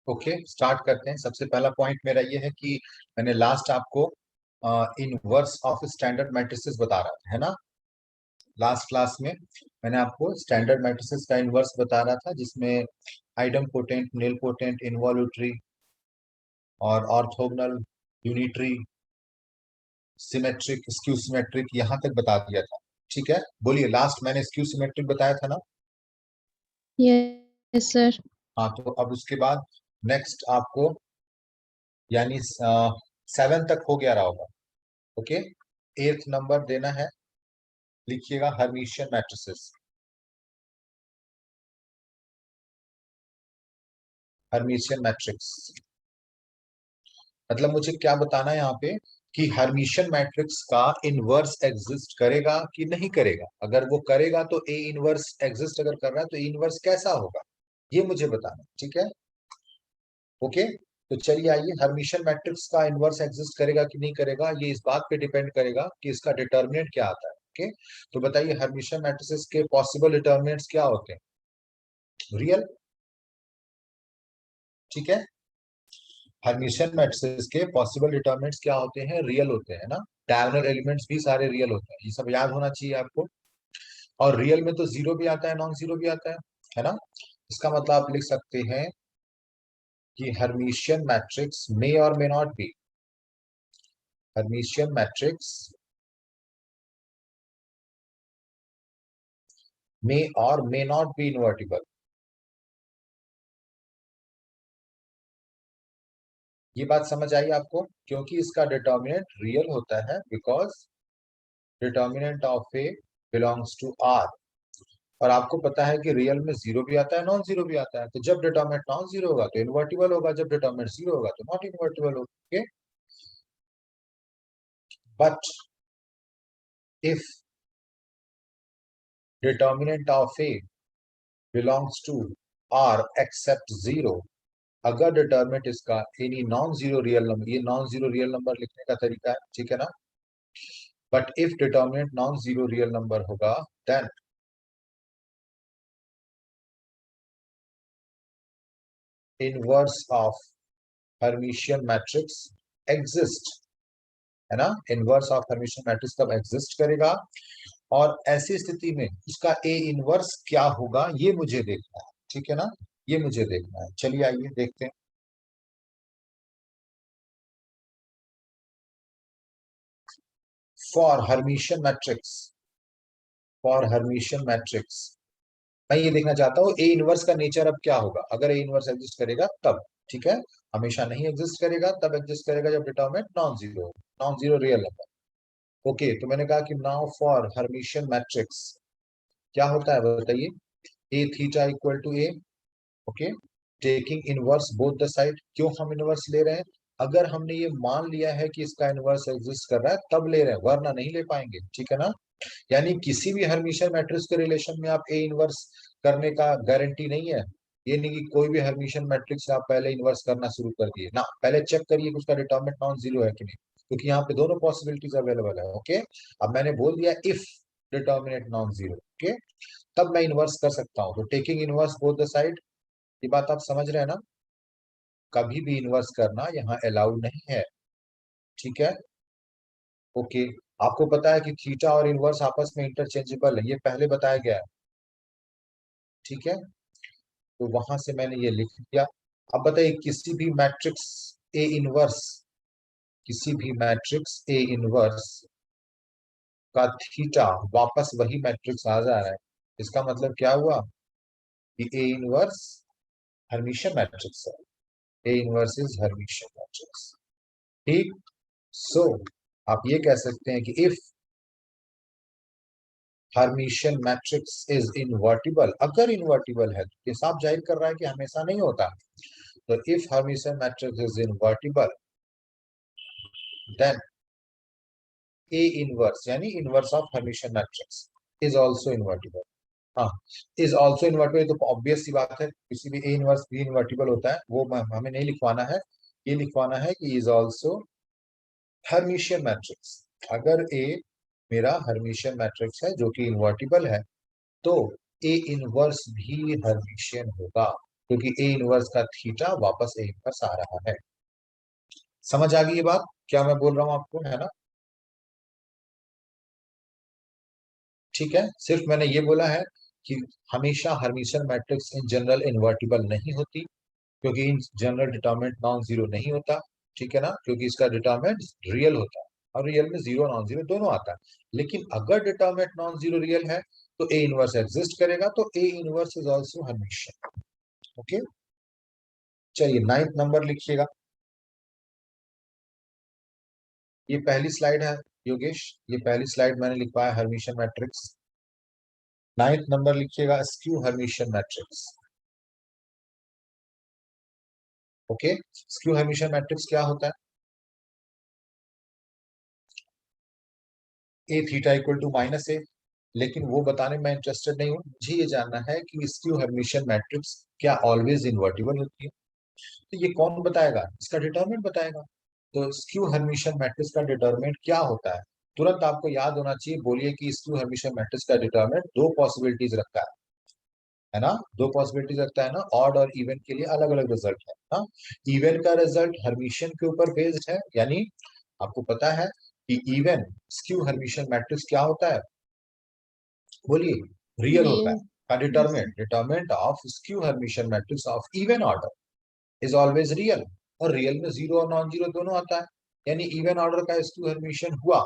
Okay, start करते हैं। सबसे पहला पॉइंट मेरा ये है कि मैंने लास्ट आपको इनवर्स ऑफ स्टैंडर्ड मैट्रिसेस बता रहा था, है ना। लास्ट क्लास में मैंने आपको स्टैंडर्ड मैट्रिसेस का इनवर्स बता रहा था, जिसमें आइडम पोटेंट, निल पोटेंट, इनवॉल्यूटरी और orthogonal, unitary, symmetric, skew symmetric, यहां तक बता दिया था। ठीक है, बोलिए, लास्ट मैंने स्क्यू सिमेट्रिक बताया था ना। Yes sir. हाँ, तो अब उसके बाद नेक्स्ट आपको यानी 7 तक हो गया रहा होगा। ओके, 8th नंबर देना है, लिखिएगा हर्मिशियन मैट्रिसेस। हर्मिशियन मैट्रिक्स मतलब मुझे क्या बताना है यहाँ पे कि हर्मिशियन मैट्रिक्स का इनवर्स एग्जिस्ट करेगा कि नहीं करेगा। अगर वो करेगा तो ए इनवर्स एग्जिस्ट अगर कर रहा है तो ए इनवर्स कैसा होगा, ये मुझे बताना है। ठीक है, ओके। तो चलिए आइए, हर्मिशियन मैट्रिक्स का इनवर्स एग्जिस्ट करेगा कि नहीं करेगा, ये इस बात पे डिपेंड करेगा कि इसका डिटर्मिनेंट क्या आता है। ओके, तो बताइए हर्मिशियन मैट्रिसेस के पॉसिबल डिटर्मिनेंट्स क्या होते हैं। रियल, ठीक है। हर्मिशियन मैट्रिसेस के पॉसिबल डिटर्मिनेंट्स क्या होते हैं, रियल होते हैं ना। डायगोनल एलिमेंट्स भी सारे रियल होते हैं, ये सब याद होना चाहिए आपको। और रियल में तो जीरो भी आता है, नॉन जीरो भी आता है ना। इसका मतलब आप लिख सकते हैं कि Hermitian matrix may or may not be, Hermitian matrix may or may not B invertible. ये बात समझ आई आपको, क्योंकि इसका डिटर्मिनेंट रियल होता है, because determinant of A belongs to R. और आपको पता है कि रियल में जीरो भी आता है, नॉन जीरो भी आता है। तो जब डिटर्मिनेंट नॉन जीरो होगा तो इन्वर्टिबल होगा, जब डिटर्मिनेंट जीरो होगा तो नॉट इन्वर्टिबल होगा। Okay, but if determinant of A belongs to R except zero, अगर डिटर्मिनेंट इसका any non zero real number, ये नॉन जीरो रियल नंबर लिखने का तरीका है, ठीक है ना। But if determinant non zero real number होगा, then inverse of Hermitian matrix exist, है ना। इनवर्स ऑफ हर्मिशियन मैट्रिक्स कब एग्जिस्ट करेगा, और ऐसी स्थिति में उसका ए इनवर्स क्या होगा, ये मुझे देखना है। ठीक है ना, ये मुझे देखना है। चलिए आइए देखते हैं। For Hermitian matrix, for Hermitian matrix मैं ये देखना चाहता हूँ ए इनवर्स का नेचर अब क्या होगा, अगर ए इनवर्स एग्जिस्ट करेगा तब। ठीक है, हमेशा नहीं एग्जिस्ट करेगा, तब एग्जिस्ट करेगा जब determinant non zero, non zero real number. Okay, तो मैंने कहा कि नाउ फॉर हर्मिशियन मैट्रिक्स क्या होता है बताइए, A theta equal to A. Okay, taking inverse both the side. क्यों हम इनवर्स ले रहे हैं, अगर हमने ये मान लिया है कि इसका इनवर्स एग्जिस्ट कर रहा है तब ले रहे हैं, वरना नहीं ले पाएंगे। ठीक है ना, यानी किसी भी हर्मिशियन मैट्रिक्स के रिलेशन में आप ए इनवर्स करने का गारंटी नहीं है। ये नहीं कि कोई भी हर्मिशियन मैट्रिक्स आप पहले इनवर्स करना शुरू कर दिए ना, पहले चेक करिए कि उसका डिटरमिनेंट नॉन जीरो है कि नहीं, क्योंकि यहाँ पे दोनों पॉसिबिलिटीज अवेलेबल है। ओके, अब मैंने बोल दिया if determinant non zero, okay, तब मैं इनवर्स कर सकता हूँ। तो taking inverse both the side, ये बात आप समझ रहे हैं ना। कभी भी इनवर्स करना यहाँ अलाउड नहीं है। ठीक है, ओके। आपको पता है कि थीटा और इनवर्स आपस में इंटरचेंजेबल है, ये पहले बताया गया है। ठीक है, तो वहां से मैंने ये लिख दिया। अब बताइए, किसी भी मैट्रिक्स ए इनवर्स, किसी भी मैट्रिक्स ए इनवर्स का थीटा वापस वही मैट्रिक्स आ जा रहा है, इसका मतलब क्या हुआ कि ए इनवर्स हर्मिशियन मैट्रिक्स है। A inverse is Hermitian matrix. ठीक, सो आप ये कह सकते हैं कि if Hermitian matrix is invertible, अगर इनवर्टिबल है तो ये साफ जाहिर कर रहा है कि हमेशा नहीं होता। तो if Hermitian matrix is invertible, then A inverse यानी inverse of Hermitian matrix is also invertible. हाँ, इज आल्सो इनवर्टिबल तो ऑब्वियस सी बात है, किसी भी ए इनवर्स भी इनवर्टिबल होता है, वो हमें नहीं लिखवाना है। ये लिखवाना है कि इज आल्सो हर्मिशियन मैट्रिक्स। अगर ए मेरा हर्मिशियन मैट्रिक्स है जो कि इनवर्टिबल है, तो ए इनवर्स भी हर्मिशियन होगा। क्योंकि ए इनवर्स का थीटा वापस ए इनवर्स आ रहा है। समझ आ गई ये बात क्या मैं बोल रहा हूं आपको, है ना? ठीक है, सिर्फ मैंने ये बोला है कि हमेशा Hermitian matrix in general invertible नहीं होती, क्योंकि in general determinant non zero नहीं होता। ठीक है ना, क्योंकि इसका डिटरमिनेंट रियल होता है, और रियल में जीरो नॉन जीरो दोनों आता है। लेकिन अगर डिटरमिनेंट नॉन जीरो रियल है तो ए इनवर्स एग्जिस्ट करेगा, तो A inverse is also Hermitian. Okay, चलिए नाइन्थ नंबर लिखिएगा। ये पहली स्लाइड है योगेश, ये पहली स्लाइड मैंने लिखवाया हर्मिटियन मैट्रिक्स। नाइन्थ नंबर लिखिएगा, skew Hermitian matrix. Okay, skew Hermitian matrix क्या होता है? ए थीटा इक्वल टू माइनस ए। लेकिन वो बताने में इंटरेस्टेड नहीं हूँ, मुझे ये जानना है कि स्क्यू हर्मिटियन मैट्रिक्स क्या ऑलवेज इन्वर्टिबल होती है? तो ये कौन बताएगा? इसका डिटरमिनेंट बताएगा। तो स्क्यू हर्मिटियन मैट्रिक्स का डिटरमिनेंट क्या होता है? तुरंत आपको याद होना चाहिए, बोलिए कि स्क्यू हर्मिटियन मैट्रिक्स का डिटरमिनेंट दो पॉसिबिलिटीज रखता है ना? दो पॉसिबिलिटीज रखता है ना, ऑड और इवन के लिए अलग अलग रिजल्ट है ना। इवन का रिजल्ट हर्मिटियन के ऊपर बेस्ड है, यानी आपको पता है कि इवन स्क्यू हर्मिटियन मैट्रिक्स क्या होता है? बोलिए, रियल होता है। रियल। का determinant determinant of skew Hermitian matrix of even order is always real. और रियल में जीरो और नॉन जीरो दोनों आता है, यानी इवन ऑर्डर का स्क्यू हर्मिटियन हुआ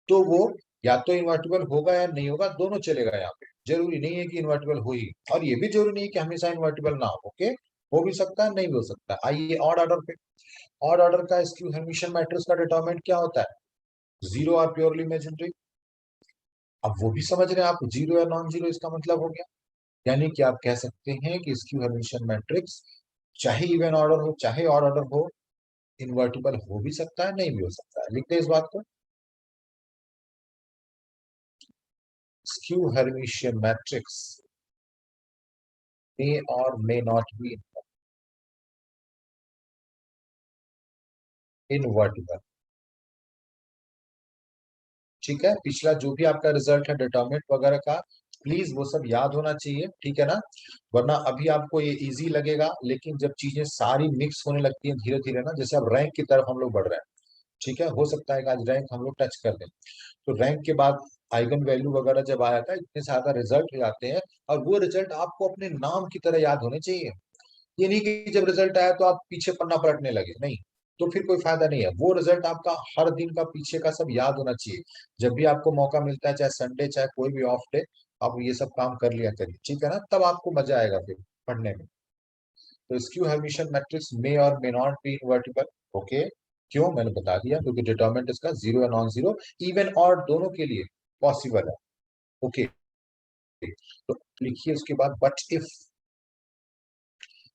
तो वो या तो इन्वर्टिबल होगा या नहीं होगा, दोनों चलेगा यहाँ पे। जरूरी नहीं है कि इन्वर्टिबल हो ही, और ये भी जरूरी नहीं है कि हमेशा इन्वर्टिबल ना हो। ओके, हो भी सकता है, नहीं भी हो सकता। आइए ऑड ऑर्डर पे। ऑड ऑर्डर का स्क्यू हर्मिटियन मैट्रिक्स का डिटरमिनेंट क्या होता है? जीरो और प्योरली इमेजिनरी। अब वो भी समझ रहे हैं आप, जीरो या नॉन जीरो इसका मतलब हो गया। यानी कि आप कह सकते हैं कि स्क्यू हर्मिटियन मैट्रिक्स चाहे इवन ऑर्डर हो चाहे ऑड ऑर्डर हो, इन्वर्टिबल हो भी सकता है, नहीं भी हो सकता है। लिखते हैं इस बात को, skew Hermitian matrix may or may not be invertible। ठीक है, पिछला जो भी आपका रिजल्ट है डिटरमिनेंट वगैरह का, प्लीज वो सब याद होना चाहिए, ठीक है ना? वरना अभी आपको ये इजी लगेगा, लेकिन जब चीजें सारी मिक्स होने लगती हैं धीरे धीरे ना, जैसे अब रैंक की तरफ हम लोग बढ़ रहे हैं, ठीक है, हो सकता है कि आज रैंक हम लोग टच कर दें, तो रैंक के बाद आइगन वैल्यू वगैरह जब आया था, इतने ज्यादा रिजल्ट आते हैं, और वो रिजल्ट आपको अपने नाम की तरह याद होने चाहिए। ये नहीं कि जब रिजल्ट आया तो आप पीछे पन्ना पलटने लगे, नहीं, तो फिर कोई फायदा नहीं है। वो रिजल्ट आपका हर दिन का पीछे का सब याद होना चाहिए। जब भी आपको मौका मिलता है, चाहे संडे चाहे कोई भी ऑफ डे, आप ये सब काम कर लिया करिए, ठीक है ना? तब आपको मजा आएगा फिर पढ़ने में। तो skew Hermitian matrix may or may not B invertible. Okay, क्यों? मैंने बता दिया, क्योंकि डिटरमिनेंट इसका जीरो या नॉन जीरो, इवन और दोनों के लिए पॉसिबल है। ओके, तो लिखिए उसके बाद, बट इफ,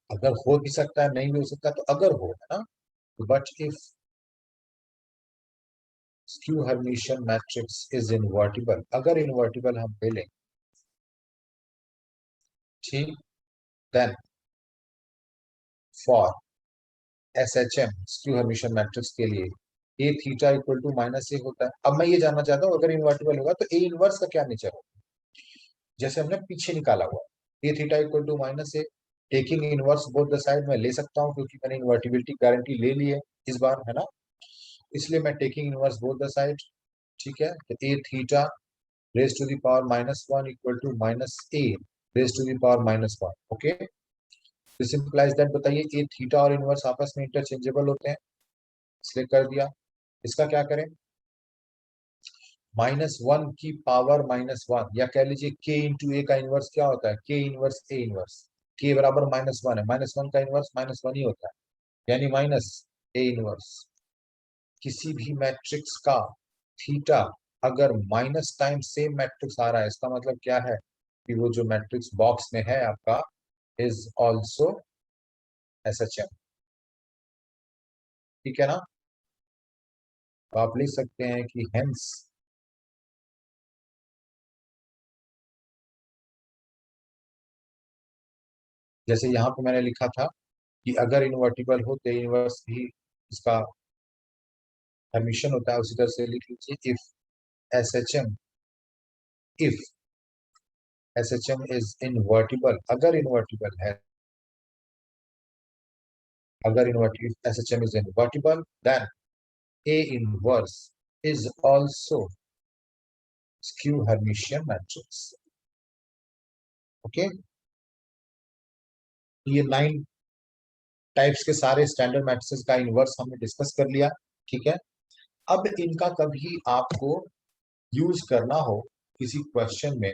अगर हो भी सकता है नहीं भी हो सकता, तो अगर हो, है ना? But if skew Hermitian matrix is invertible, अगर इनवर्टिबल हम ले लें, ठीक, then for S H M skew Hermitian matrix के लिए A theta equal to minus A होता है। अब मैं ये जानना चाहता हूँ, अगर इनवर्टिबल होगा तो ए इनवर्स का क्या नेचर होगा? जैसे हमने पीछे निकाला हुआ, A theta equal to minus A, taking inverse both the side में ले सकता हूँ, क्योंकि मैंने इन्वर्टिबिलिटी गारंटी ले ली है इस बार, है ना? इसलिए मैं taking inverse both the side, ठीक है, तो A theta raise to the power minus one equal to minus A raise to the power minus one. Okay, this implies that, बताइए, ए थीटा और इनवर्स आपस में इंटरचेंजेबल होते हैं, इसलिए कर दिया। इसका क्या करें? माइनस वन की पावर माइनस वन, या कह लीजिए के इंटू ए का इनवर्स क्या होता है? के इनवर्स ए इनवर्स। के बराबर माइनस वन है, माइनस वन का इनवर्स माइनस वन ही होता है, यानी माइनस ए इनवर्स। किसी भी मैट्रिक्स का थीटा अगर माइनस टाइम सेम मैट्रिक्स आ रहा है, इसका मतलब क्या है? कि वो जो मैट्रिक्स बॉक्स में है आपका is also S H M. ठीक है ना? तो आप लिख सकते हैं कि हेंस जैसे यहाँ पे मैंने लिखा था कि अगर इन्वर्टिबल हो तो इनवर्स भी इसका हर्मिटियन होता है, उसी तरह से लिख लीजिए, if S H M, if S H M is invertible, अगर इन्वर्टिबल है अगर invertible SHM is invertible, then A inverse is also skew Hermitian matrix. Okay, ये 9 टाइप्स के सारे स्टैंडर्ड मैट्रिसेस का इनवर्स हमने डिस्कस कर लिया। ठीक है, अब इनका कभी आपको यूज करना हो किसी क्वेश्चन में,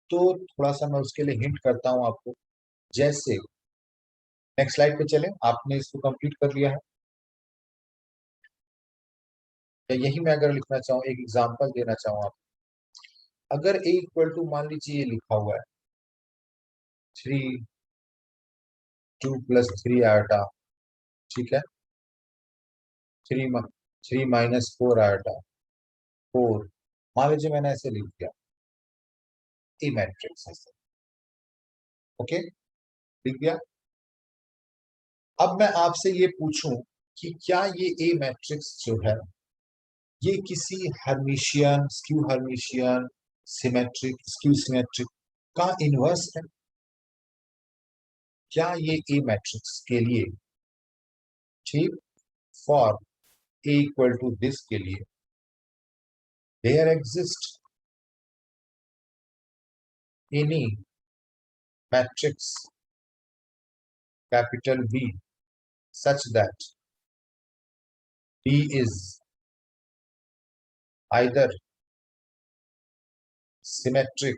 तो थोड़ा सा मैं उसके लिए हिंट करता हूं आपको। जैसे नेक्स्ट स्लाइड पे चलें, आपने इसको कंप्लीट कर लिया है, या यही मैं अगर लिखना चाहूँ, एक एग्जांपल देना चाहूँ आप, अगर a इक्वल टू मान लीजिए ये लिखा हुआ है 3 2 + 3 आयोटा, ठीक है, 3 - 4 आयोटा 4, मान लीजिए मैंने ऐसे लिख दिया, ए मैट्रिक्स ऐसे। ओके, लिख दिया। अब मैं आपसे ये पूछूं कि क्या ये ए मैट्रिक्स जो है ये किसी Hermitian, skew Hermitian, symmetric, skew symmetric का इनवर्स है? क्या ये ए मैट्रिक्स के लिए, ठीक, for A equal to this के लिए there exist any matrix capital B such that B is either symmetric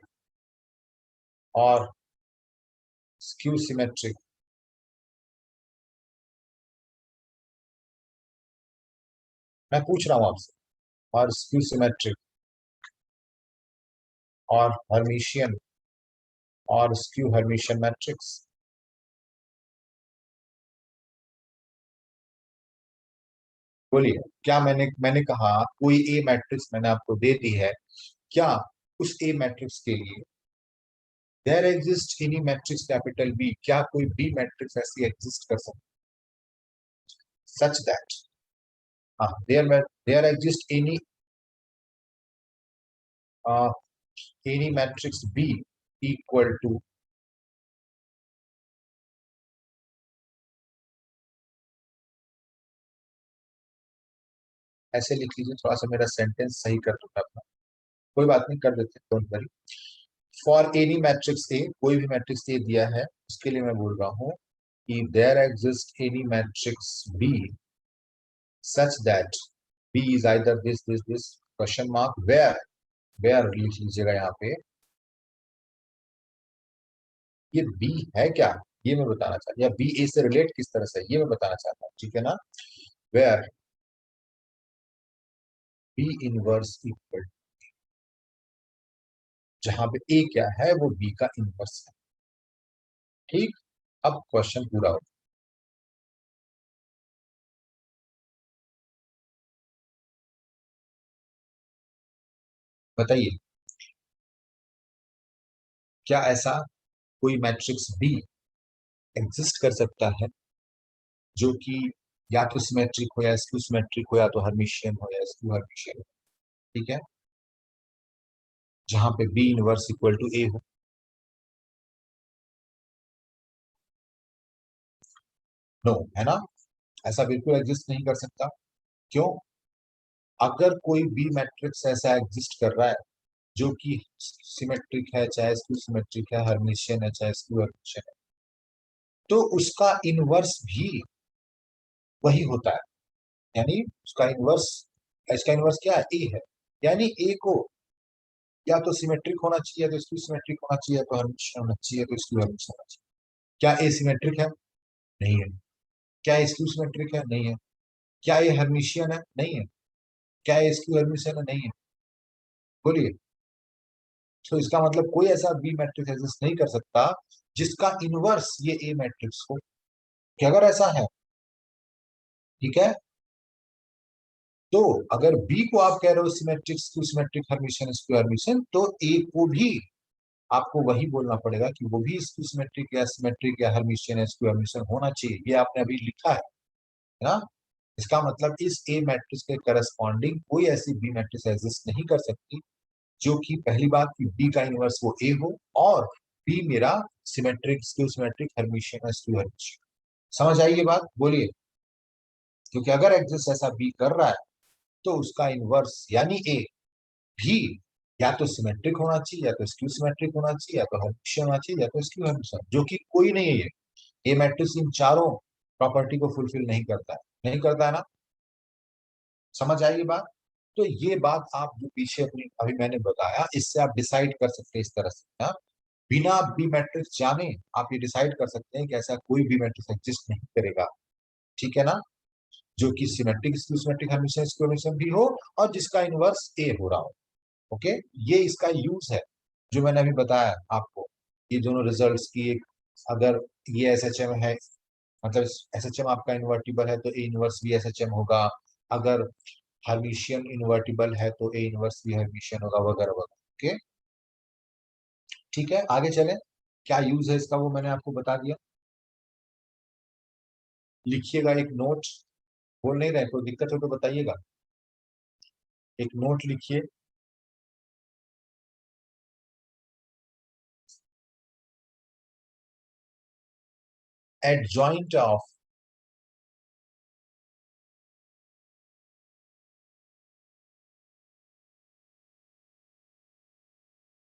और स्क्यू सिमेट्रिक? मैं पूछ रहा हूं आपसे, और स्क्यू सिमेट्रिक और हर्मिशियन और स्क्यू हर्मिशियन मैट्रिक्स। बोलिए, क्या मैंने कहा कोई ए मैट्रिक्स मैंने आपको दे दी है, क्या उस ए मैट्रिक्स के लिए there exist any matrix capital B, क्या कोई बी मैट्रिक्स ऐसी एग्जिस्ट कर सकती सच दैट, हाँ, there exist any matrix B equal to, ऐसे लिख लीजिए, थोड़ा सा मेरा सेंटेंस सही कर दूंगा अपना, कोई बात नहीं, कर देते, don't worry. For any matrix A, कोई भी मैट्रिक्स ए दिया है उसके लिए मैं बोल रहा हूँ कि there exist any matrix B such that B is either this question mark, where लिख लीजिएगा यहाँ पे, ये बी है क्या, ये मैं बताना चाहता हूँ, या बी ए से रिलेट किस तरह से, ये मैं बताना चाहता हूँ, ठीक है ना। वेयर बी इनवर्स इक्वल, जहां पे ए क्या है वो बी का इनवर्स है, ठीक। अब क्वेश्चन पूरा हो, बताइए, क्या ऐसा कोई मैट्रिक्स बी एग्जिस्ट कर सकता है जो कि या तो सिमेट्रिक हो या स्क्यू सिमेट्रिक हो, या तो हर्मिशियन हो या स्क्यू हर्मिशियन हो, ठीक है, जहां पे बी इनवर्स इक्वल टू ए हो? नो, है ना, ऐसा बिल्कुल एग्जिस्ट नहीं कर सकता। क्यों? अगर कोई बी मैट्रिक्स ऐसा एग्जिस्ट कर रहा है जो कि सिमेट्रिक है, चाहे स्क्यू सिमेट्रिक है, हर्मिशियन है चाहे स्क्यू हर्मिशियन है, तो उसका इनवर्स भी वही होता है, यानी उसका इनवर्स, इसका इनवर्स क्या है, ए है, यानी ए को या तो सिमेट्रिक होना चाहिए, तो स्क्यू सिमेट्रिक होना चाहिए, तो हर्मिशियन होना चाहिए, तो स्क्यू हर्मिशियन होना चाहिए। क्या ए सिमेट्रिक है? नहीं है। क्या ये स्क्यू सिमेट्रिक है? नहीं है। क्या ये हर्मिशियन है? नहीं है। क्या ये स्क्यू हर्मिशियन है? नहीं है। बोलिए, तो इसका मतलब कोई ऐसा बी मैट्रिक्स एग्जिस्ट नहीं कर सकता जिसका इनवर्स ये ए मैट्रिक्स हो, कि अगर ऐसा है, ठीक है, तो अगर बी को आप कह रहे हो symmetric, skew symmetric, Hermitian, skew Hermitian, तो ए को भी आपको वही बोलना पड़ेगा कि वो भी स्क्यू सिमेट्रिक या सिमेट्रिक या हर्मिशियन या स्क्यू हर्मिशियन होना चाहिए, ये आपने अभी लिखा है ना। इसका मतलब इस ए मैट्रिक्स के करस्पॉन्डिंग कोई ऐसी बी मैट्रिक्स एग्जिस्ट नहीं कर सकती जो कि पहली बात कि बी का इनवर्स वो ए हो, और बी मेरा symmetric, skew symmetric, Hermitian, skew Hermitian. समझ आई ये बात, बोलिए। क्योंकि अगर एग्जिस्ट ऐसा बी कर रहा है तो उसका इनवर्स यानी ए भी या तो सिमेट्रिक होना चाहिए, या तो स्क्यू सिमेट्रिक होना चाहिए, या तो हर्मिशियन होना चाहिए, या तो स्क्यू हर्मिशियन, जो कि कोई नहीं है ये। ए मैट्रिक्स इन चारों प्रॉपर्टी को फुलफिल नहीं करता है, नहीं करता है ना। समझ आई ये बात। तो ये बात आप जो पीछे अपनी अभी मैंने बताया, इससे आप डिसाइड कर सकते हैं इस तरह से, हाँ? बिना बी मैट्रिक्स जाने आप ये डिसाइड कर सकते हैं कि ऐसा कोई बी मैट्रिक्स एग्जिस्ट नहीं करेगा, ठीक है ना, जो कि symmetric skew symmetric Hermitian skew Hermitian भी हो और जिसका इनवर्स ए हो रहा हो। ओके, ये इसका यूज है जो मैंने अभी बताया आपको। ये दोनों रिजल्ट्स की एक, अगर ये एसएचएम है, मतलब एसएचएम आपका इन्वर्टिबल है तो ए इनवर्स भी एसएचएम होगा, अगर हर्मिशियन इन्वर्टिबल है तो ए इनवर्स भी हर्मिशियन होगा, वगैरह वगैरह। ओके, ठीक है, आगे चलें। क्या यूज है इसका वो मैंने आपको बता दिया। लिखिएगा एक नोट, बोल नहीं रहे, कोई दिक्कत हो तो बताइएगा। एक नोट लिखिए। Adjoint of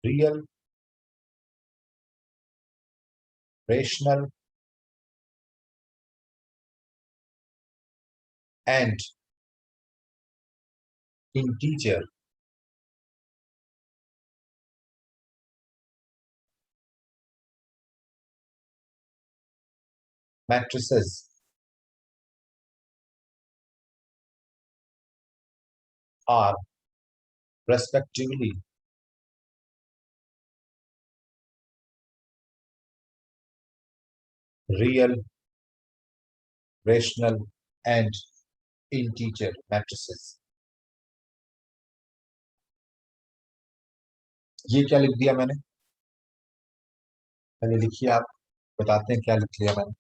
real rational and integer matrices are respectively real, rational and integer matrices। ये क्या लिख दिया मैंने, पहले लिखिए आप, बताते हैं क्या लिख लिया मैंने।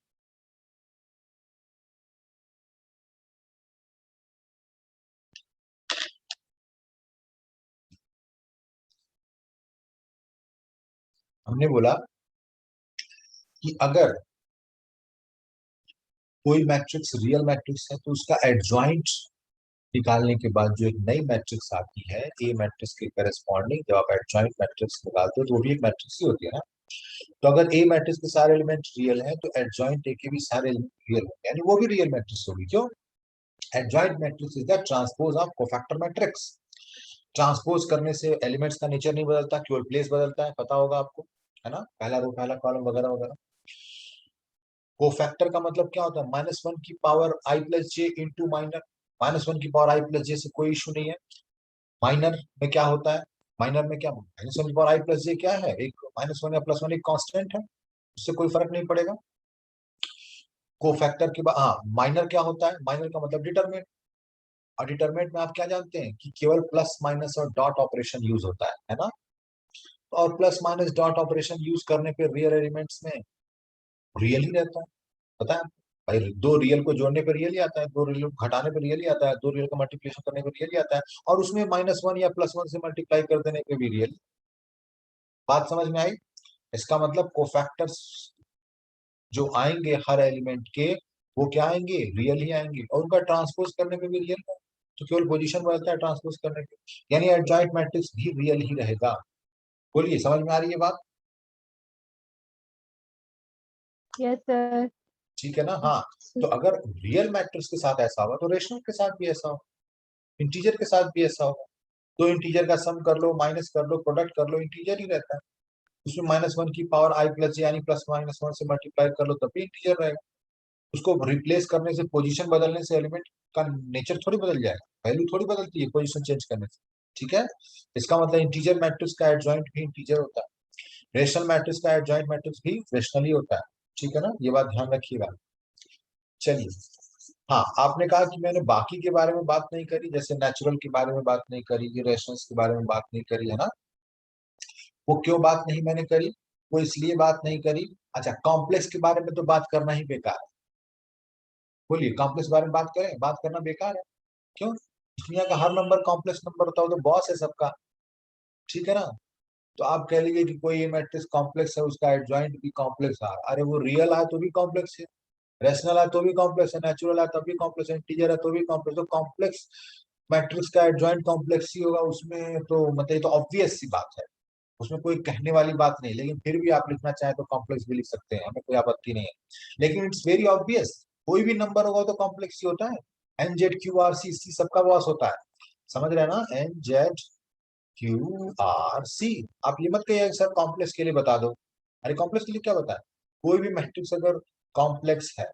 हमने बोला कि अगर कोई मैट्रिक्स रियल मैट्रिक्स है तो उसका एडजॉइंट निकालने के बाद जो एक नई मैट्रिक्स आती है ए मैट्रिक्स के करस्पॉन्डिंग, जब आप एडजॉइंट मैट्रिक्स निकालते हो तो वो भी एक मैट्रिक्स ही होती है ना। तो अगर ए मैट्रिक्स के सारे एलिमेंट रियल हैं तो एडजॉइंट ए के भी सारे एलिमेंट रियल होंगे, यानी वो भी रियल मैट्रिक्स होगी। क्यों? Adjoint matrix is the transpose of cofactor matrix. Transpose करने से एलिमेंट्स का नेचर नहीं बदलता, केवल प्लेस बदलता है, पता होगा आपको, है ना, पहला रो पहला कॉलम वगैरह वगैरह। कोफैक्टर का मतलब क्या होता है, -1 की पावर आई प्लस जे इंटू माइनर। -1 की पावर आई प्लस जे से कोई इशू नहीं है। माइनर में क्या होता है, माइनर में क्या, -1 की पावर आई प्लस जे क्या है, एक -1 या +1 एक कांस्टेंट है, उससे कोई फर्क नहीं पड़ेगा। कोफैक्टर के बाद, हाँ, माइनर क्या होता है, माइनर का मतलब डिटरमिनेंट। और डिटरमिनेंट में आप क्या जानते हैं कि केवल प्लस माइनस और डॉट ऑपरेशन यूज होता है ना। और plus minus dot operation use करने पे रियल एलिमेंट्स में रियल ही रहता है, पता है भाई। दो रियल को जोड़ने पर रियल ही आता है, दो रियल को घटाने पर रियल ही आता है, दो रियल का मल्टीप्लिकेशन करने पर रियल ही आता है, और उसमें -1 या +1 से मल्टीप्लाई कर देने पे भी रियल। बात समझ में आई। इसका मतलब कोफैक्टर्स जो आएंगे हर एलिमेंट के, वो क्या आएंगे, रियल ही आएंगे, और उनका ट्रांसपोज करने पे भी रियल है। तो केवल पोजीशन बदलता है ट्रांसपोज करने पे, यानी एडजॉइंट मैट्रिक्स भी रियल ही रहेगा। बोलिए, समझ में आ रही है बात। Yes sir. ठीक है ना, हाँ। तो अगर रियल मैट्रिक्स के साथ ऐसा होगा तो रेशनल के साथ भी ऐसा होगा, इंटीजर के साथ भी ऐसा होगा। दो इंटीजर का सम कर लो, माइनस कर लो, प्रोडक्ट कर लो, इंटीजर ही रहता है। उसमें -1 की पावर आई प्लस जे यानी +-1 से मल्टीप्लाई कर लो तब भी इंटीजर रहेगा। उसको रिप्लेस करने से, पोजीशन बदलने से एलिमेंट का नेचर थोड़ी बदल जाएगा, वैल्यू थोड़ी बदलती है पोजीशन चेंज करने से। ठीक है, इसका मतलब इंटीजर मैट्रिक्स का एडजॉइंट भी इंटीजर होता है, रेशनल मैट्रिक्स का एडजॉइंट मैट्रिक्स भी रेशनल ही होता है। ठीक है ना, ये बात ध्यान रखिएगा। चलिए, हाँ, आपने कहा कि मैंने बाकी के बारे में बात नहीं करी, जैसे नेचुरल के बारे में बात नहीं करी, इरेशनल्स के बारे में बात नहीं करी, है ना। वो क्यों बात नहीं मैंने करी, वो इसलिए बात नहीं करी। अच्छा, कॉम्प्लेक्स के बारे में तो बात करना ही बेकार है। बोलिए, कॉम्प्लेक्स के बारे में बात करें, बात करना बेकार है। क्यों? दुनिया का हर नंबर कॉम्प्लेक्स नंबर होता है, वो तो बॉस है सबका। ठीक है ना। तो आप कह लीजिए कि कोई ये मैट्रिक्स कॉम्प्लेक्स है, उसका एडजॉइंट भी कॉम्प्लेक्स आ, अरे वो रियल है तो भी कॉम्प्लेक्स है। रेशनल है तो भी कॉम्प्लेक्स है, नेचुरल है तब भी कॉम्प्लेक्स है, इंटीजर है तो भी कॉम्प्लेक्स। तो कॉम्प्लेक्स मैट्रिक्स का एडजॉइंट कॉम्प्लेक्स ही होगा उसमें, तो मतलब ये तो ऑब्वियस सी बात है, उसमें कोई कहने वाली बात नहीं। लेकिन फिर भी आप लिखना चाहें तो कॉम्प्लेक्स भी लिख सकते हैं, हमें कोई आपत्ति नहीं है। लेकिन इट्स वेरी ऑब्वियस, कोई भी नंबर होगा तो कॉम्प्लेक्स ही होता है। N Z Q R C, C सबका बॉस होता है, समझ रहे हैं ना, N Z Q R C. आप ये मत कहिए सर कॉम्प्लेक्स के लिए बता दो, अरे कॉम्प्लेक्स के लिए क्या बताए, कोई भी मैट्रिक्स अगर कॉम्प्लेक्स है,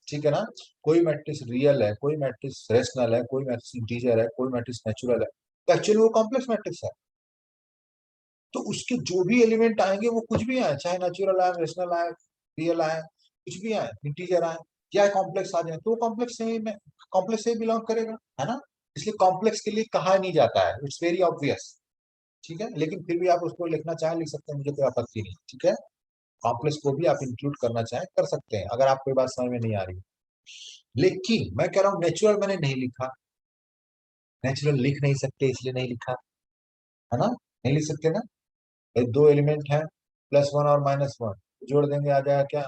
ठीक है ना, कोई मैट्रिक्स रियल है, कोई मैट्रिक्स रेशनल है, कोई मैट्रिक्स इंटीजर है, कोई मैट्रिक्स नेचुरल है, तो एक्चुअली वो कॉम्प्लेक्स मैट्रिक्स है। तो उसके जो भी एलिमेंट आएंगे वो कुछ भी आए, चाहे नेचुरल आए, रेशनल आए, रियल आए, कुछ भी आए, इंटीजर आए या कॉम्प्लेक्स आ जाए, तो कॉम्प्लेक्स से बिलोंग करेगा, है ना। इसलिए कॉम्प्लेक्स के लिए कहा नहीं जाता है, इट्स वेरी ऑब्वियस, ठीक है। लेकिन फिर भी आप उसको लिखना चाहें लिख सकते हैं, मुझे कोई आपत्ति नहीं, ठीक है। कॉम्प्लेक्स को भी आप इंक्लूड करना चाहें कर सकते हैं, अगर आपको ये बात समझ में नहीं आ रही। लेकिन मैं कह रहा हूँ नेचुरल मैंने नहीं लिखा, नेचुरल लिख नहीं सकते इसलिए नहीं लिखा, है ना, नहीं लिख सकते ना। ये दो एलिमेंट है, +1 और -1, जोड़ देंगे आ जाएगा क्या,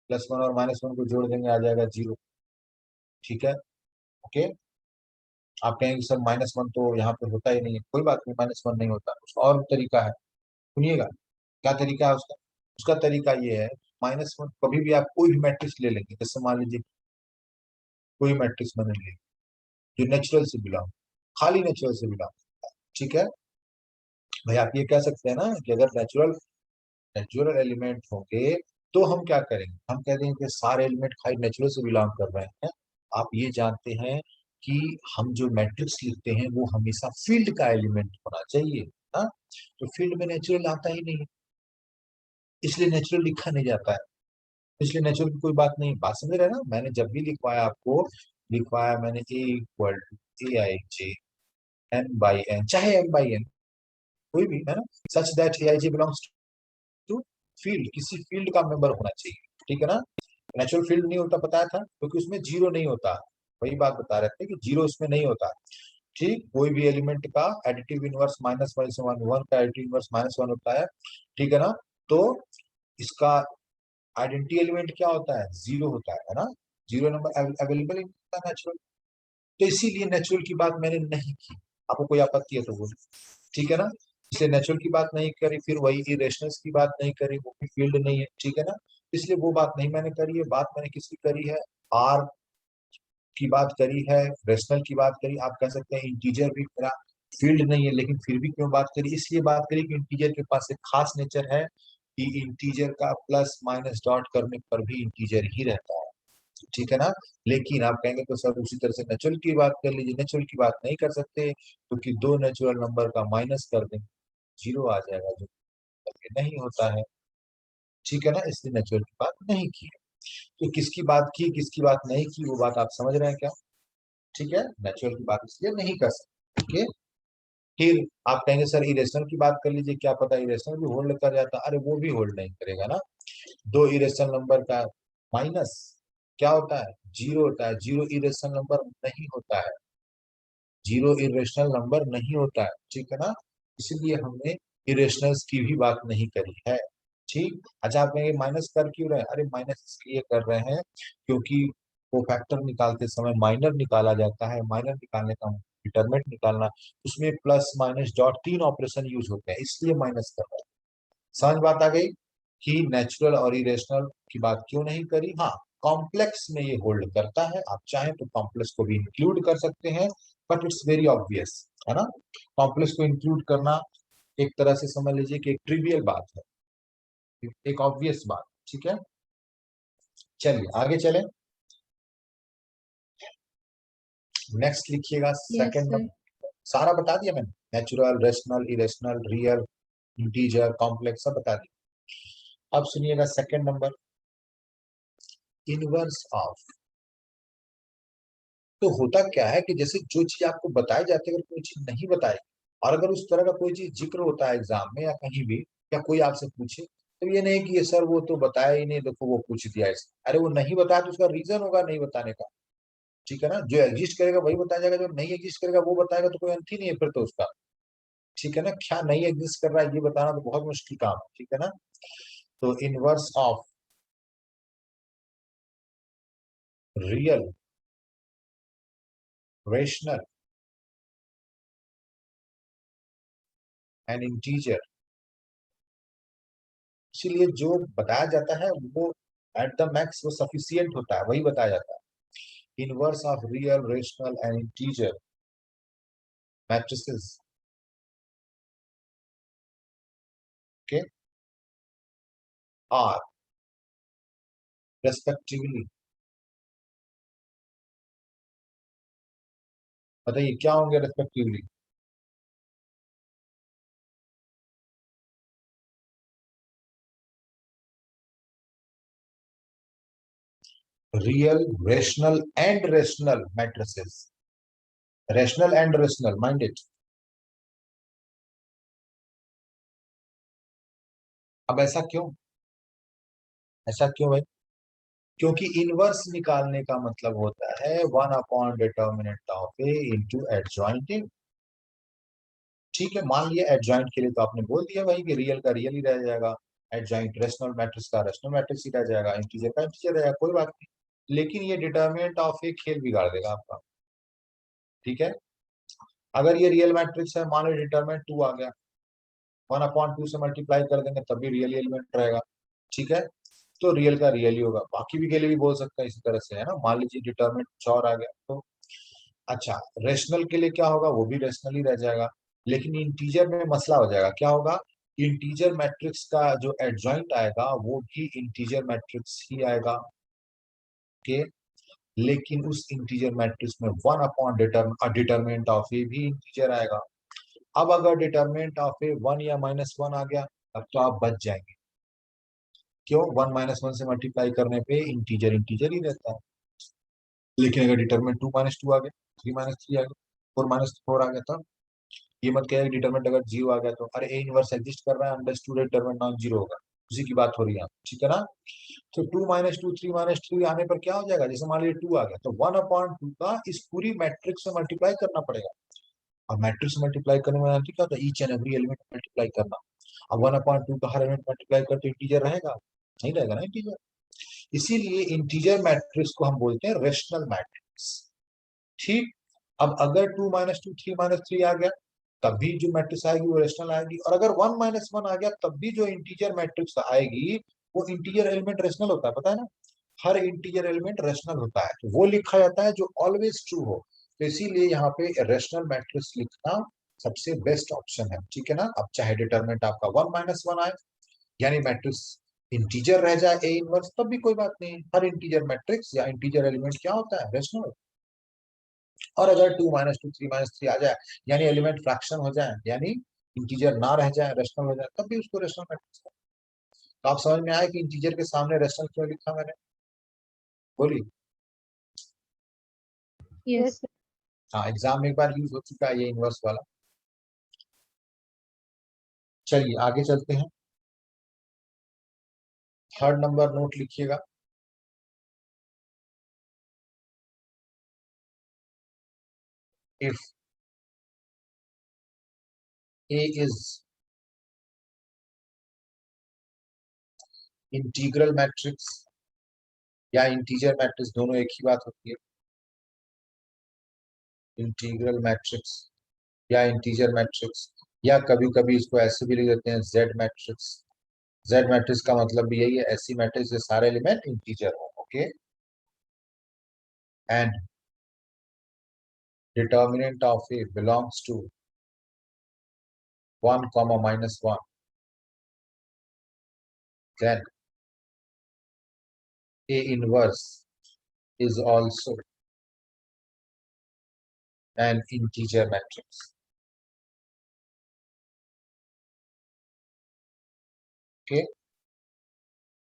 +1 और -1 को जोड़ देंगे आ जाएगा 0, ठीक है, ओके। आप कहेंगे सर -1 तो यहाँ पे होता ही नहीं है, कोई बात नहीं, -1 नहीं होता, उसका और तरीका है, सुनिएगा क्या तरीका है उसका। उसका तरीका ये है, -1 कभी भी आप कोई भी मैट्रिक्स ले लेंगे, जैसे मान लीजिए कोई मैट्रिक्स मैंने ले, जो नेचुरल से बिलोंग, खाली नेचुरल से बिलोंग, ठीक है। भाई आप ये कह सकते हैं ना कि अगर नेचुरल नेचुरल एलिमेंट होंगे तो हम क्या करेंगे, हम कह देंगे कि सारे एलिमेंट खाली नेचुरल से बिलोंग कर रहे हैं। आप ये जानते हैं कि हम जो मैट्रिक्स लिखते हैं वो हमेशा फील्ड का एलिमेंट होना चाहिए, हाँ। तो फील्ड में नेचुरल आता ही नहीं है, इसलिए नेचुरल लिखा नहीं जाता है, इसलिए नेचुरल की कोई बात नहीं, बात समझ रहे हैं ना। मैंने जब भी लिखवाया आपको, लिखवाया मैंने A equal to A I J N by N, चाहे एन बाई एन, कोई भी, है ना, such that A I J belongs to field, किसी फील्ड का मेंबर होना चाहिए, ठीक है ना। नेचुरल फील्ड नहीं होता बताया था क्योंकि उसमें जीरो नहीं होता, वही बात बता रहे थे कि जीरो उसमें नहीं होता, ठीक। कोई भी एलिमेंट का एडिटिव इनवर्स -1 1 का एडिटिव इनवर्स -1 होता है, ठीक है ना। तो इसका आइडेंटिटी एलिमेंट क्या होता है, जीरो होता है ना, zero number available in natural. तो इसीलिए नेचुरल की बात मैंने नहीं की, आपको कोई आपत्ति है तो बोलिए, ठीक है ना। इसलिए नेचुरल की बात नहीं करी, फिर वही इरेशनल्स की बात नहीं करी, वो भी फील्ड नहीं है, ठीक है ना। इसलिए वो बात नहीं मैंने करी है, बात मैंने किसकी करी है, आर की बात करी है, रेशनल की बात करी, आप कह सकते हैं इंटीजर भी करा, फील्ड नहीं है लेकिन फिर भी क्यों बात करी, इसलिए बात करी कि इंटीजर के पास एक खास नेचर है कि इंटीजर का प्लस माइनस डॉट करने पर भी इंटीजर ही रहता है, ठीक है ना। लेकिन आप कहेंगे तो सर उसी तरह से नेचुरल की बात कर लीजिए, नेचुरल की बात नहीं कर सकते क्योंकि दो नेचुरल नंबर का माइनस कर दें जीरो आ जाएगा, जो नहीं होता है, ठीक है ना, इसलिए नेचुरल की बात नहीं की है। तो किसकी बात की किसकी बात नहीं की वो बात आप समझ रहे हैं क्या, ठीक है। नेचुरल की बात इसलिए नहीं कर सकते, ठीक है। फिर आप कहेंगे सर इरेशनल की बात कर लीजिए, क्या पता इरेशनल भी होल्ड कर जाता, अरे वो भी होल्ड नहीं करेगा ना। दो इरेशनल नंबर का माइनस क्या होता है, जीरो होता है, जीरो इरेशनल नंबर नहीं होता है, जीरो इरेशनल नंबर नहीं होता है, ठीक है ना। इसलिए हमने इरेशनल्स की भी बात नहीं करी है, ठीक। अच्छा आप कहेंगे माइनस कर क्यों रहे हैं, अरे माइनस इसलिए कर रहे हैं क्योंकि वो फैक्टर निकालते समय माइनर निकाला जाता है, माइनर निकालने का डिटरमिनेंट निकालना, उसमें plus minus dot 3 operation use होते हैं, इसलिए माइनस कर रहे हैं। समझ बात आ गई कि नेचुरल और इरेशनल की बात क्यों नहीं करी। हाँ, कॉम्प्लेक्स में ये होल्ड करता है, आप चाहें तो कॉम्प्लेक्स को भी इंक्लूड कर सकते हैं, बट इट्स वेरी ऑब्वियस, है ना। कॉम्प्लेक्स को इंक्लूड करना एक तरह से समझ लीजिए कि एक ट्रिवियल बात है, एक ऑब्वियस बात, ठीक है। चलिए आगे चलें, नेक्स्ट लिखिएगा Yes, सेकंड sir. नंबर, सारा बता दिया मैंने, natural, rational, irrational, real, integer, complex सब बता दिया। अब सुनिएगा सेकंड नंबर, इनवर्स ऑफ। तो होता क्या है कि जैसे जो चीज आपको बताई जाती है, अगर कोई चीज नहीं बताई और अगर उस तरह का कोई चीज जिक्र होता है एग्जाम में या कहीं भी, या कोई आपसे पूछे, तो ये नहीं कि ये सर वो तो बताया ही नहीं, देखो वो पूछ दिया इसे, अरे वो नहीं बताया तो उसका रीजन होगा नहीं बताने का, ठीक है ना। जो एग्जिस्ट करेगा वही बताया जाएगा, जो नहीं एग्जिस्ट करेगा वो बताएगा तो कोई अंत ही नहीं है फिर तो उसका, ठीक है ना। क्या नहीं एग्जिस्ट कर रहा है ये बताना तो बहुत मुश्किल काम है, ठीक है ना। तो inverse of real, rational and integer. इसीलिए जो बताया जाता है वो एट द मैक्स वो सफिशियंट होता है, वही बताया जाता है। Inverse of real, rational and integer matrices, okay, are respectively, बताइए क्या होंगे respectively? Real, rational and rational matrices, rational and rational, mind it. अब ऐसा क्यों? ऐसा क्यों भाई? क्योंकि इनवर्स निकालने का मतलब होता है one upon determinant of A into adjoint A. ठीक है, मान लिया एडजॉइंट के लिए तो आपने बोल दिया भाई कि रियल का रियल ही रह जाएगा, एडजॉइंट रेशनल मैट्रिक्स का रेशनल मैट्रिक्स ही रह जाएगा, इंटीजर का इंटीजर रहेगा, कोई बात नहीं। लेकिन ये डिटर्मिनेंट ऑफ ए खेल बिगाड़ देगा आपका। ठीक है, अगर ये रियल मैट्रिक्स है, मान लो डिटर्मिनेंट 2 आ गया, 1/2 से मल्टीप्लाई कर देंगे तब भी रियल एलिमेंट रहेगा। ठीक है, तो रियल का रियल ही होगा, बाकी भी के लिए भी बोल सकता है इसी तरह से, है ना। मान लीजिए डिटर्मिनेंट कुछ और आ गया तो अच्छा, रेशनल के लिए क्या होगा, वो भी रेशनल ही रह जाएगा। लेकिन इंटीजर में मसला हो जाएगा, क्या होगा, इंटीजर मैट्रिक्स का जो एडजॉइंट आएगा वो भी इंटीजर मैट्रिक्स ही आएगा। ओके, लेकिन उस इंटीजर मैट्रिक्स में वन अपॉन डिटर्मिनेंट ऑफ ए भी इंटीजर आएगा। अब अगर डिटर्मिनेंट ऑफ ए 1 या -1 आ गया तब तो आप बच जाएंगे। क्यों? 1 - 1 से मल्टीप्लाई करने पे इंटीजर इंटीजर ही रहता है। लेकिन अगर डिटरमिनेंट 2 - 2 आ गया, 3 - 3 आ गया, 4 - 4 आ गया, तब ये मत कहिए डिटरमिनेंट अगर 0 आ गया तो अरे ए इनवर्स एग्जिस्ट कर रहा है, अंडरस्टूड डिटरमिनेंट नॉन जीरो होगा। उसी की बात हो रही है, ठीक है ना। तो 2 - 2, 3 - 3 आने पर क्या हो जाएगा, जैसे मान लीजिए 2 आ गया तो 1/2 का इस पूरी मैट्रिक्स से मल्टीप्लाई करना पड़ेगा। और मैट्रिक्स मल्टीप्लाई करने में आती क्या होता है, each and every element multiply करना। अब 1/2 का हर एलिमेंट मल्टीप्लाई करते इंटीजर रहेगा, नहीं रहेगा ना इंटीजर। इसीलिए इंटीजर मैट्रिक्स को हम बोलते हैं रेशनल मैट्रिक्स। ठीक, अब अगर 2 - 2, 3 - 3 आ गया तब भी जो मैट्रिक्स आएगी वो रेशनल आएगी, और अगर 1 - 1 आ गया तब भी जो इंटीजर मैट्रिक्स आएगी वो इंटीजर एलिमेंट रेशनल होता है, पता है ना। हर इंटीजर एलिमेंट रेशनल होता है, तो वो लिखा जाता है जो ऑलवेज ट्रू हो। तो इसीलिए यहाँ पे रेशनल मैट्रिक्स लिखना सबसे बेस्ट ऑप्शन है, ठीक है ना। अब चाहे डिटरमिनेंट आपका 1 - 1 आए, यानी मैट्रिक्स इंटीजर रह जाए ए इनवर्स, तब भी कोई बात नहीं। हर इंटीजर मैट्रिक्स या इंटीजर एलिमेंट क्या होता है, रेशनल। और अगर 2 - 2, 3 - 3 आ जाए, यानी एलिमेंट फ्रैक्शन हो जाए, यानी इंटीजर ना रह जाए, रेशनल हो जाए, तब भी उसको रेशनल मैट्रिक्स। तो आप समझ में आए कि इंटीजर के सामने रेशनल क्यों लिखा मैंने? बोलिए। Yes, sir. हाँ, एग्जाम में एक बार यूज हो चुका है ये इनवर्स वाला। चलिए आगे चलते हैं। थर्ड नंबर नोट लिखिएगा। If A is integral matrix या इंटीजर मैट्रिक्स, दोनों एक ही बात होती है। इंटीग्रल मैट्रिक्स या इंटीजर मैट्रिक्स, या कभी कभी इसको ऐसे भी लिख देते हैं जेड मैट्रिक्स। जेड मैट्रिक्स का मतलब भी यही है, ऐसी मैट्रिक्स जो सारे एलिमेंट इंटीजर हो। Okay, and determinant of A belongs to 1, -1, then A inverse is also an integer matrix. Okay,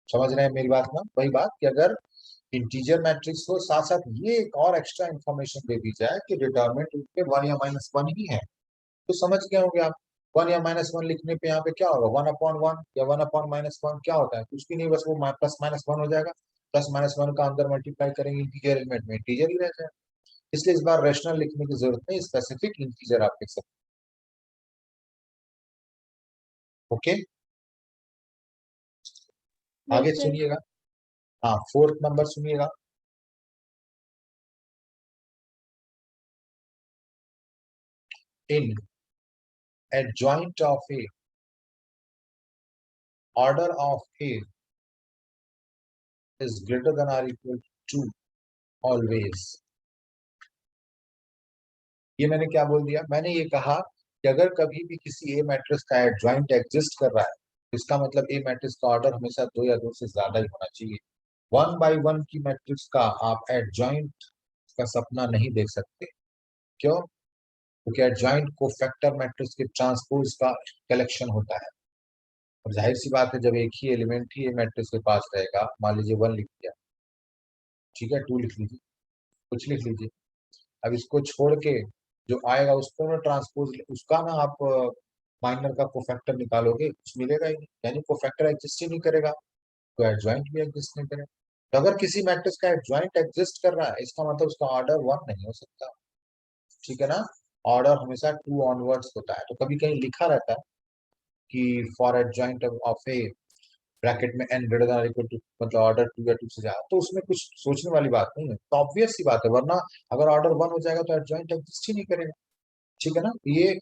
समझ रहे हैं मेरी बात ना? वही बात कि अगर इंटीजर मैट्रिक्स हो, साथ साथ ये एक और एक्स्ट्रा इंफॉर्मेशन दे दी जाए कि डिटर्मिनेंट पे 1 या -1 ही है, तो समझ गए होंगे आप। 1 या -1 लिखने पे यहाँ पे क्या होगा, 1/1 या 1/-1 क्या होता है, कुछ भी नहीं, बस वो प्लस माइनस वन हो जाएगा। प्लस माइनस वन का अंदर मल्टीप्लाई करेंगे इंटीजर एलिमेंट में, इंटीजर ही रह जाएगा। इसलिए इस बार रेशनल लिखने की जरूरत नहीं, स्पेसिफिक इंटीजर आप लिख सकते। ओके, Yes, आगे sir. सुनिएगा। हाँ, फोर्थ नंबर सुनिएगा। in adjoint of A, order of A is greater than or equal to 2 always. ये मैंने क्या बोल दिया? मैंने ये कहा कि अगर कभी भी किसी ए मैट्रिक्स का एडजॉइंट एग्जिस्ट कर रहा है, इसका मतलब ए मैट्रिक्स का ऑर्डर हमेशा 2 या 2 से ज्यादा ही होना चाहिए। 1 बाई 1 की मैट्रिक्स का आप एडजॉइंट का सपना नहीं देख सकते। क्यों? क्योंकि एडजॉइंट को फैक्टर मैट्रिक्स के ट्रांसपोज का कलेक्शन होता है। और जाहिर सी बात है, जब एक ही एलिमेंट ही ए मैट्रिक्स के पास रहेगा, मान लीजिए 1 लिख दिया, ठीक है, 2 लिख लीजिए, कुछ लिख लीजिए, अब इसको छोड़ के जो आएगा उसको ना ट्रांसपोज, उसका ना आप माइनर का कोफैक्टर निकालोगे, कुछ मिलेगा ही नहीं, यानी कोफैक्टर एग्जिस्ट ही नहीं करेगा, तो एडजॉइंट भी एग्जिस्ट नहीं करेगा। तो अगर किसी मैट्रिक्स का एडजॉइंट एग्जिस्ट कर रहा है, इसका मतलब उसका ऑर्डर 1 नहीं हो सकता, ठीक है ना? ऑर्डर हमेशा 2 ऑनवर्ड्स होता है। तो कभी कहीं लिखा रहता है कि for adjoint of A bracket में n greater than equal to, मतलब ऑर्डर 2 या 2 से ज्यादा, तो उसमें कुछ सोचने वाली बात नहीं है, तो ऑब्वियस सी बात है, वरना अगर ऑर्डर 1 हो जाएगा तो एडजॉइंट एग्जिस्ट ही नहीं करेगा, ठीक है ना? ये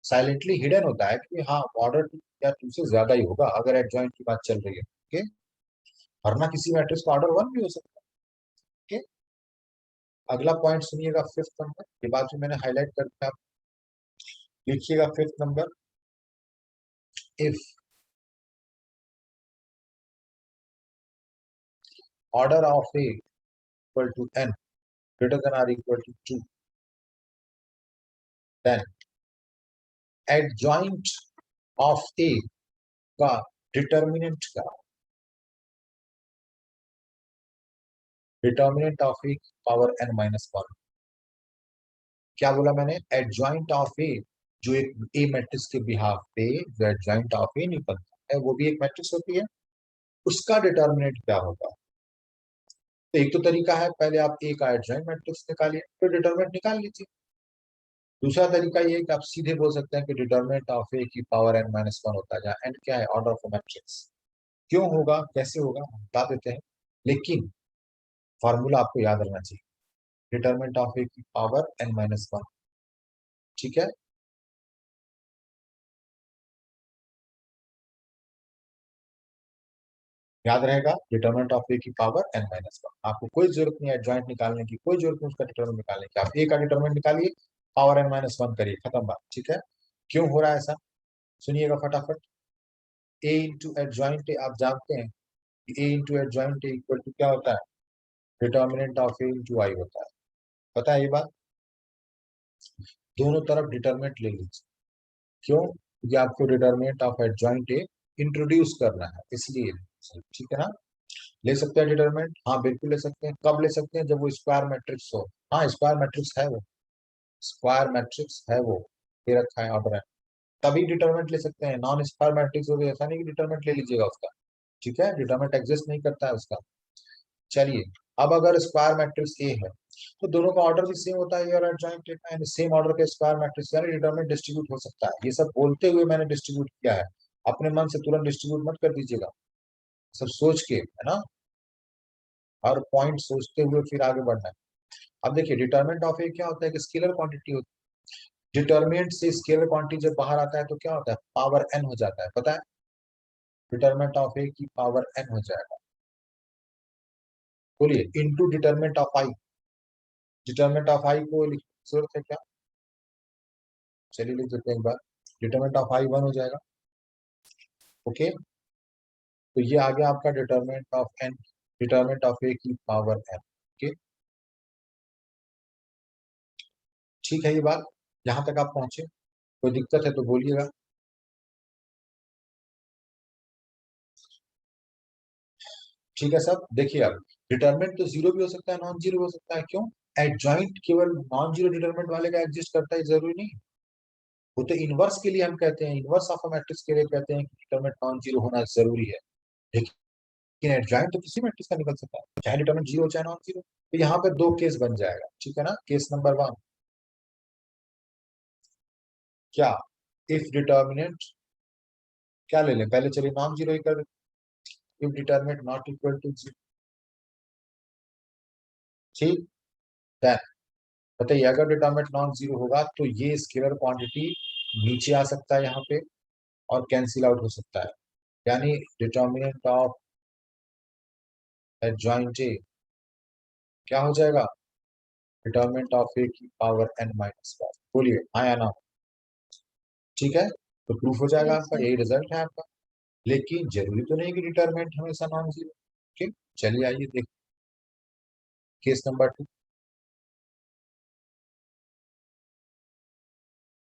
साइलेंटली हिडन होता है कि हाँ, ऑर्डर 2 या 2 से ज्यादा ही होगा अगर एडजॉइंट की बात चल रही है, ओके? वरना किसी मैट्रिक्स का ऑर्डर 1 भी हो सकता है, ओके? अगला पॉइंट सुनिएगा, 5th नंबर, ये बात भी मैंने हाईलाइट करके आप लिखिएगा। 5th number, if order of A equal to n greater than or equal to 2, then adjoint of A का डिटर्मिनेंट का, determinant of A power n minus 1, क्या बोला मैंने? एडजॉइंट ऑफ ए, जो एक ए मैट्रिक्स के बिहाफ पे जो एडजॉइंट ऑफ ए निकलता है, वो भी एक मैट्रिक्स होती है, उसका डिटर्मिनेंट क्या होगा? तो एक तो तरीका है, पहले आप ए का एडजॉइंट मैट्रिक्स निकालिए, फिर डिटर्मिनेंट निकाल लीजिए। दूसरा तरीका ये है कि आप सीधे बोल सकते हैं कि डिटर्मिनेंट ऑफ ए की पावर n माइनस 1 होता है, जहाँ n क्या है? Order of matrix. क्यों होगा, कैसे होगा, हम बता देते हैं, लेकिन फॉर्मूला आपको याद रखना चाहिए, डिटर्मिनेंट ऑफ ए की पावर n माइनस 1, ठीक है? याद रहेगा, डिटर्मिनेंट ऑफ ए की पावर n माइनस 1। आपको कोई जरूरत नहीं है एडजॉइंट निकालने की, कोई जरूरत नहीं उसका डिटर्मिनेंट निकालने की, आप ए का डिटर्मिनेंट निकालिए, पावर n माइनस 1 करिए, खत्म बात, ठीक है? क्यों हो रहा है ऐसा, सुनिएगा फटाफट। ए इंटू एडजॉइंट ए, आप जानते हैं कि A into adjoint A equal to क्या होता है? Determinant of A into I होता है, पता है ये बात? दोनों तरफ डिटर्मिनेंट ले लीजिए। क्यों? क्योंकि आपको determinant of adjoint A introduce करना है, इसलिए, ठीक है ना? ले सकते हैं डिटर्मिनेंट, हाँ बिल्कुल ले सकते हैं। कब ले सकते हैं? जब वो स्क्वायर मैट्रिक्स हो। हाँ, स्क्वायर मैट्रिक्स है वो, स्क्वायर मैट्रिक्स है वो, दे रखा है, ऑर्डर है, तभी डिटर्मिनेंट ले सकते हैं। नॉन स्क्वायर मैट्रिक्स हो गया, ऐसा नहीं कि डिटर्मिनेंट ले लीजिएगा उसका, ठीक है? डिटर्मिनेंट एग्जिस्ट नहीं करता है उसका। चलिए, अब अगर स्क्वायर मैट्रिक्स ए है, तो दोनों का ऑर्डर भी सेम होता है, और एडजॉइंट लेना है, सेम ऑर्डर के स्क्वायर मैट्रिक्स, यानी डिटरमिनेंट डिस्ट्रीब्यूट हो सकता है। ये सब बोलते हुए मैंने डिस्ट्रीब्यूट किया है, अपने मन से तुरंत डिस्ट्रीब्यूट मत कर दीजिएगा, सब सोच के, है ना? हर पॉइंट सोचते हुए फिर आगे बढ़ना है। अब देखिए, डिटरमिनेंट ऑफ ए क्या होता है कि स्केलर क्वांटिटी होती है। डिटरमिनेंट से स्केलर क्वांटिटी जब बाहर आता है तो क्या होता है? पावर n हो जाता है, पता है? डिटरमिनेंट ऑफ ए की पावर n हो जाएगा, बोलिए, into determinant of I. Determinant of I को लिखने की जरूरत है क्या? चलिए लिख देते हैं एक बार, डिटरमिनेंट ऑफ आई 1 हो जाएगा, ओके? तो ये आ गया आपका determinant of N, determinant of A की पावर एन, ओके? ठीक है, ये बात यहाँ तक आप पहुंचे, कोई दिक्कत है तो बोलिएगा। ठीक है सब, देखिए अब डिटरमिनेंट तो जीरो भी हो सकता है, नॉन जीरो हो सकता है, क्यों? एडजॉइंट केवल नॉन जीरो डिटरमिनेंट वाले का एग्जिस्ट करता है, जरूरी नहीं। वो तो इनवर्स के लिए हम कहते हैं, इनवर्स ऑफ अ मैट्रिक्स के लिए कहते हैं कि डिटरमिनेंट नॉन जीरो होना जरूरी है, लेकिन एडजॉइंट तो किसी मैट्रिक्स का निकल सकता है, चाहे डिटरमिनेंट जीरो चाहे नॉन जीरो। तो यहाँ पे दो केस बन जाएगा, ठीक है ना? केस नंबर 1, क्या? इफ डिटर्मिनेंट, क्या ले लें पहले, चलिए नॉन जीरो ही कर देते, if determinant not equal to zero, ठीक? देन बताइए, अगर डिटर्मिनेंट नॉन जीरो होगा तो ये स्केलर क्वांटिटी नीचे आ सकता है यहाँ पे और कैंसिल आउट हो सकता है, यानी डिटर्मिनेंट ऑफ एडजॉइंट ए क्या हो जाएगा, डिटर्मिनेंट ऑफ ए की पावर n माइनस वन। बोलिए हाँ या ना? ठीक है, तो प्रूफ हो जाएगा Yes, आपका, sir. यही रिजल्ट है आपका। लेकिन जरूरी तो नहीं कि डिटर्मिनेंट हमेशा नॉन जीरो। ठीक, चलिए आइए देख केस नंबर 2।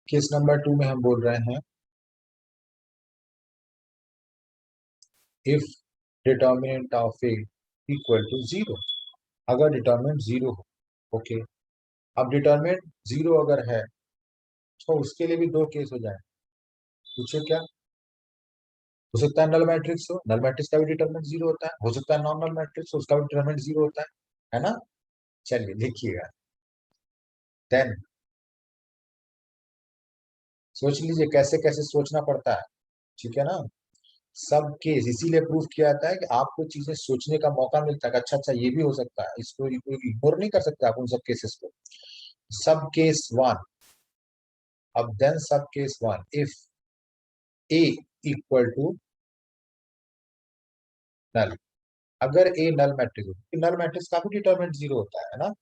केस नंबर 2 में हम बोल रहे हैं if determinant of A equal to zero, अगर डिटर्मिनेंट जीरो हो। ओके, अब डिटर्मिनेंट जीरो अगर है तो उसके लिए भी दो केस हो जाए। पूछो क्या? हो सकता है नल मैट्रिक्स हो, नल मैट्रिक्स का भी डिटरमिनेंट जीरो होता है। हो सकता है नॉन नल मैट्रिक्स हो, उसका भी डिटरमिनेंट जीरो होता है ना? चलिए देखिएगा, देन सोच लीजिए कैसे कैसे सोचना पड़ता है। ठीक है ना? सब केस इसीलिए प्रूफ किया जाता है कि आपको चीजें सोचने का मौका मिलता है कि अच्छा अच्छा ये भी हो सकता है, इसको इग्नोर नहीं कर सकते आप उन सब केसेस को। सब केस वन, अब then sub case one if A equal to null, अगर ए नल मैट्रिक्स हो, नल मैट्रिक्स का भी डिटरमिनेंट जीरो होता है ना?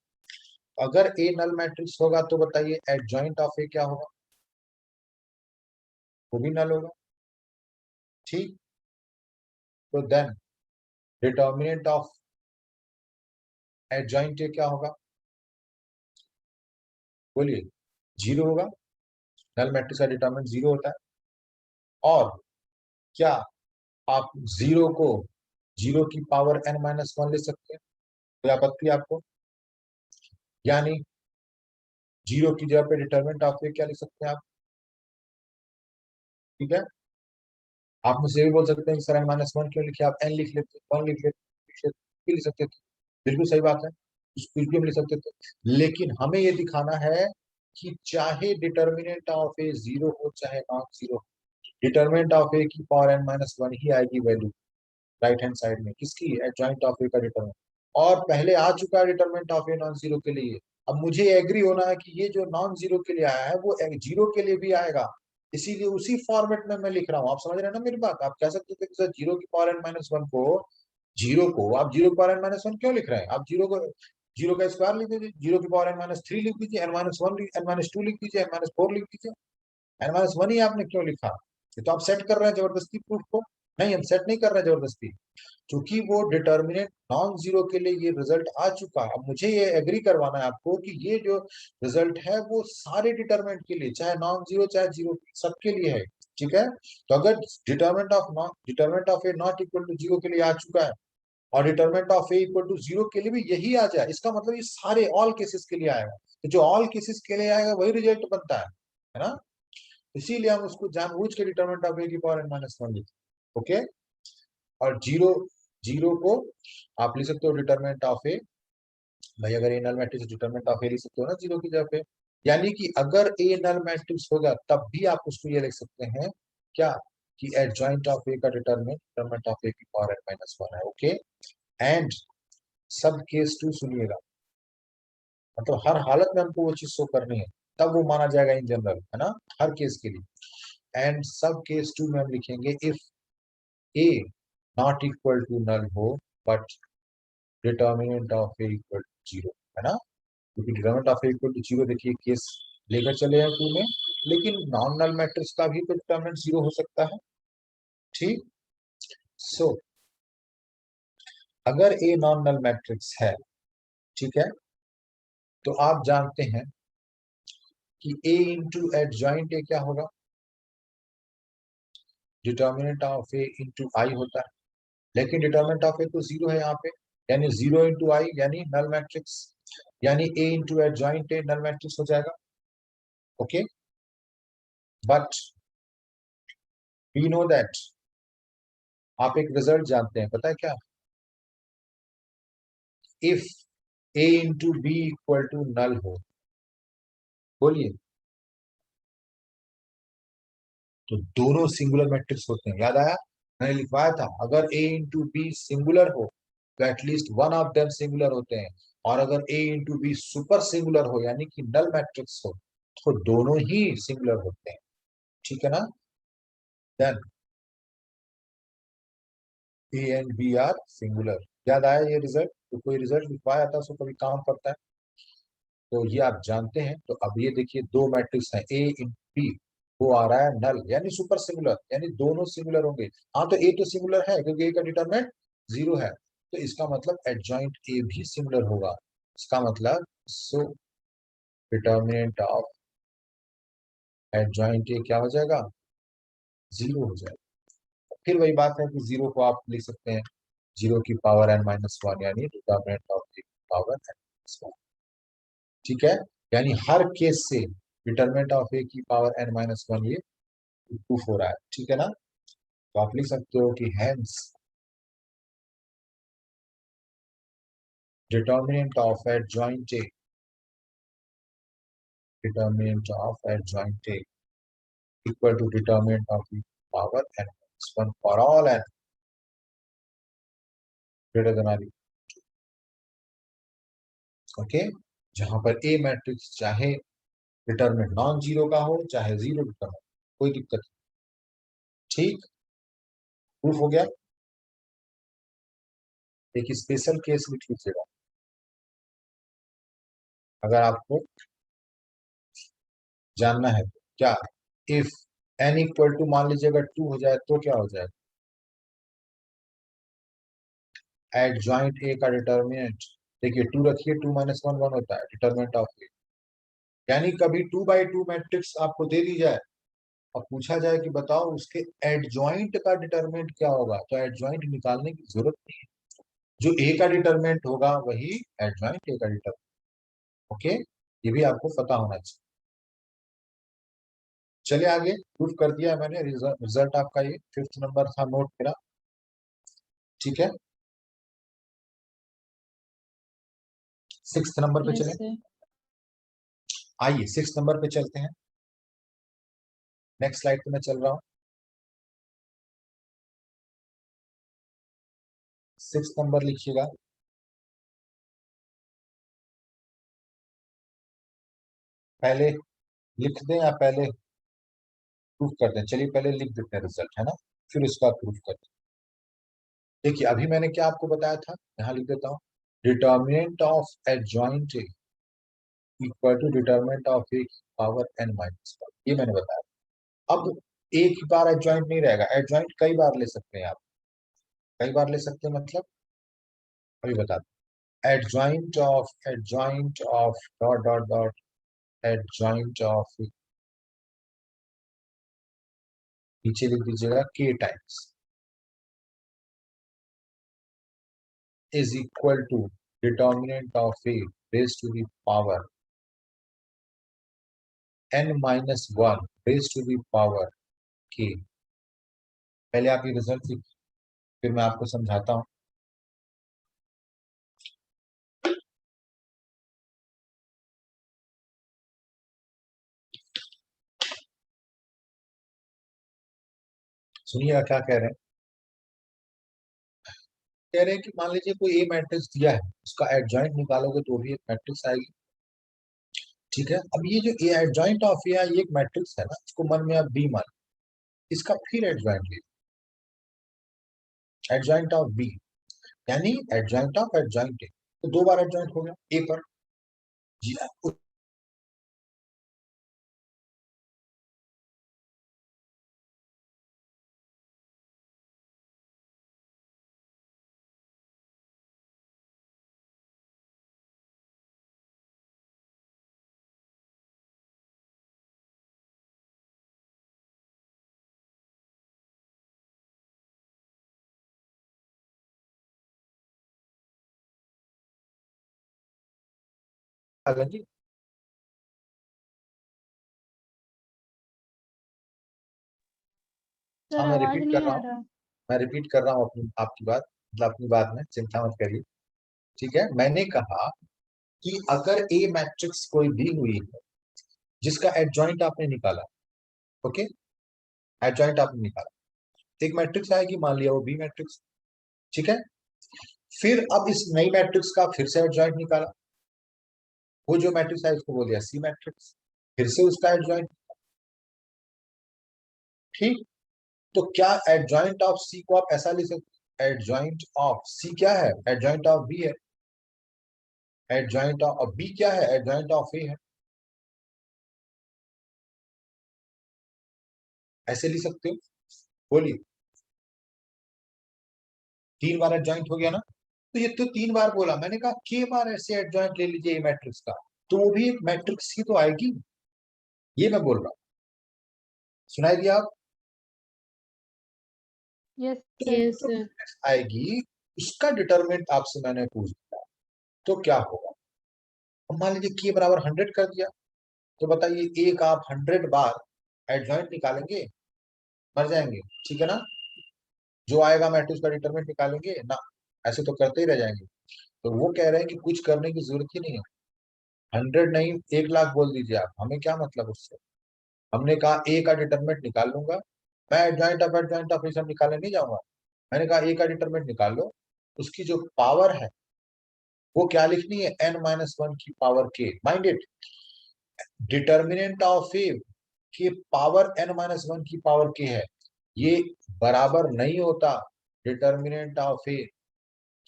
अगर ए नल मैट्रिक्स होगा तो बताइए एडजॉइंट ऑफ ए क्या होगा? वो भी नल होगा। ठीक, तो then determinant of adjoint A क्या होगा? बोलिए, जीरो होगा। नल मैट्रिक्स का डिटर्मिनेंट जीरो होता है। और क्या आप जीरो को जीरो की पावर n माइनस वन ले सकते हैं? कोई आपत्ति आपको? यानी जीरो की जगह पे डिटर्मिनेंट ऑफ ए क्या लिख सकते हैं आप? ठीक है, आप मुझे भी बोल सकते हैं कि सर n माइनस वन क्यों लिखे, आप n लिख लेते, वन लिख लेते, भी लिख सकते थे। बिल्कुल सही बात है, कुछ भी हम लिख सकते थे। लेकिन हमें ये दिखाना है कि चाहे डिटर्मिनेंट ऑफ ए जीरो हो चाहे non zero, determinant of A की पावर n माइनस वन ही आएगी वैल्यू राइट हैंड साइड में। किसकी? एडजॉइंट ऑफ ए का डिटर्मिनेंट। और पहले आ चुका है determinant of a non zero के लिए। अब मुझे एग्री होना है कि ये जो नॉन जीरो के लिए आया है वो जीरो के लिए भी आएगा, इसीलिए उसी फॉर्मेट में मैं लिख रहा हूँ। आप समझ रहे हैं ना मेरी बात? आप कह सकते थे कि सर जीरो की पावर n माइनस वन को, जीरो को आप जीरो की पावर n माइनस वन क्यों लिख रहे हैं? आप जीरो को जीरो का स्क्वायर लिख दीजिए, जीरो की पावर n माइनस थ्री लिख दीजिए, n minus one n minus two लिख दीजिए, n माइनस फोर लिख दीजिए। n माइनस वन ही आपने क्यों लिखा? ये तो आप सेट कर रहे हैं जबरदस्ती प्रूफ को। नहीं, हम सेट नहीं कर रहे हैं जबरदस्ती, क्योंकि वो डिटर्मिनेंट नॉन जीरो के लिए ये रिजल्ट आ चुका है। अब मुझे ये एग्री करवाना है आपको कि ये जो रिजल्ट है वो सारे डिटर्मिनेंट के लिए, चाहे नॉन जीरो चाहे जीरो, सबके लिए है। ठीक है, तो अगर determinant of A not equal to zero के लिए आ चुका है और determinant of A equal to zero के लिए भी यही आ जाए, इसका मतलब ये सारे ऑल केसेस के लिए आएगा। तो जो ऑल केसेस के लिए आएगा वही रिजल्ट बनता है ना? इसीलिए हम उसको जानबूझ के डिटर्मिनेंट ऑफ ए की पावर n माइनस वन लिखते। ओके, और जीरो, जीरो को आप लिख सकते हो डिटरमिनेंट ऑफ ए। भाई अगर A null matrix determinant of ए लिख सकते हो ना जीरो की जगह पे। यानी कि अगर ए नल मैट्रिक्स होगा तब भी आप उसको ये लिख सकते हैं क्या, कि एडजॉइंट ऑफ ए का डिटरमिनेंट ऑफ ए की पावर n माइनस वन है। ओके, एंड सब केस टू सुनिएगा, मतलब हर हालत में हमको वो चीज शो करनी है, तब वो माना जाएगा इन जनरल, है ना? हर केस के लिए। एंड सब केस टू में हम लिखेंगे if A not equal to null हो but determinant of A equal to zero, है ना? क्योंकि determinant of A equal to zero, देखिए केस लेकर चले हैं टू में, लेकिन नॉन नल मैट्रिक्स का भी तो डिटर्मिनेंट जीरो हो सकता है। ठीक, सो अगर ए नॉन नल मैट्रिक्स है, ठीक है, तो आप जानते हैं कि ए इंटू एडजॉइंट ए क्या होगा, determinant of A into I होता है। लेकिन डिटर्मिनेंट ऑफ ए तो जीरो है यहाँ पे, यानी जीरो इंटू आई यानी नल मैट्रिक्स, यानी A into adjoint A null matrix हो जाएगा। Okay, but we know that, आप एक रिजल्ट जानते हैं, पता है क्या? If A into B equal to null हो, बोलिए, तो दोनों सिंगुलर मैट्रिक्स होते हैं। याद आया? मैंने लिखवाया था, अगर ए इंटू बी सिंगुलर हो तो at least one of them singular होते हैं। और अगर ए इंटू बी सुपर सिंगुलर हो यानी कि नल मैट्रिक्स हो तो दोनों ही सिंगुलर होते हैं, ठीक है ना। Then A and B are singular. याद आया ये रिजल्ट? तो कोई रिजल्ट लिखवाया था उसको कभी काम पड़ता है, तो ये आप जानते हैं। तो अब ये देखिए दो मैट्रिक्स हैं ए इन बी, वो आ रहा है नल यानी सुपर सिंगुलर, यानी दोनों सिंगुलर होंगे। हाँ तो ए तो सिंगुलर है क्योंकि ए का डिटरमिनेंट 0 है, तो इसका मतलब एडजॉइंट ए भी सिंगुलर होगा। इसका मतलब सो डिटरमिनेंट ऑफ एडजॉइंट ए क्या हो जाएगा? 0 हो जाएगा। फिर वही बात है कि 0 को आप लिख सकते हैं 0 की पावर n-1 यानी डिटरमिनेंट ऑफ ए की पावर n-1, ठीक है। यानी हर केस से डिटरमिनेंट ऑफ ए की पावर n-1 ये प्रूफ हो रहा है, ठीक है ना। तो आप लिख सकते हो कि hence determinant of adjoint A, determinant of adjoint A equal to determinant of the power n-1 for all n greater than or equal to, okay. जहां पर ए मैट्रिक्स चाहे डिटरमिनेंट नॉन जीरो का हो चाहे जीरो डिटरमिनेंट, कोई दिक्कत नहीं, ठीक। प्रूफ हो गया। एक स्पेशल केस लिख लीजिएगा अगर आपको जानना है तो। क्या? इफ n इक्वल टू मान लीजिए अगर 2 हो जाए तो क्या हो जाएगा? एडजॉइंट ए का डिटरमिनेंट देखिए 2 रखिए, 2 - 1 1 होता है डिटरमिनेंट ऑफ ए। यानी कभी 2/2 मैट्रिक्स आपको दे दी जाए और पूछा जाए कि बताओ उसके एडजॉइंट का डिटरमिनेंट क्या होगा, तो एडजॉइंट निकालने की जरूरत नहीं है, जो ए का डिटरमिनेंट होगा वही एडजॉइंट ए का डिटरमिनेंट, ओके। ये भी आपको पता होना चाहिए। चलिए आगे, प्रूफ कर दिया है मैंने। रिजल्ट आपका ये 5th नंबर था नोट मेरा, ठीक है। 6th नंबर पे यस चले। सर। आइए 6th नंबर पे चलते हैं। नेक्स्ट स्लाइड पे मैं चल रहा हूँ। 6th नंबर लिखिएगा। पहले लिख दें या पहले प्रूफ कर दें? चलिए पहले लिख देते हैं रिजल्ट, है ना, फिर उसका प्रूफ करते हैं। देखिए अभी मैंने क्या आपको बताया था, यहाँ लिख देता हूँ। Determinant of adjoint A equal to determinant of A की पावर n-1, ये मैंने बताया। अब एक ही बार एडजॉइंट नहीं रहेगा, एडजॉइंट कई बार ले सकते हैं आप। कई बार ले सकते हैं मतलब अभी बता दो। Adjoint of dot dot dot adjoint of, नीचे लिख दीजिएगा k times is equal to determinant of A raise to the power n-1 raise to the power k। पहले आप ये रिजल्ट लिखिए फिर मैं आपको समझाता हूँ। सुनिएगा क्या कह रहे हैं। कह रहे हैं कि मान लीजिए कोई ए मैट्रिक्स दिया है, उसका एडजॉइंट निकालोगे तो भी एक मैट्रिक्स आएगी, ठीक है। अब ये जो ए एडजॉइंट ऑफ ए ये एक मैट्रिक्स है ना, इसको मन में आप बी मान, इसका फिर एडजॉइंट ले, एडजॉइंट ऑफ बी यानी एडजॉइंट ऑफ एडजॉइंट ए, तो दो बार एडजॉइंट हो गया ए पर। जी जी, हाँ सर मैं आवाज रिपीट कर नहीं रहा आ हूँ। रहा। मैं रिपीट कर रहा हूँ अपनी आपकी बात, मतलब अपनी बात में चिंता मत करिए, ठीक है। मैंने कहा कि अगर ए मैट्रिक्स कोई दी हुई है जिसका एडजॉइंट आपने निकाला, ओके, एडजॉइंट आपने निकाला, एक मैट्रिक्स आएगी, मान लिया वो बी मैट्रिक्स, ठीक है। फिर अब इस नई मैट्रिक्स का फिर से एडजॉइंट निकाला, वो जो मैट्रिक्स है उसको बोल दिया सी मैट्रिक्स, फिर से उसका एडजॉइंट। ठीक, तो क्या एडजॉइंट ऑफ सी को आप ऐसा लिख सकते, एडजॉइंट ऑफ सी क्या है, एडजॉइंट ऑफ बी है, एडजॉइंट ऑफ बी क्या है, एडजॉइंट ऑफ ए है, ऐसे लिख सकते हो। बोलिए, 3 बार एडजॉइंट हो गया ना, तो ये तो 3 बार बोला, मैंने कहा के बार ऐसे एडजॉइंट ले लीजिए मैट्रिक्स का, तो वो भी एक मैट्रिक्स ही तो आएगी, ये मैं बोल रहा हूँ। सुनाई दिया आप? Yes, तो sir. Yes, जो sir. मैट्रिक्स आएगी उसका डिटरमिनेंट आपसे मैंने पूछ दिया, तो क्या होगा। अब मान लीजिए के बराबर 100 कर दिया, तो बताइए एक आप 100 बार एडजॉइंट निकालेंगे, मर जाएंगे, ठीक है ना, जो आएगा मैट्रिक्स का डिटरमिनेंट निकालेंगे ना, ऐसे तो करते ही रह जाएंगे। तो वो कह रहे हैं कि कुछ करने की जरूरत ही नहीं है, 100 नहीं 1 लाख बोल दीजिए आप, हमें क्या मतलब उससे। हमने कहा ए का डिटरमिनेंट निकाल लूंगा, मैं एडजॉइंट ऑफ ये सब निकालने नहीं जाऊंगा, मैंने कहा ए का डिटरमिनेंट निकाल लो, उसकी जो पावर है वो क्या लिखनी है, n-1 की पावर के, mind it, determinant of A की पावर n-1 की पावर के है, ये बराबर नहीं होता डिटरमिनेंट ऑफ ए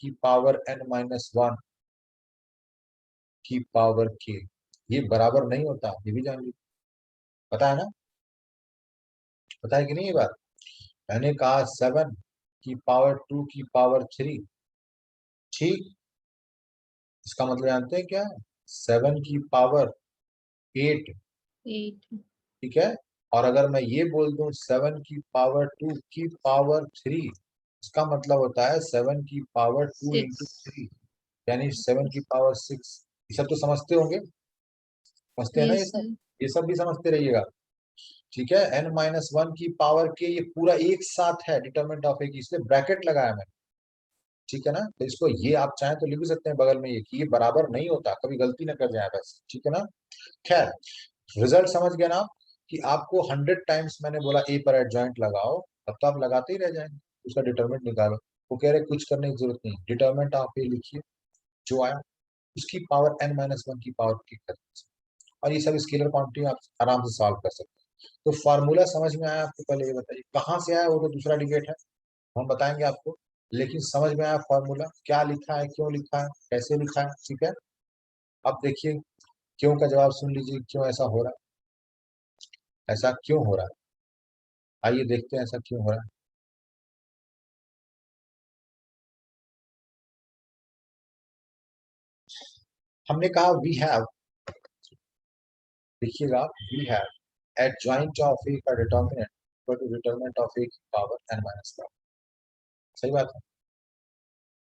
की पावर n-1 की पावर के, ये बराबर नहीं होता, ये भी जान लीजिए, पता है ना, पता है कि नहीं ये बात। मैंने कहा 7 की पावर 2 की पावर 3, ठीक, इसका मतलब जानते हैं क्या है, 7 की पावर 8, 8. ठीक है, और अगर मैं ये बोल दूं 7 की पावर 2 की पावर 3, इसका मतलब होता है 7 की पावर 2 इंटू 6. 3, यानी 7 की पावर 6। ये सब तो समझते होंगे, समझते हैं ना, Yes, sir. ये सब भी समझते रहिएगा, ठीक है। n-1 की पावर के ये पूरा एक साथ है डिटरमिनेंट ऑफ ए की, इसलिए ब्रैकेट लगाया मैंने, ठीक है ना, तो इसको ये आप चाहें तो लिख भी सकते हैं बगल में ये, कि ये बराबर नहीं होता, कभी गलती ना कर जाए बस, ठीक है ना। खैर, रिजल्ट समझ गए ना आप, कि आपको 100 टाइम्स मैंने बोला ए पर एडजॉइंट लगाओ, अब तो आप लगाते ही रह जाएंगे, उसका डिटरमिनेंट निकालो। वो कह रहे कुछ करने की जरूरत नहीं, डिटरमिनेंट आप ए लिखिए, जो आया उसकी पावर n-1 की पावर की कर दीजिए, और ये सब स्केलर क्वांटिटी आप आराम से सॉल्व कर सकते हैं। तो फार्मूला समझ में आया आपको, पहले ये बताइए कहाँ से आया, वो तो दूसरा डिबेट है, हम बताएंगे आपको, लेकिन समझ में आया फार्मूला क्या लिखा है, क्यों लिखा है, कैसे लिखा है, ठीक है। अब देखिए क्यों का जवाब सुन लीजिए, क्यों ऐसा हो रहा है, ऐसा क्यों हो रहा है, आइए देखते हैं ऐसा क्यों हो रहा है। हमने कहा वी हैव, देखिएगा, we have adjoint of A का determinant equal to determinant of A की पावर n-1, सही बात है,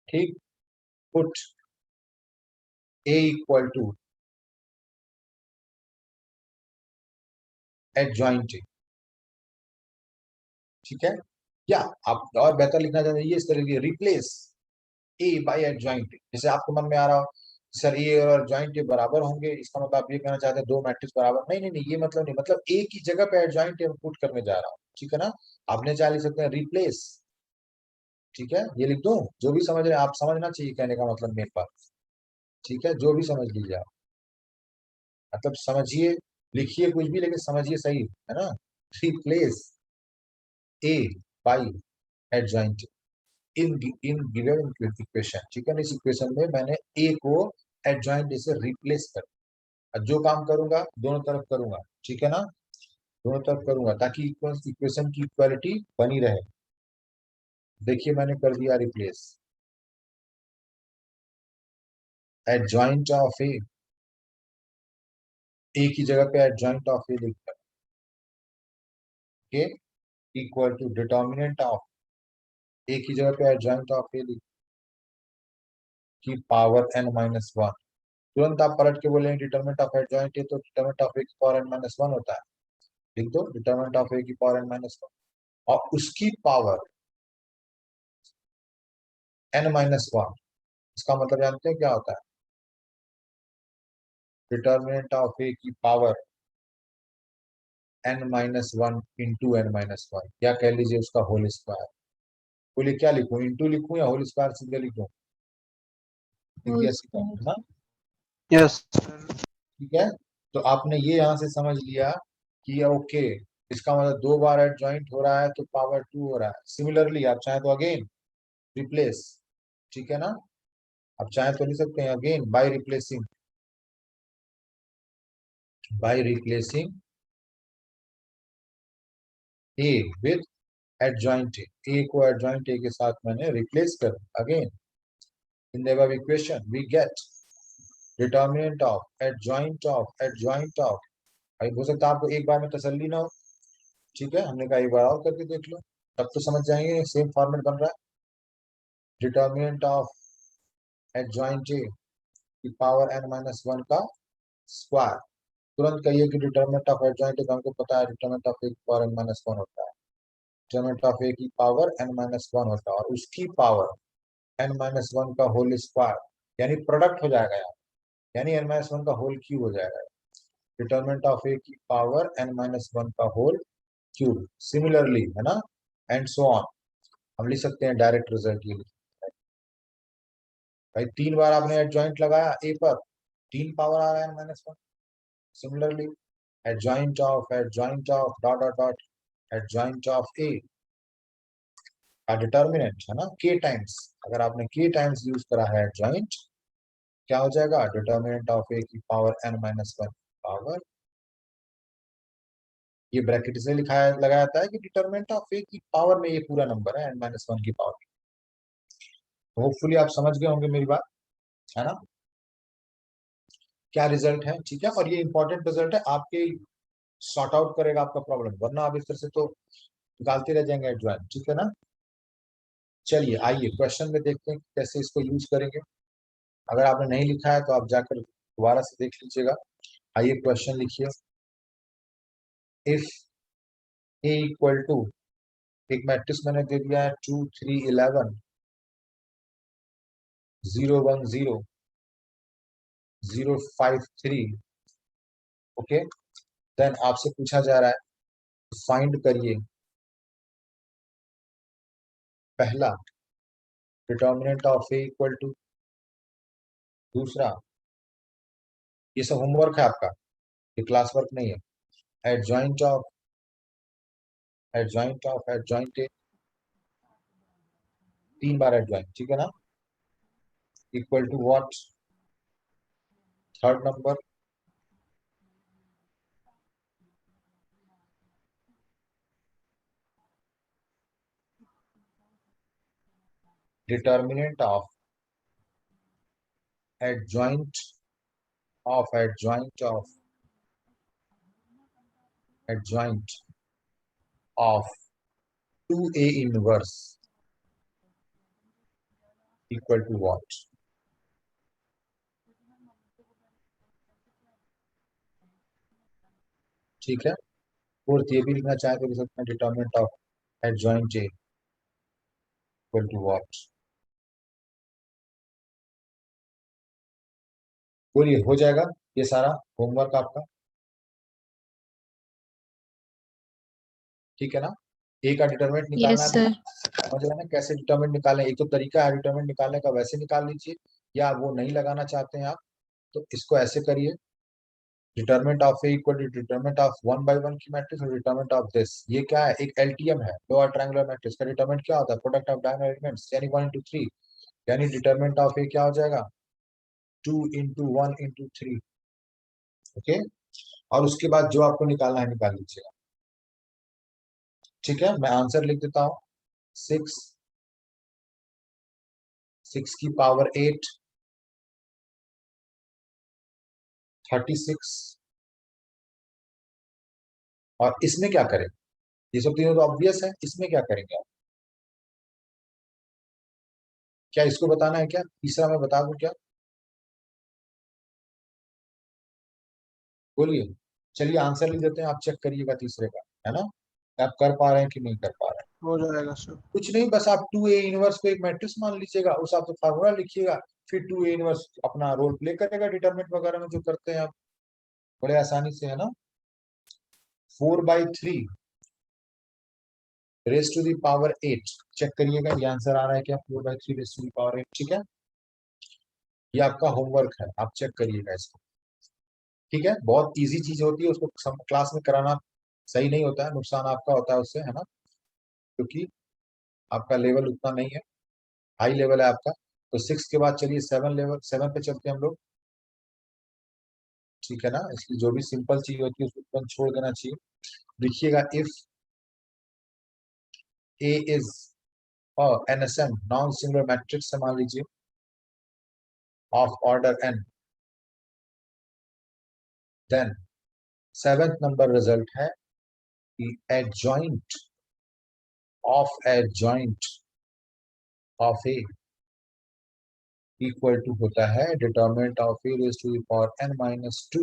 ठीक, put A equal to adjoint A, ठीक है, या आप और बेहतर लिखना चाहते हैं ये इस तरह की, रिप्लेस ए बाई एडजॉइंट, जैसे आपको मन में आ रहा हो सर ए और एडजॉइंट ए बराबर होंगे, इसका मतलब आप ये कहना चाहते हैं दो मैट्रिक्स बराबर, नहीं नहीं नहीं, ये मतलब नहीं, मतलब ए की जगह पे एडजॉइंट ए पुट करने जा रहा हूँ, ठीक है ना। आपने चाहे लिख सकते हैं रिप्लेस, ठीक है, ये लिख दूं, जो भी समझ रहे हैं आप, समझना चाहिए कहने का मतलब मेरे पास, ठीक है, जो भी समझ लीजिए आप, मतलब समझिए, लिखिए कुछ भी लेकिन समझिए सही, है ना। Replace A by adjoint in in given equation, ठीक है ना, इस इक्वेशन में मैंने ए को एडजॉइंट से रिप्लेस कर, और जो काम करूंगा दोनों तरफ करूंगा, ठीक है ना, दोनों तरफ करूंगा ताकि इक्वेशन की इक्वालिटी बनी रहे। देखिए मैंने कर दिया रिप्लेस, एडजॉइंट ऑफ ए की जगह पे एडजॉइंट ऑफ ए लिखकर के equal to determinant of A की जगह पे एडजॉइंट ऑफ ए लिख की पावर n-1, तुरंत आप पलट के बोलेंगे डिटर्मिनेंट ऑफ एडजॉइंट ए, तो डिटर्मिनेंट ऑफ ए की पावर n-1 होता है, लिख दो डिटर्मिनेंट ऑफ ए की पावर n-1, और उसकी पावर n-1, इसका मतलब जानते हैं क्या होता है, डिटर्मिनेंट ऑफ ए की पावर n-1 इंटू n-1, या कह लीजिए उसका होल स्क्वायर, बोलिए क्या लिखूं, इंटू लिखूं या होल स्क्वायर सीधे लिखूं, लिख दिया सीधा, है ना? यस ठीक है, तो आपने ये यहाँ से समझ लिया कि ओके, इसका मतलब 2 बार एडजॉइंट हो रहा है तो पावर 2 हो रहा है। सिमिलरली आप चाहे तो अगेन रिप्लेस, ठीक है ना, आप चाहे तो लिख सकते हैं again by replacing A with adjoint A को एडजॉइंट ए के साथ मैंने रिप्लेस कर again in the above equation we get determinant of adjoint of. भाई हो सकता है आपको एक बार में तसल्ली ना हो, ठीक है, हमने कहा एक बार और करके देख लो, तब तो समझ जाएंगे सेम फॉर्मेट बन रहा है। डिटर्मिनेंट ऑफ एडजॉइंट ए की पावर n-1 का स्क्वायर। तुरंत कहिए कि डिटर्मिनेंट ऑफ एडजॉइंट ए, हमको पता है डिटर्मिनेंट ऑफ ए की पावर n-1 होता है, डिटर्मिनेंट ऑफ ए की पावर n-1 होता है, और उसकी पावर n-1 का होल स्क्वायर, यानी प्रोडक्ट हो जाएगा यहाँ, यानी n-1 का होल क्यूब हो जाएगा। डिटर्मिनेंट ऑफ ए की पावर n-1 का होल क्यूब, सिमिलरली, है ना, एंड सो ऑन। हम लिख सकते हैं डायरेक्ट रिजल्ट ये, भाई 3 बार आपने एडजॉइंट लगाया ए पर, 3 पावर आ रहा है n-1। Similarly adjoint of dot dot dot adjoint of A का डिटर्मिनेंट, है ना, के टाइम्स, अगर आपने के टाइम्स यूज करा है एडजॉइंट, क्या हो जाएगा, डिटर्मिनेंट ऑफ ए की पावर n-1 पावर, ये ब्रैकेट से लिखाया लगाया जाता है कि डिटर्मिनेंट ऑफ ए की पावर में ये पूरा नंबर है n-1 की पावर। होपफुली आप समझ गए होंगे मेरी बात, है ना, क्या रिजल्ट है, ठीक है, और ये इंपॉर्टेंट रिजल्ट है आपके, सॉर्ट आउट करेगा आपका प्रॉब्लम, वरना आप इस तरह से तो निकालते रह जाएंगे एडजॉइंट, ठीक है ना। चलिए आइए क्वेश्चन में देखते हैं कैसे इसको यूज करेंगे। अगर आपने नहीं लिखा है तो आप जाकर दोबारा से देख लीजिएगा। आइए क्वेश्चन लिखिए, इफ ए इक्वल टू, एक मैट्रिक्स मैंने दे दिया है 2 3 11 0 1 0 0 5 3, ओके, देन आपसे पूछा जा रहा है फाइंड करिए पहला determinant of A equal to, दूसरा, ये सब होमवर्क है आपका, ये क्लास वर्क नहीं है, एडजॉइंट ए 3 बार एडजॉइंट, ठीक है ना, equal to what, third number determinant of adjoint adjoint of 2a inverse equal to what. ठीक है, फोर्थ ये भी लिखना चाहे तो लिख सकते हैं determinant of adjoint A equal to what. बोलिए, हो जाएगा ये सारा होमवर्क आपका, ठीक है ना। ए का डिटरमिनेंट निकालना यस है, सर। समझ रहे हैं ना कैसे डिटरमिनेंट निकालें। एक तो तरीका है डिटरमिनेंट निकालने का, वैसे निकाल लीजिए, या वो नहीं लगाना चाहते हैं आप तो इसको ऐसे करिए, determinant of A equal to determinant of 1/1 की मैट्रिक्स और डिटरमिनेंट ऑफ दिस। ये क्या है, एक एलटीएम है, लोअर ट्रायंगुलर मैट्रिक्स का डिटरमिनेंट क्या होता है, प्रोडक्ट ऑफ डायगोनल एलिमेंट्स, यानी 1 into 3, यानी डिटरमिनेंट ऑफ ए क्या हो जाएगा, 2 into 1 into 3, ओके। और उसके बाद जो आपको निकालना है निकाल लीजिएगा, ठीक है। मैं आंसर लिख देता हूँ, 6 की पावर 8 36, और इसमें क्या करें, ये सब तीनों तो ऑब्वियस है, इसमें क्या करेंगे आप, क्या इसको बताना है, क्या तीसरा मैं बता दूं क्या, बोलिए। चलिए आंसर लिख देते हैं, आप चेक करिएगा तीसरे का, है ना, आप कर पा रहे हैं कि नहीं कर पा रहे हैं। हो जाएगा सर। कुछ नहीं, बस आप 2a इनवर्स को एक मैट्रिक्स मान लीजिएगा, उस आप तो फार्मूला लिखिएगा, फिर 2a इनवर्स अपना रोल प्ले करेगा डिटरमिनेंट वगैरह में जो करते हैं आप, बड़े आसानी से, है ना। 4/3 raise to the power 8, check करिएगा ये आंसर आ रहा है क्या, 4/3 रेस टू दी पावर 8, ठीक है। ये आपका होमवर्क है, आप चेक करिएगा इसको। ठीक है, बहुत इजी चीज होती है, उसको क्लास में कराना सही नहीं होता है, नुकसान आपका होता है उससे, है ना, क्योंकि आपका लेवल उतना नहीं है, हाई लेवल है आपका। तो 6 के बाद चलिए 7 पे चलते हैं हम लोग। ठीक है ना, इसकी जो भी सिंपल चीज होती है उसको तुरंत छोड़ देना चाहिए। देखिएगा, if A is NSM non singular matrix है, मान लीजिए of order n, then 7th number result है कि adjoint of A equal to होता है determinant of A raise to the power n-2।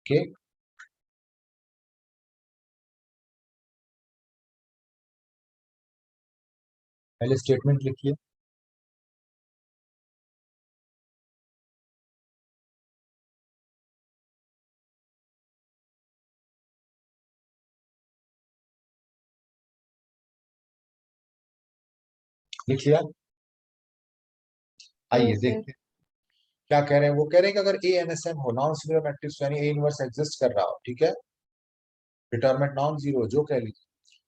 Okay, पहले स्टेटमेंट लिखिए। लिख लिया? आइए Yes, sir. देखते हैं क्या कह रहे हैं। वो कह रहे हैं कि अगर ए एनएसएम हो, नॉन सिंगुलर मैट्रिक्स, यानी ए इनवर्स एग्जिस्ट कर रहा हो, ठीक है, डिटरमिनेंट नॉन जीरो जो कह लीजिए,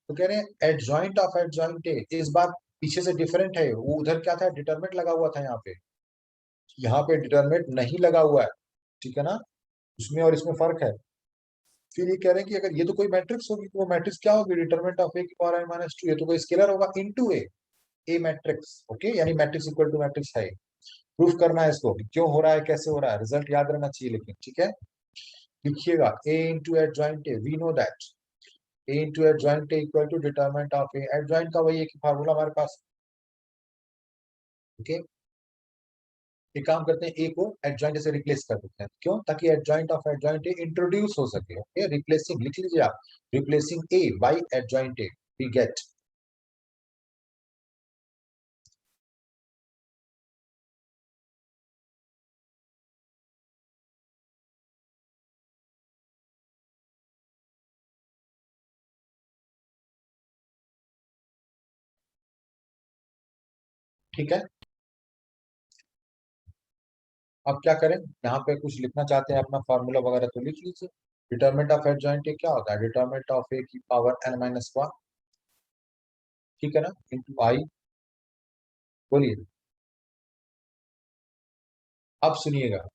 तो कह रहे हैं एडजॉइंट ऑफ एडजॉइंट ए। इस बात पीछे से डिफरेंट है, वो उधर क्या था, डिटरमिनेंट लगा हुआ था, यहाँ पे डिटरमिनेंट नहीं लगा हुआ है, ठीक है ना, उसमें और इसमें फर्क है। फिर ये कह रहे हैं कि अगर ये तो कोई मैट्रिक्स होगी, तो वो मैट्रिक्स क्या होगी, डिटरमिनेंट ऑफ ए की पावर n-2, ये तो कोई स्केलर होगा इनटू ए मैट्रिक्स। ओके, यानी मैट्रिक्स इक्वल टू मैट्रिक्स है। प्रूफ करना है इसको कि क्यों हो रहा है, कैसे हो रहा है, रिजल्ट याद रहना चाहिए लेकिन, ठीक है। लिखिएगा a into adjoint A, we know that a into adjoint A equal to determinant of A. Adjoint का वही एक फार्मूला हमारे पास। ओके, एक काम करते हैं, ए को एडजॉइंट से रिप्लेस कर देते हैं, क्यों, ताकि adjoint of adjoint A introduce हो सके। ओके, रिप्लेसिंग लिख लीजिए आप, replacing A by adjoint A, we get. ठीक है, अब क्या करें, यहाँ पे कुछ लिखना चाहते हैं अपना फार्मूला वगैरह तो लिख लीजिए। डिटरमिनेंट ऑफ एडजॉइंट ए क्या होता है, डिटरमिनेंट ऑफ ए की पावर n-1, ठीक है ना, इंटू आई। बोलिए, अब सुनिएगा,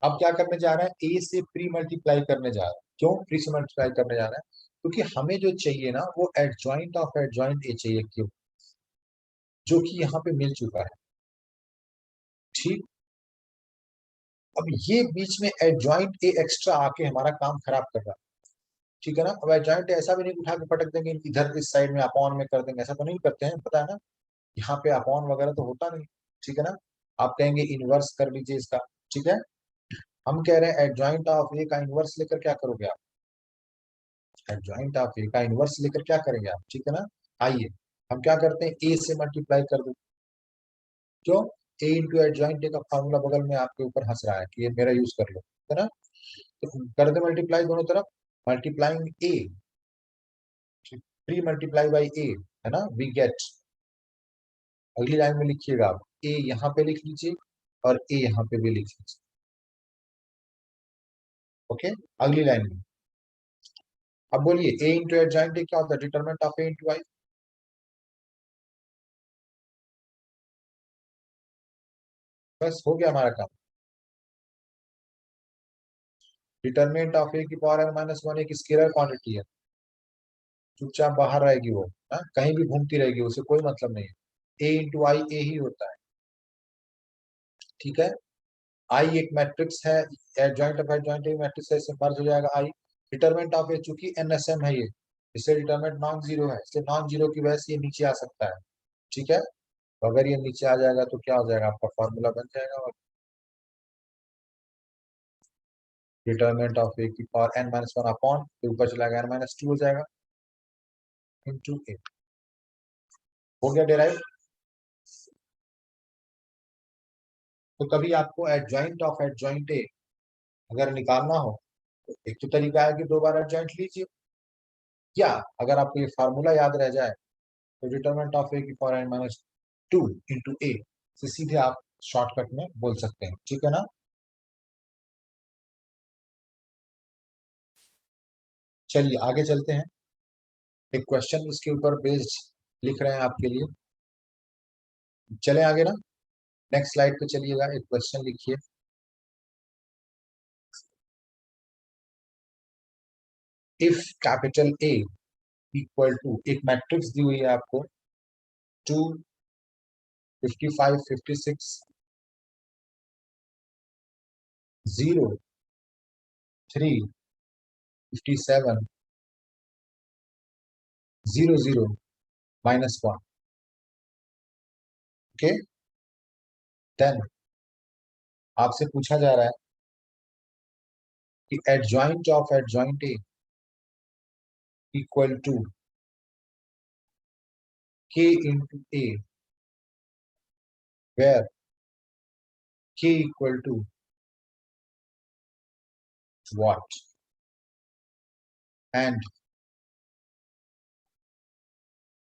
अब क्या करने जा रहा है, ए से प्री मल्टीप्लाई करने जा रहा है। क्यों प्री से मल्टीप्लाई करने जा रहा है, क्योंकि हमें जो चाहिए ना, वो एडजॉइंट ऑफ एडजॉइंट ए चाहिए, क्यों, जो कि यहाँ पे मिल चुका है। ठीक, अब ये बीच में एडजॉइंट ए एक्स्ट्रा आके हमारा काम खराब कर रहा है, ठीक है ना। अब एडजॉइंट ऐसा भी नहीं उठा के पटक देंगे इधर इस साइड में अपॉन में कर देंगे, ऐसा तो नहीं करते हैं, पता है ना, यहाँ पे अपॉन वगैरह तो होता नहीं, ठीक है ना। आप कहेंगे इनवर्स कर लीजिए इसका, ठीक है। हम कह रहे हैं एडजॉइंट ऑफ ए का इनवर्स लेकर क्या करोगे आप, एडजॉइंट ऑफ ए का इनवर्स लेकर क्या करेंगे आप, ठीक है ना। आइए हम क्या करते हैं, ए से मल्टीप्लाई कर देते, क्यों, ए इंटू एडजॉइंट ए का फॉर्मूला बगल में आपके ऊपर हंस रहा है कि ये मेरा यूज कर लो, है ना। तो कर दे मल्टीप्लाई दोनों तरफ, multiplying A, pre multiply by A, है ना, वी गेट। अगली लाइन में लिखिएगा आप, ए यहाँ पे लिख लीजिए और ए यहाँ पे भी लिख लीजिए। ओके, अगली लाइन में अब बोलिए, ए इंटू एडजॉइंट ए क्या होता है, डिटरमिनेंट ऑफ ए इंटू आई। बस हो गया हमारा काम। डिटरमिनेंट ऑफ ए की पावर n-1 एक स्केलर क्वांटिटी है, चुपचाप बाहर रहेगी वो, हाँ? कहीं भी घूमती रहेगी, उसे कोई मतलब नहीं है। ए इंटू आई ए ही होता है, ठीक है। आई एक मैट्रिक्स है, एडजॉइंट ऑफ एडजॉइंट एक मैट्रिक्स है, इससे मर्ज हो जाएगा आई। डिटरमिनेंट ऑफ ए चूंकि एनएसएम है ये, इससे डिटरमिनेंट नॉन जीरो है, इससे नॉन जीरो की वजह से ये नीचे आ सकता है, ठीक है। तो अगर ये नीचे आ जाएगा तो क्या हो जाएगा, आपका फॉर्मूला बन जाएगा, और डिटरमिनेंट ऑफ ए की पावर n-1 अपॉन, ऊपर चला गया n-2 हो जाएगा इंटू ए। हो गया डेराइव। तो कभी आपको एडजॉइंट ऑफ एडजॉइंट ए अगर निकालना हो, तो एक तो तरीका है कि दो बार एडजॉइंट लीजिए, या अगर आपको ये फार्मूला याद रह जाए तो डिटरमिनेंट ऑफ ए की पावर n माइनस 2 इंटू ए से सीधे आप शॉर्टकट में बोल सकते हैं, ठीक है ना। चलिए आगे चलते हैं, एक क्वेश्चन इसके ऊपर बेस्ड लिख रहे हैं आपके लिए। चले आगे ना, नेक्स्ट स्लाइड पे चलिएगा, एक क्वेश्चन लिखिए। If capital A equal to, एक मैट्रिक्स दी हुई है आपको, 2 55 56 0 3 57 0 0 माइनस 1, ओके। देन आपसे पूछा जा रहा है कि adjoint of adjoint A equal to k into a, where k equal to what, and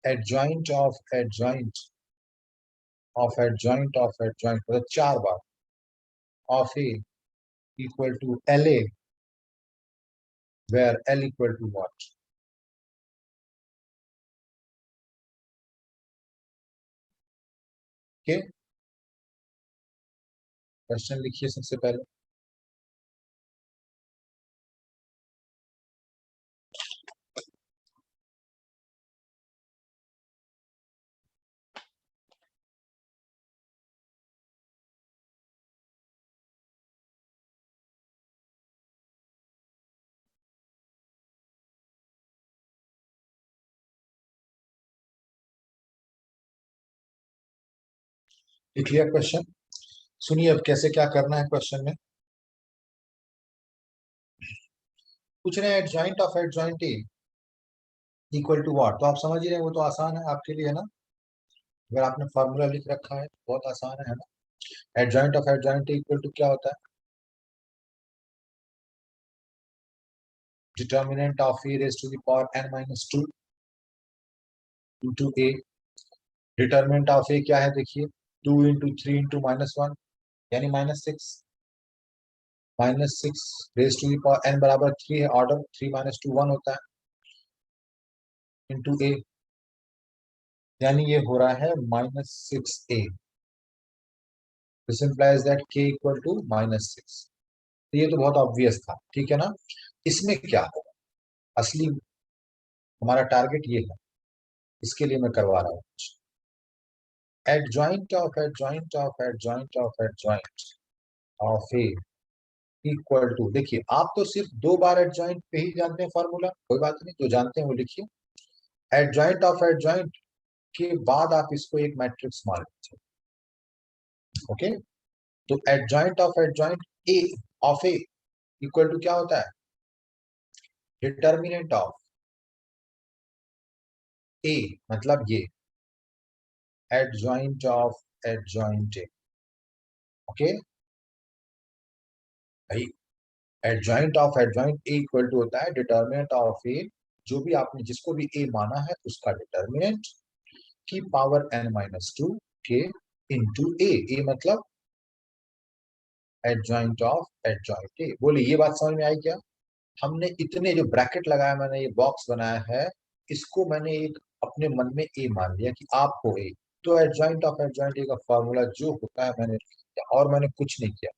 adjoint of adjoint of adjoint of adjoint, मतलब 4 बार of a equal to la, where l equal to what, okay। Question लिखिए सबसे पहले। लिख लिया question. सुनिए अब कैसे क्या करना है क्वेश्चन में। पूछ रहे हैं adjoint of adjoint A equal to what, तो आप समझ ही रहे हैं, वो तो आसान है आपके लिए, है ना। अगर आपने फॉर्मूला लिख रखा है बहुत आसान है ना। Adjoint of adjoint A equal to क्या होता है, determinant of A raise to the power n minus 2 into A. Determinant of A क्या है देखिए, 2 इंटू 3 इंटू माइनस 1 यानी -6, -6 raise to the power n बराबर 3 है, ऑर्डर 3 माइनस 2 1 होता है, इंटू ए, यानी ये हो रहा है -6a। This implies that k equal to -6। तो ये तो बहुत ऑब्वियस था, ठीक है ना। इसमें क्या होगा, असली हमारा टारगेट ये है, इसके लिए मैं करवा रहा हूँ। Adjoint of adjoint of adjoint of adjoint of A equal to, देखिए आप तो सिर्फ 2 बार एडजॉइंट पे ही जानते हैं फॉर्मूला, कोई बात नहीं, जो जानते हैं वो लिखिए। एडजॉइंट ऑफ एडजॉइंट के बाद आप इसको एक मैट्रिक्स मान लीजिए, ओके। तो adjoint of adjoint A of A equal to क्या होता है, डिटर्मिनेंट ऑफ ए, मतलब ये adjoint of adjoint A, okay भाई। Adjoint of adjoint A equal to होता है डिटर्मिनेंट ऑफ ए, जो भी आपने जिसको भी ए माना है उसका डिटर्मिनेंट की पावर n माइनस 2 के इंटू ए मतलब एडजॉइंट ऑफ एडजॉइंट ए। बोले ये बात समझ में आई क्या। हमने इतने जो ब्रैकेट लगाया, मैंने ये बॉक्स बनाया है, इसको मैंने एक अपने मन में ए मान लिया कि आप हो ए, तो एडजॉइंट ऑफ एडजॉइंट ए का फॉर्मूला जो होता है मैंने किया, और मैंने कुछ नहीं किया।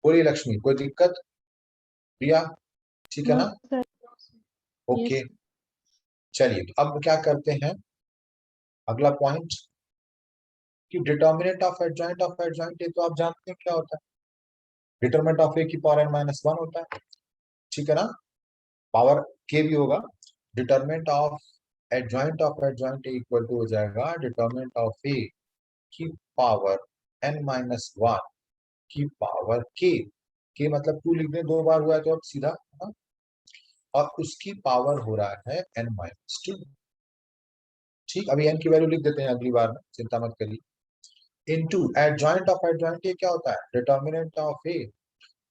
बोलिए लक्ष्मी, कोई दिक्कत, प्रिया, ठीक है No, ना, sir. ओके। Yes. चलिए तो अब क्या करते हैं, अगला पॉइंट कि डिटर्मिनेंट ऑफ एडजॉइंट ए, तो आप जानते हैं क्या होता है, डिटर्मिनेंट ऑफ ए की पावर n माइनस 1 होता है, ठीक है ना। पावर के भी होगा, determinant of adjoint A equal to हो जाएगा डिटर्मिनेंट ऑफ ए की पावर n माइनस 1 की पावर के मतलब 2 लिख दें, 2 बार हुआ है तो अब सीधा, हाँ? और उसकी पावर हो रहा है n माइनस 2, ठीक। अभी n की वैल्यू लिख देते हैं अगली बार में, चिंता मत करिए। Into adjoint of adjoint A क्या होता है, डिटर्मिनेंट ऑफ ए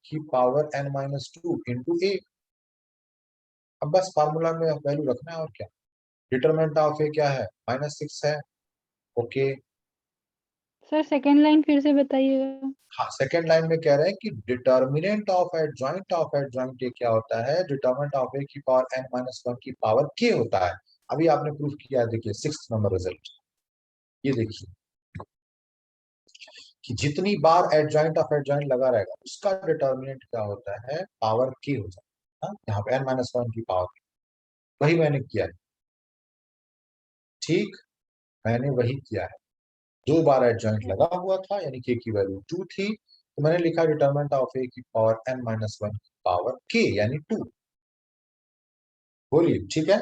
की पावर n माइनस 2 इंटू ए। अब बस फार्मूला में वैल्यू रखना है और क्या। डिटरमिनेंट ऑफ ए क्या है, -6 है। ओके। सर सेकेंड लाइन फिर से बताइएगा। हाँ, सेकेंड लाइन में कह रहे हैं कि डिटर्मिनेंट ऑफ एडजॉइंट ए क्या होता है, डिटर्मिनेंट ऑफ ए की पावर n-1 की पावर k होता है। अभी आपने प्रूफ किया है, देखिए 6th नंबर रिजल्ट। ये देखिए कि जितनी बार एडजॉइंट ऑफ एडजॉइंट लगा रहेगा उसका डिटर्मिनेंट क्या होता है, पावर k हो जाता है। यहाँ पे n-1 की पावर, वही मैंने किया है। ठीक, मैंने वही किया है। 2 बार एडजॉइंट लगा हुआ था, यानी k की वैल्यू 2 थी, तो मैंने लिखा डिटर्मिनेंट ऑफ ए की पावर n-1 की पावर k यानी 2। बोलिए, ठीक है।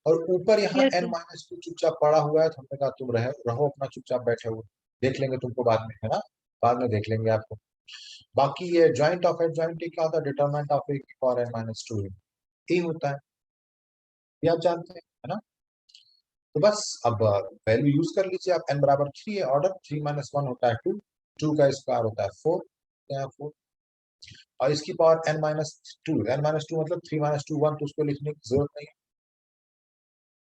और ऊपर यहाँ यस सर। n-2 चुपचाप पड़ा हुआ है, तो हमने कहा तुम रहो अपना चुपचाप बैठे हुए, देख लेंगे तुमको बाद में, है ना, बाद में देख लेंगे आपको। बाकी ये जॉइंट ऑफ एडजॉइंट क्या होता है, डिटरमिनेंट ऑफ ए की पावर n-2 ए होता है, ये आप जानते हैं, है ना। तो बस अब वैल्यू यूज कर लीजिए आप। n बराबर 3 है, ऑर्डर 3-1 होता है 2, 2 का स्क्वायर होता है 4, यहाँ 4, और इसकी पावर n-2 मतलब 3-2 1, तो उसको लिखने की जरूरत नहीं है।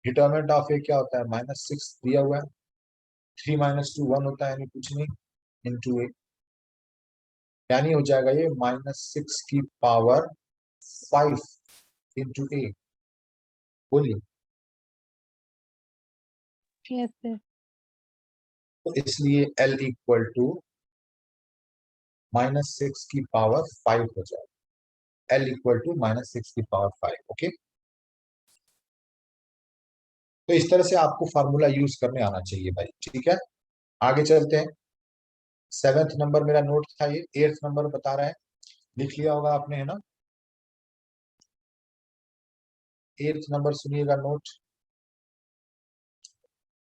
डिटरमिनेंट ऑफ ए क्या होता है, -6 दिया हुआ है, 3-2 1 होता है, यानी कुछ नहीं, इंटू ए, यानी हो जाएगा ये -6 की पावर 5 इंटू ए। बोलिए। Yes sir. तो इसलिए L इक्वल टू -6 की पावर 5 हो जाएगा। L इक्वल टू -6 की पावर 5। ओके, तो इस तरह से आपको फार्मूला यूज करने आना चाहिए भाई, ठीक है। आगे चलते हैं। 7th नंबर मेरा नोट था, ये 8th नंबर बता रहा है, लिख लिया होगा आपने, है ना। 8th नंबर सुनिएगा नोट।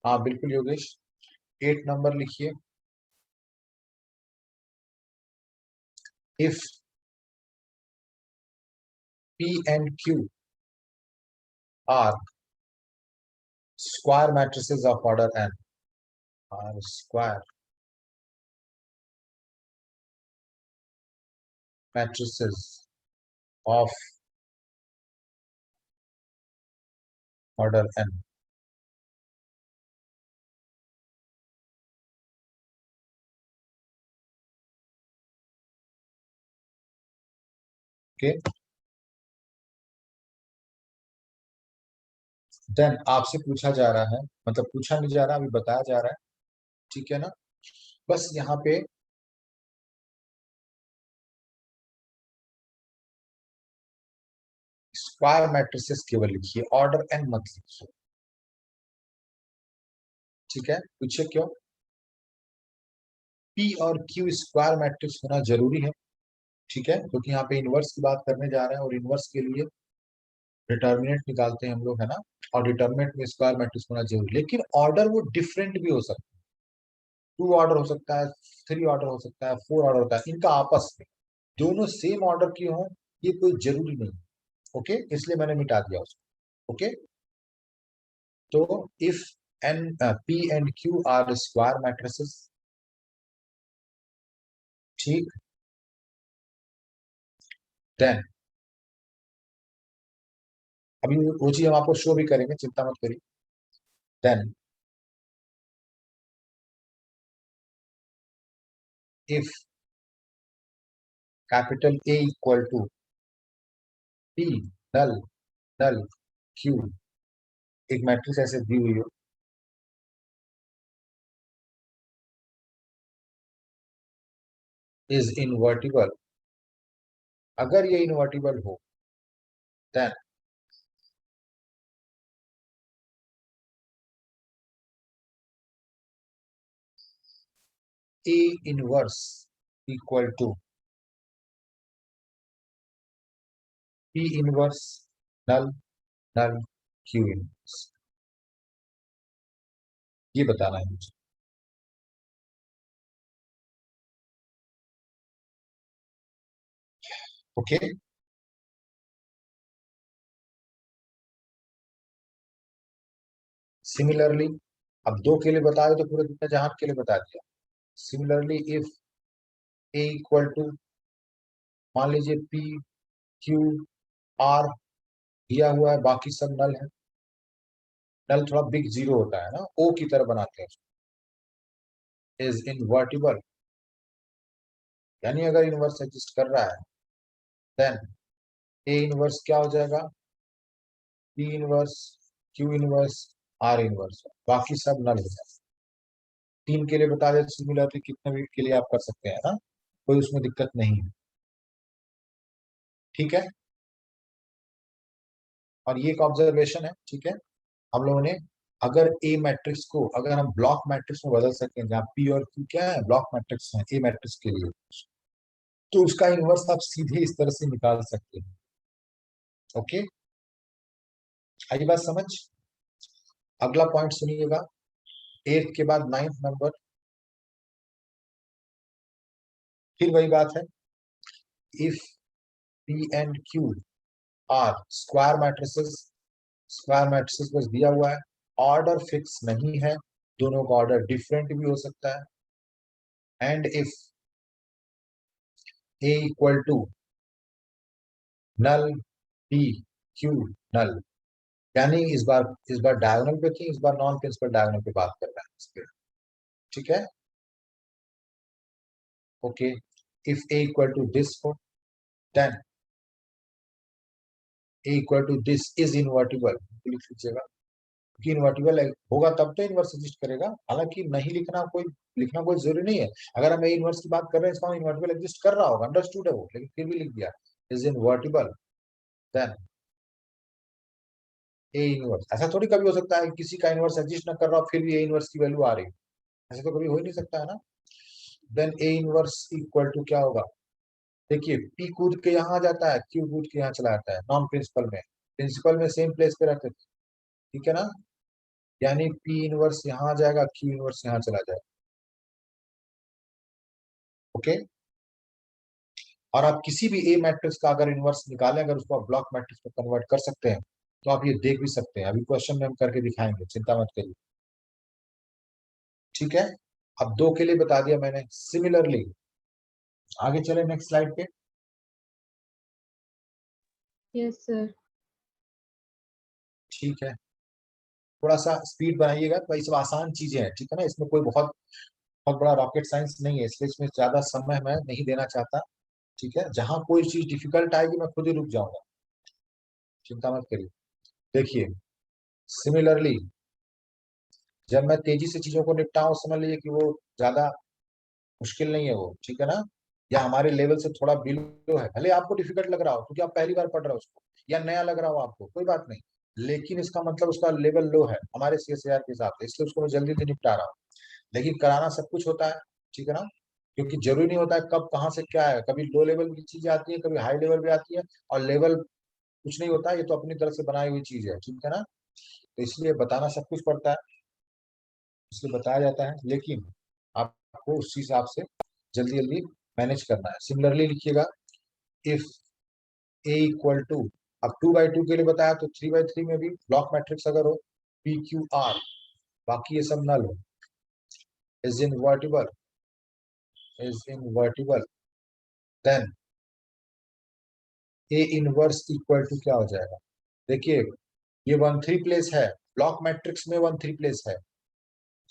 हाँ बिल्कुल योगेश, 8 नंबर लिखिए। If P and Q are square matrices of order n, are square matrices of order n, okay, then आपसे पूछा जा रहा है, मतलब पूछा नहीं जा रहा, अभी बताया जा रहा है, ठीक है ना। बस यहाँ पे स्क्वायर मैट्रिसेस केवल लिखिए, ऑर्डर एन मत लिखिए, ठीक है। पूछिए क्यों। पी और क्यू स्क्वायर मैट्रिक्स होना जरूरी है, ठीक है, क्योंकि यहाँ पे इनवर्स की बात करने जा रहे हैं, और इनवर्स के लिए डिटर्मिनेंट निकालते हैं हम लोग, है ना। और डिटर्मिनेंट में स्क्वायर मैट्रिक्स होना जरूरी, लेकिन ऑर्डर वो डिफरेंट भी हो सकता है। 2 ऑर्डर हो सकता है, 3 ऑर्डर हो सकता है, 4 ऑर्डर होता है, इनका आपस में दोनों सेम ऑर्डर की हो, ये कोई जरूरी नहीं। ओके, इसलिए मैंने मिटा दिया उसको। ओके, तो if N P and Q are square matrices, ठीक, देन अभी वो चीज हम आपको शो भी करेंगे, चिंता मत करिए। Then if capital A equal to P null null Q, एक मैट्रिक्स ऐसे दी हुई हो, इज इनवर्टिबल, अगर ये इनवर्टिबल हो, then A inverse equal to P inverse null null Q inverse, ये बताना है मुझे। ओके, सिमिलरली, अब 2 के लिए बताया तो पूरे दुनिया जहान के लिए बता दिया। Similarly if A equal to, मान लीजिए पी क्यू आर दिया हुआ है, बाकी सब नल है। नल थोड़ा बिग जीरो होता है ना, ओ की तरह बनाते हैं। इज इनवर्टिबल, यानी अगर इनवर्स एग्जिस्ट कर रहा है, देन ए इनवर्स क्या हो जाएगा, P inverse, Q inverse, are inverse, बाकी सब नल हो जाएगा। तीन के लिए बता दें सिमिलरली, कितने भी के लिए आप कर सकते हैं ना, कोई उसमें दिक्कत नहीं है। ठीक है, और ये एक ऑब्जर्वेशन है। ठीक है, हम लोगों ने अगर ए मैट्रिक्स को अगर हम ब्लॉक मैट्रिक्स में बदल सकते हैं, जहाँ पी और क्यू क्या है, ब्लॉक मैट्रिक्स है ए मैट्रिक्स के लिए, तो उसका इनवर्स आप सीधे इस तरह से निकाल सकते हैं। ओके, आई बात समझ। अगला पॉइंट सुनिएगा, 8 के बाद 9th नंबर, फिर वही बात है, if P and Q are square matrices, square matrices बस दिया हुआ है, ऑर्डर फिक्स नहीं है, दोनों का ऑर्डर डिफरेंट भी हो सकता है, and if A equal to null P Q null, यानी इस बार डायगोनल पे थी, इस बार नॉन प्रिंसिपल डायगोनल पे बात कर रहे हैं इस पे। ठीक है, okay, if A equal to this हो, then A equal to this is invertible, लिख लीजिएगा, क्योंकि इनवर्टिबल होगा तब तो इनवर्स एग्जिस्ट करेगा। हालांकि नहीं लिखना कोई जरूरी नहीं है। अगर हम ए इनवर्स की बात कर रहे हैं, इसका इनवर्टिबल एग्जिस्ट कर रहा होगा, अंडरस्टूड है वो, लेकिन फिर भी लिख दिया is invertible, then A inverse. ऐसा थोड़ी कभी हो सकता है किसी का इनवर्स एग्जिस्ट ना कर रहा हो फिर भी ए इनवर्स की वैल्यू आ रही है, ऐसा तो कभी हो ही नहीं सकता है ना। Then A inverse equal to क्या होगा, देखिए पी कूद के यहाँ जाता है, क्यू कूद के यहाँ चला जाता है, नॉन प्रिंसिपल में, प्रिंसिपल में सेम प्लेस पे रखते थे। ठीक है ना, यानी पी इनवर्स यहाँ आ जाएगा, क्यू इनवर्स यहाँ चला जाएगा। ओके, और आप किसी भी ए मैट्रिक्स का अगर इनवर्स निकालें, अगर उसको आप ब्लॉक मैट्रिक्स में कन्वर्ट कर सकते हैं, तो आप ये देख भी सकते हैं, अभी क्वेश्चन में हम करके दिखाएंगे, चिंता मत करिए। ठीक है, अब दो के लिए बता दिया मैंने। सिमिलरली आगे चले नेक्स्ट स्लाइड पे। Yes sir. ठीक है, थोड़ा सा स्पीड बनाइएगा, तो ये सब आसान चीजें हैं। ठीक है ना, इसमें कोई बहुत बहुत बड़ा रॉकेट साइंस नहीं है, इसलिए इसमें ज्यादा समय मैं नहीं देना चाहता। ठीक है, जहां कोई चीज डिफिकल्ट आएगी मैं खुद ही रुक जाऊंगा, चिंता मत करिए। देखिए, सिमिलरली जब मैं तेजी से चीजों को निपटाऊं, समझ लीजिए कि वो ज्यादा मुश्किल नहीं है वो, ठीक है ना, या हमारे लेवल से थोड़ा बिलो है, भले आपको डिफिकल्ट लग रहा हो क्योंकि आप पहली बार पढ़ रहे हो उसको, या नया लग रहा हो आपको, कोई बात नहीं, लेकिन इसका मतलब उसका लेवल लो है हमारे सीएसएआर के हिसाब से, इसलिए उसको मैं जल्दी से निपटा रहा हूँ। लेकिन कराना सब कुछ होता है, ठीक है ना, क्योंकि जरूरी नहीं होता है कब कहाँ से क्या है, कभी लो लेवल की चीजें आती है, कभी हाई लेवल भी आती है, और लेवल कुछ नहीं होता है, ये तो अपनी तरफ से बनाई हुई चीज है। ठीक है ना, तो इसलिए बताना सब कुछ पड़ता है, इसलिए बताया जाता है, लेकिन आपको उस हिसाब से जल्दी जल्दी मैनेज करना है। सिमिलरली लिखिएगा, इफ ए इक्वल टू, अब 2 by 2 के लिए बताया, तो 3 by 3 में भी ब्लॉक मैट्रिक्स अगर हो, पी क्यू आर, बाकी ये सब नल हो, is invertible, then A inverse equal to क्या हो जाएगा, देखिए ये 1 3 प्लेस है, ब्लॉक मैट्रिक्स में 1 3 प्लेस है,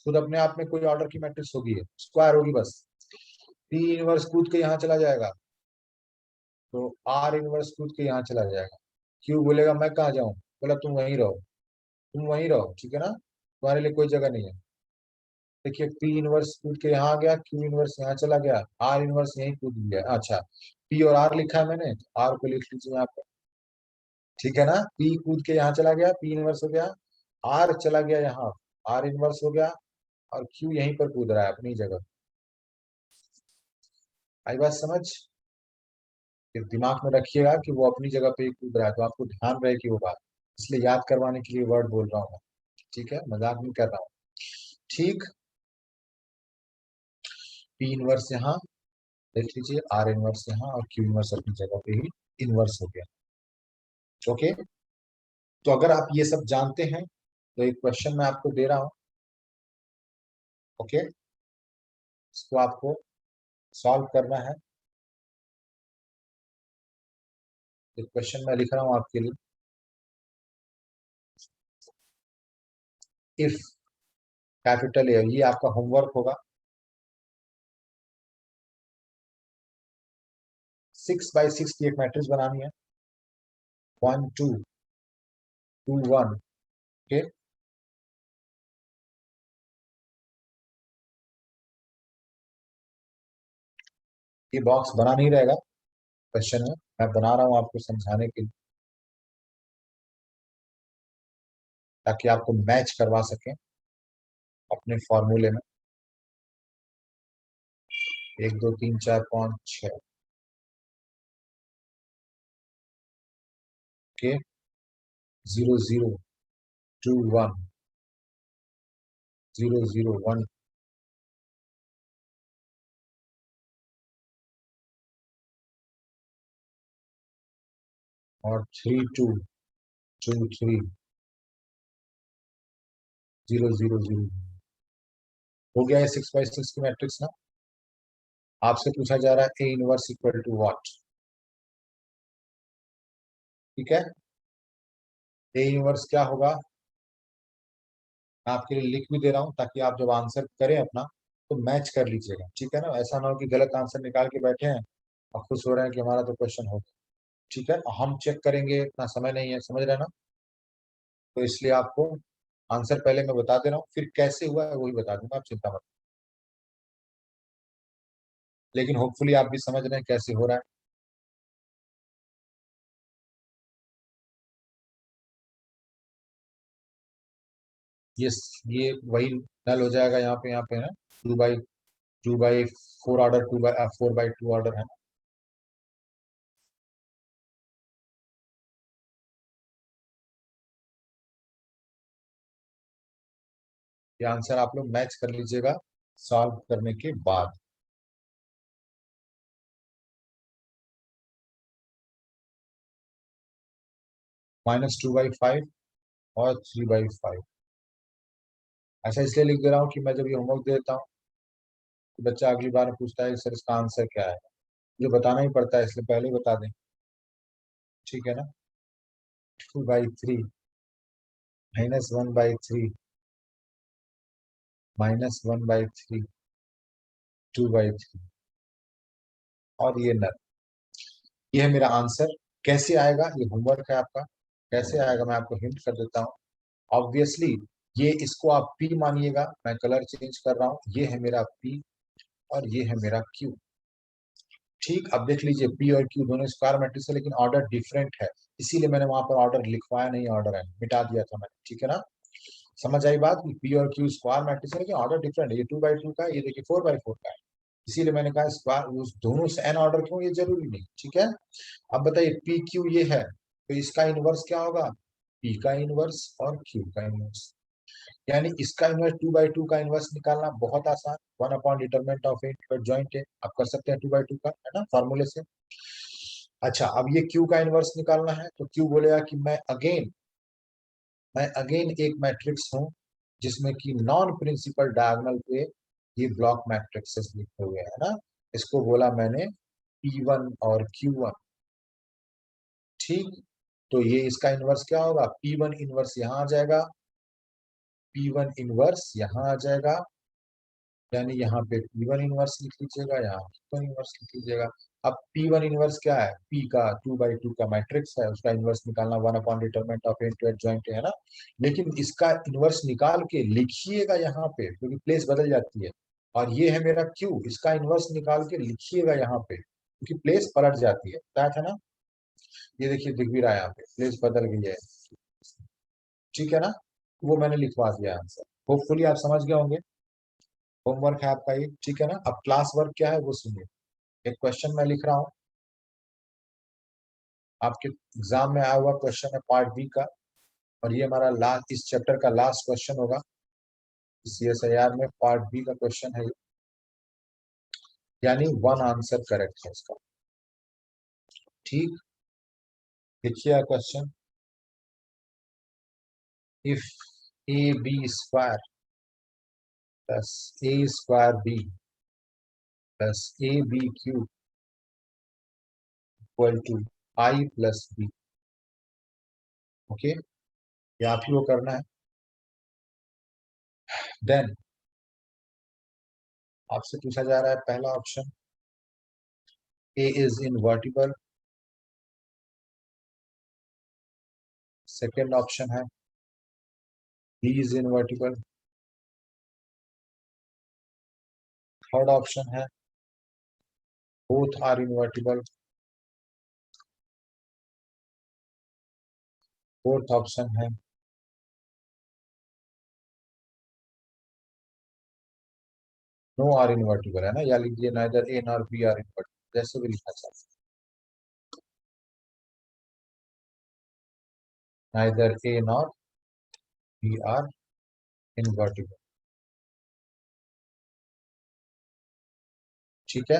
खुद अपने आप में कोई ऑर्डर की मैट्रिक्स होगी, स्क्वायर होगी बस, पी इनवर्स कूद के यहाँ चला जाएगा, तो आर इनवर्स कूद के यहाँ चला जाएगा। क्यू बोलेगा मैं कहाँ जाऊं, बोला तुम वहीं रहो, तुम वहीं रहो, ठीक है ना, तुम्हारे लिए कोई जगह नहीं है। देखिए पी इनवर्स कूद के यहाँ आ गया, क्यू इनवर्स यहाँ चला गया, आर इनवर्स यहीं कूद गया। अच्छा, पी और आर लिखा है मैंने, तो आर को लिख लीजिए यहाँ पे। ठीक है ना, पी कूद के यहाँ चला गया, पी इनवर्स हो गया, आर चला गया यहाँ, आर इनवर्स हो गया, और क्यू यहीं पर कूद रहा है अपनी जगह। आई बात समझ, फिर दिमाग में रखिएगा कि वो अपनी जगह पे ही कूद रहा है, तो आपको ध्यान रहे कि वो बात, इसलिए याद करवाने के लिए वर्ड बोल रहा हूँ मैं। ठीक है, मजाक नहीं कर रहा हूँ। ठीक, पी इनवर्स यहाँ देख लीजिए, आर इनवर्स यहाँ, और क्यू इनवर्स अपनी जगह पे ही इनवर्स हो गया। ओके, तो अगर आप ये सब जानते हैं, तो एक क्वेश्चन मैं आपको दे रहा हूँ। ओके, इसको आपको सॉल्व करना है। एक क्वेश्चन मैं लिख रहा हूँ आपके लिए, इफ कैपिटल ए, ये आपका होमवर्क होगा। 6x6 की एक मैट्रिक्स बनानी है, 1 2 2 1। ओके, ये बॉक्स बना नहीं रहेगा क्वेश्चन में, मैं बना रहा हूं आपको समझाने के लिए, ताकि आपको मैच करवा सकें अपने फॉर्मूले में। 1 2 3 4 5 6। ओके, 0 0 2 1 0 0 1 और 3 2 2 3 0 0 0। हो गया है 6x6 की मैट्रिक्स ना। आपसे पूछा जा रहा है A inverse equal to what. ठीक है, ए इनवर्स क्या होगा मैं आपके लिए लिख भी दे रहा हूं, ताकि आप जब आंसर करें अपना तो मैच कर लीजिएगा। ठीक है ना, ऐसा ना हो कि गलत आंसर निकाल के बैठे हैं और खुश हो रहे हैं कि हमारा तो क्वेश्चन हो गया। ठीक है, हम चेक करेंगे, इतना समय नहीं है, समझ रहे हैं ना। तो इसलिए आपको आंसर पहले मैं बता दे रहा हूँ, फिर कैसे हुआ है वही बता दूंगा, आप चिंता मत। लेकिन होपफुली आप भी समझ रहे हैं कैसे हो रहा है। ये वही नल हो जाएगा यहाँ पे है 2/4 ऑर्डर, 4/2 ऑर्डर है। ये आंसर आप लोग मैच कर लीजिएगा सॉल्व करने के बाद। -2/5 और 3/5। ऐसा इसलिए लिख दे रहा हूँ कि मैं जब ये होमवर्क देता हूँ तो बच्चा अगली बार पूछता है सर इसका आंसर क्या है, मुझे बताना ही पड़ता है, इसलिए पहले ही बता दें। ठीक है ना, 2/3 -1/3 -1/3 2/3 और ये नल। ये है मेरा आंसर। कैसे आएगा, ये होमवर्क है आपका। कैसे आएगा मैं आपको हिंट कर देता हूँ। ऑब्वियसली ये, इसको आप पी मानिएगा, मैं कलर चेंज कर रहा हूँ, ये है मेरा पी और ये है मेरा क्यू। ठीक, अब देख लीजिए पी और क्यू दोनों स्क्वायर मैट्रिक्स है, लेकिन ऑर्डर डिफरेंट है, इसीलिए मैंने वहां पर ऑर्डर लिखवाया नहीं, ऑर्डर है मिटा दिया था मैंने। ठीक है ना, समझ आई बात कि पी और क्यू स्क्वायर मैट्रिक्स है, लेकिन ऑर्डर डिफरेंट है। ये 2/2 का है, ये देखिए 4/4 का है, इसीलिए मैंने कहा स्क्वायर उस दोनों से एन ऑर्डर क्यों, ये जरूरी नहीं। ठीक है, अब बताइए पी क्यू ये है, तो इसका इनवर्स क्या होगा, पी का इनवर्स और क्यू का इनवर्स। यानी इसका इनवर्स 2/2 का इनवर्स निकालना बहुत आसान, 1/डिटरमिनेंट ऑफ ए जॉइंट है, आप कर सकते हैं 2/2 का, है ना, फॉर्मूले से। अच्छा, अब ये क्यू का इनवर्स निकालना है, तो क्यू बोलेगा कि मैं अगेन एक मैट्रिक्स हूं जिसमें कि नॉन प्रिंसिपल डायगोनल पे ये ब्लॉक मैट्रिक्सेस लिखे हुए हैं ना। इसको बोला मैंने P1 और Q1। ठीक, तो ये इसका इनवर्स क्या होगा, P1 इनवर्स यहाँ आ जाएगा, P1 इनवर्स यहाँ आ जाएगा, यानी यहाँ पे P1 इनवर्स लिख लीजिएगा, यहाँ P1 इनवर्स लिख लीजिएगा। अब P1 इनवर्स क्या है, P का 2/2 का मैट्रिक्स है, उसका इनवर्स निकालना 1/डिटरमिनेंट ऑफ एडजॉइंट है ना। लेकिन इसका इनवर्स निकाल के लिखिएगा यहाँ पे, क्योंकि प्लेस बदल जाती है। और ये है मेरा Q, इसका इनवर्स निकाल के लिखिएगा यहाँ पे, क्योंकि प्लेस पलट जाती है, पता है ना। ये देखिए दिख भी रहा है यहाँ पे, प्लेस बदल गई है। ठीक है ना, वो मैंने लिखवा दिया आंसर, होपफुली आप समझ गए होंगे। होमवर्क है आपका ये। ठीक है ना, अब क्लास वर्क क्या है वो सुनिए। एक क्वेश्चन मैं लिख रहा हूँ, आपके एग्जाम में आया हुआ क्वेश्चन है पार्ट बी का, और ये हमारा लास्ट, इस चैप्टर का लास्ट क्वेश्चन होगा। CSIR में पार्ट बी का क्वेश्चन है ये। यानी वन आंसर करेक्ट है इसका। ठीक, देखिए question, if AB² plus A²B plus ABQ equal to I+B। Okay, ये आप ही को करना है। देन आपसे पूछा जा रहा है पहला option, A is invertible. Second option है B is invertible. Third option है both are invertible. Fourth option है नो आर इनवर्टिबल, है ना, या लीजिए neither A nor B are invertible, जैसे भी लिखना चाहते हैं, neither A nor B are invertible. ठीक है,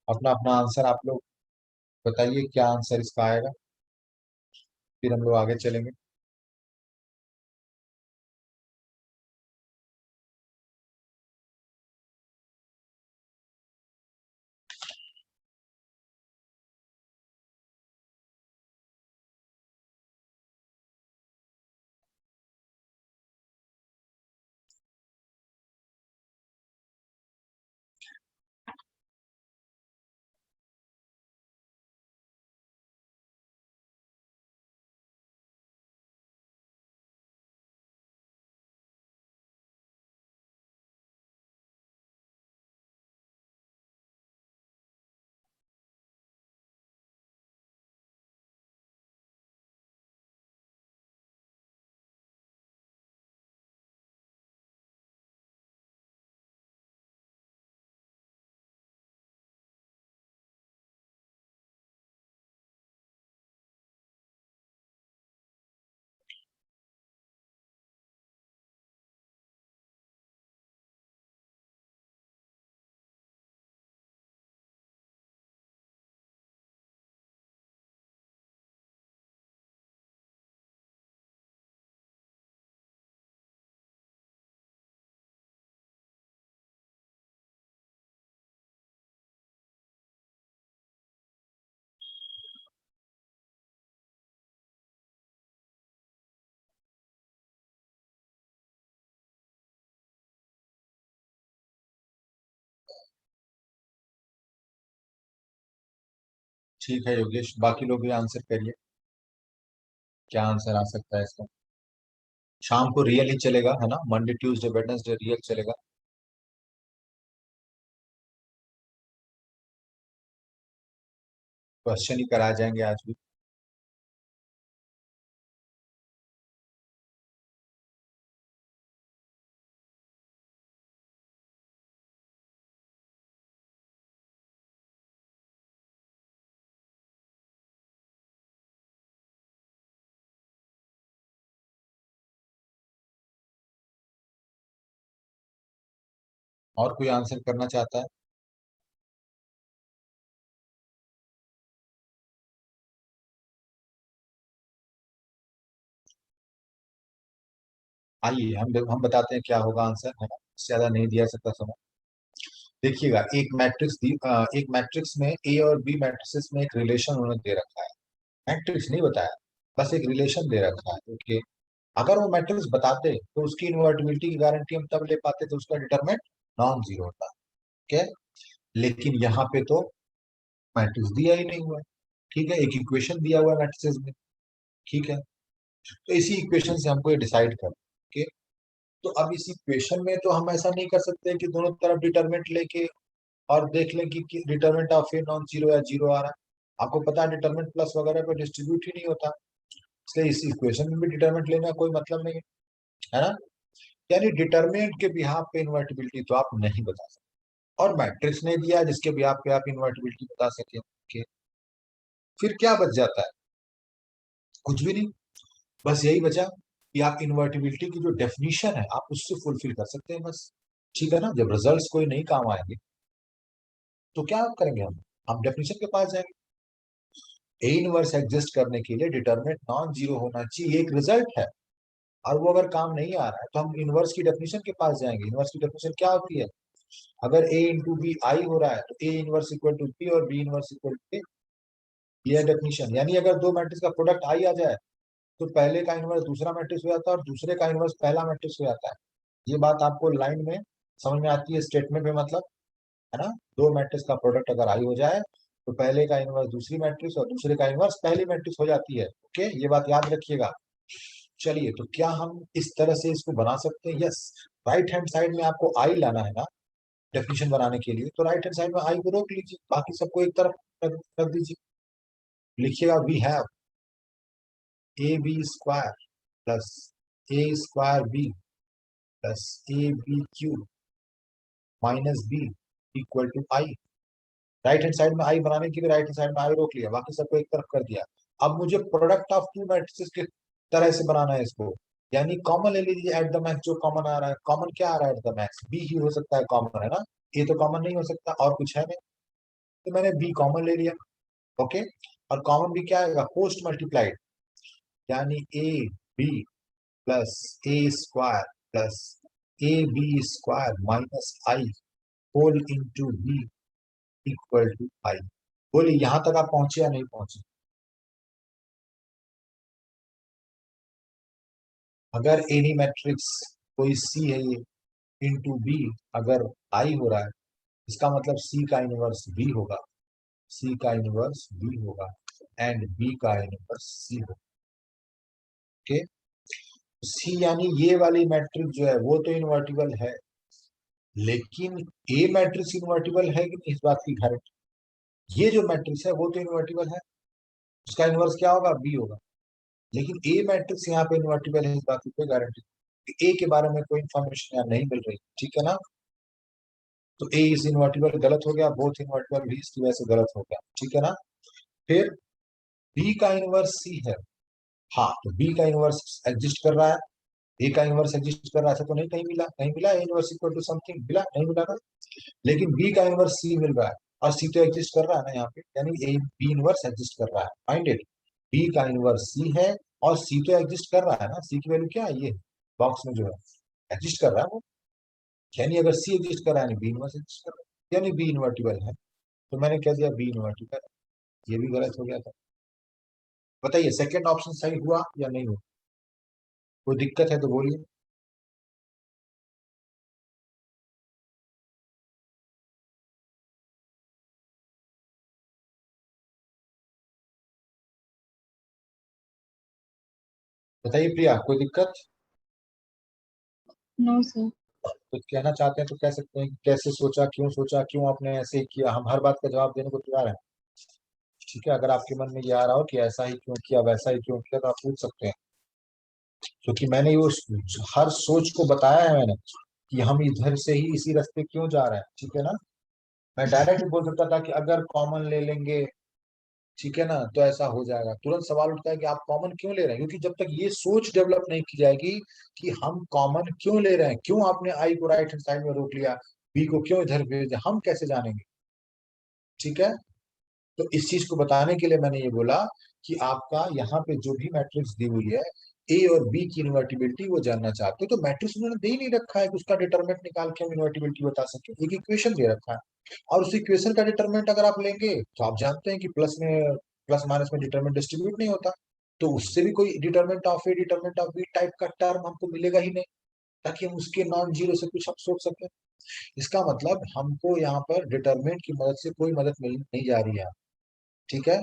अपना अपना आंसर आप लोग बताइए क्या आंसर इसका आएगा, फिर हम लोग आगे चलेंगे। ठीक है योगेश, बाकी लोग भी आंसर करिए, क्या आंसर आ सकता है इसका। शाम को रियल ही चलेगा, है ना, मंडे ट्यूसडे वेडनेसडे रियल चलेगा। क्वेश्चन ही कराए जाएंगे आज भी। और कोई आंसर करना चाहता है? आइए हम बताते हैं क्या होगा आंसर, है ना, इससे ज्यादा नहीं दिया सकता समय। देखिएगा, एक मैट्रिक्स में ए और बी मैट्रिसेस में एक रिलेशन उन्होंने दे रखा है, मैट्रिक्स नहीं बताया, बस एक रिलेशन दे रखा है। ओके, अगर वो मैट्रिक्स बताते तो उसकी इनवर्टिबिलिटी की गारंटी हम तब ले पाते तो उसका डिटरमिनेंट नॉन जीरो होता। ठीक है, लेकिन यहाँ पे तो मैट्रिक्स दिया ही नहीं हुआ है। ठीक है, एक इक्वेशन दिया हुआ है मैट्रिसेस में। ठीक है, तो इसी इक्वेशन से हमको ये डिसाइड कर, ओके, तो अब इस इक्वेशन में तो हम ऐसा नहीं कर सकते कि दोनों तरफ डिटरमिनेंट लेके और देख लें कि determinant of a non zero या जीरो आ रहा है। आपको पता है डिटरमिनेंट प्लस वगैरह पे डिस्ट्रीब्यूट ही नहीं होता, इसलिए इस इक्वेशन में भी डिटरमिनेंट लेने का कोई मतलब नहीं है ना। यानी डिटरमिनेंट के बिहाफ पे इन्वर्टिबिलिटी तो आप नहीं बता सकते, और मैट्रिक्स ने दिया जिसके बिहाफ पे आप इन्वर्टिबिलिटी बता सके। okay? फिर क्या बच जाता है? कुछ भी नहीं, बस यही बचा कि आप इन्वर्टिबिलिटी की जो डेफिनेशन है आप उससे फुलफिल कर सकते हैं बस। ठीक है ना, जब रिजल्ट्स कोई नहीं काम आएंगे तो क्या करेंगे हम डेफिनेशन के पास जाएंगे। ए इनवर्स एग्जिस्ट करने के लिए डिटरमिनेंट नॉन जीरो होना चाहिए, एक रिजल्ट है, और वो अगर काम नहीं आ रहा है तो हम इनवर्स की डेफिनेशन के पास जाएंगे। इनवर्स की डेफिनेशन क्या होती है? अगर ए इंटू बी आई हो रहा है तो A inverse equal to B और B inverse equal to A, ये है डेफिनेशन। यानी अगर दो मैट्रिक्स का प्रोडक्ट आई आ जाए तो पहले का इनवर्स दूसरा मैट्रिक्स हो जाता है और दूसरे का इनवर्स पहला मैट्रिक्स हो जाता है। ये बात आपको लाइन में समझ में आती है, स्टेटमेंट में मतलब, है ना। दो मैट्रिक्स का प्रोडक्ट अगर आई हो जाए तो पहले का इनवर्स दूसरी मैट्रिक्स और दूसरे का इनवर्स पहली मैट्रिक्स हो जाती है। ओके, ये बात याद रखिएगा। चलिए, तो क्या हम इस तरह से इसको बना सकते हैं? यस। राइट हैंड साइड में आपको आई लाना है ना डेफिनेशन बनाने के लिए, तो राइट हैंड साइड में आई को रोक लीजिए, बाकी सबको एक तरफ रख दीजिए। लिखिएगा we have A B square plus A square B plus A B cube minus B equal to I. Right hand side में आई बनाने के लिए राइट हैंड साइड में आई रोक लिया, बाकी सबको एक तरफ कर दिया। अब मुझे प्रोडक्ट ऑफ टू मैट्रिसेस के तरह से बनाना है इसको, यानी कॉमन ले लीजिए एट द मैक्स। जो कॉमन आ रहा है, कॉमन क्या आ रहा है एट द मैक्स? बी ही हो सकता है कॉमन, है ना। ए तो कॉमन नहीं हो सकता, और कुछ है नहीं, तो मैंने बी कॉमन ले लिया। ओके, और कॉमन भी क्या आएगा? पोस्ट मल्टीप्लाइड, यानी A B plus A square plus A B square minus I whole into B equal to I. बोलिए, यहां तक आप पहुंचे या नहीं पहुंचे? अगर एनी मैट्रिक्स कोई सी है ये इंटू बी, अगर आई हो रहा है, इसका मतलब सी का इनवर्स बी होगा, सी का इनवर्स बी होगा एंड बी का इनवर्स सी होगा। ओके, सी यानी ये वाली मैट्रिक्स जो है वो तो इन्वर्टिबल है, लेकिन ए मैट्रिक्स इन्वर्टिबल है कि नहीं, इस बात की गारंटी। ये जो मैट्रिक्स है वो तो इन्वर्टिबल है, उसका इनवर्स क्या होगा? बी होगा। लेकिन ए मैट्रिक्स यहाँ पे इन्वर्टिबल है, इस बात की कोई गारंटी। ए के बारे में कोई इंफॉर्मेशन यहाँ नहीं मिल रही, ठीक है ना। तो ए इज इन्वर्टिबल गलत हो गया, बोथ इन्वर्टिबल भी इसकी वजह से गलत हो गया, ठीक है ना। फिर बी का इनवर्स सी है, हाँ, तो बी का इनवर्स एग्जिस्ट कर रहा है, ए का इनवर्स एग्जिस्ट कर रहा है, ऐसा तो नहीं कहीं मिला, कहीं मिला A inverse equal to something, मिला नहीं मिला ना। लेकिन बी का इनवर्स सी मिल रहा है, और सी तो एग्जिस्ट कर रहा है ना यहाँ पे, यानी ए बी इनवर्स एग्जिस्ट कर रहा है। फाइंड इट, बी का इनवर्स सी है और सी तो एग्जिस्ट कर रहा है ना। सी की वैल्यू क्या है? ये बॉक्स में जो है एग्जिस्ट कर रहा है वो, यानी अगर सी एग्जिस्ट कर रहा है यानी बी इनवर्स एग्जिस्ट कर रहा है, यानी बी इन्वर्टिबल है। तो मैंने कह दिया बी इन्वर्टिबल, ये भी गलत हो गया था। बताइए सेकंड ऑप्शन सही हुआ या नहीं हुआ? कोई दिक्कत है तो बोलिए। बताइए प्रिया, कोई दिक्कत? No sir. कुछ कहना चाहते हैं तो कह सकते हैं कि कैसे सोचा, क्यों आपने ऐसे ही किया। हम हर बात का जवाब देने को तैयार हैं, ठीक है। अगर आपके मन में ये आ रहा हो कि ऐसा ही क्यों किया, वैसा ही क्यों किया, तो आप पूछ सकते हैं, क्योंकि मैंने वो हर सोच को बताया है मैंने कि हम इधर से ही इसी रास्ते क्यों जा रहे हैं, ठीक है ना। मैं डायरेक्ट बोल सकता था कि अगर कॉमन ले लेंगे, ठीक है ना, तो ऐसा हो जाएगा। तुरंत सवाल उठता है कि आप कॉमन क्यों ले रहे हैं, क्योंकि जब तक ये सोच डेवलप नहीं की जाएगी कि हम कॉमन क्यों ले रहे हैं, क्यों आपने आई को राइट हैंड साइड में रोक लिया, बी को क्यों इधर भेज दिया, हम कैसे जानेंगे, ठीक है। तो इस चीज को बताने के लिए मैंने ये बोला कि आपका यहाँ पे जो भी मैट्रिक्स दी हुई है, ए और बी की इन्वर्टिबिलिटी वो जानना चाहते हो, तो मैट्रिक्स उन्होंने दे ही नहीं रखा है कि उसका डिटरमिनेंट निकाल के हम इन्वर्टिबिलिटी बता सके। एक इक्वेशन दे रखा है, और उस इक्वेशन का डिटरमिनेंट अगर आप लेंगे तो आप जानते हैं कि प्लस माइनस में डिटरमिनेंट डिस्ट्रीब्यूट नहीं होता, तो उससे भी कोई determinant of A determinant of B type का टर्म हमको मिलेगा ही नहीं, ताकि हम उसके नॉन जीरो से कुछ हम सोच सकें। इसका मतलब हमको यहाँ पर डिटरमिनेंट की मदद से कोई मदद मिल नहीं जा रही है, ठीक है।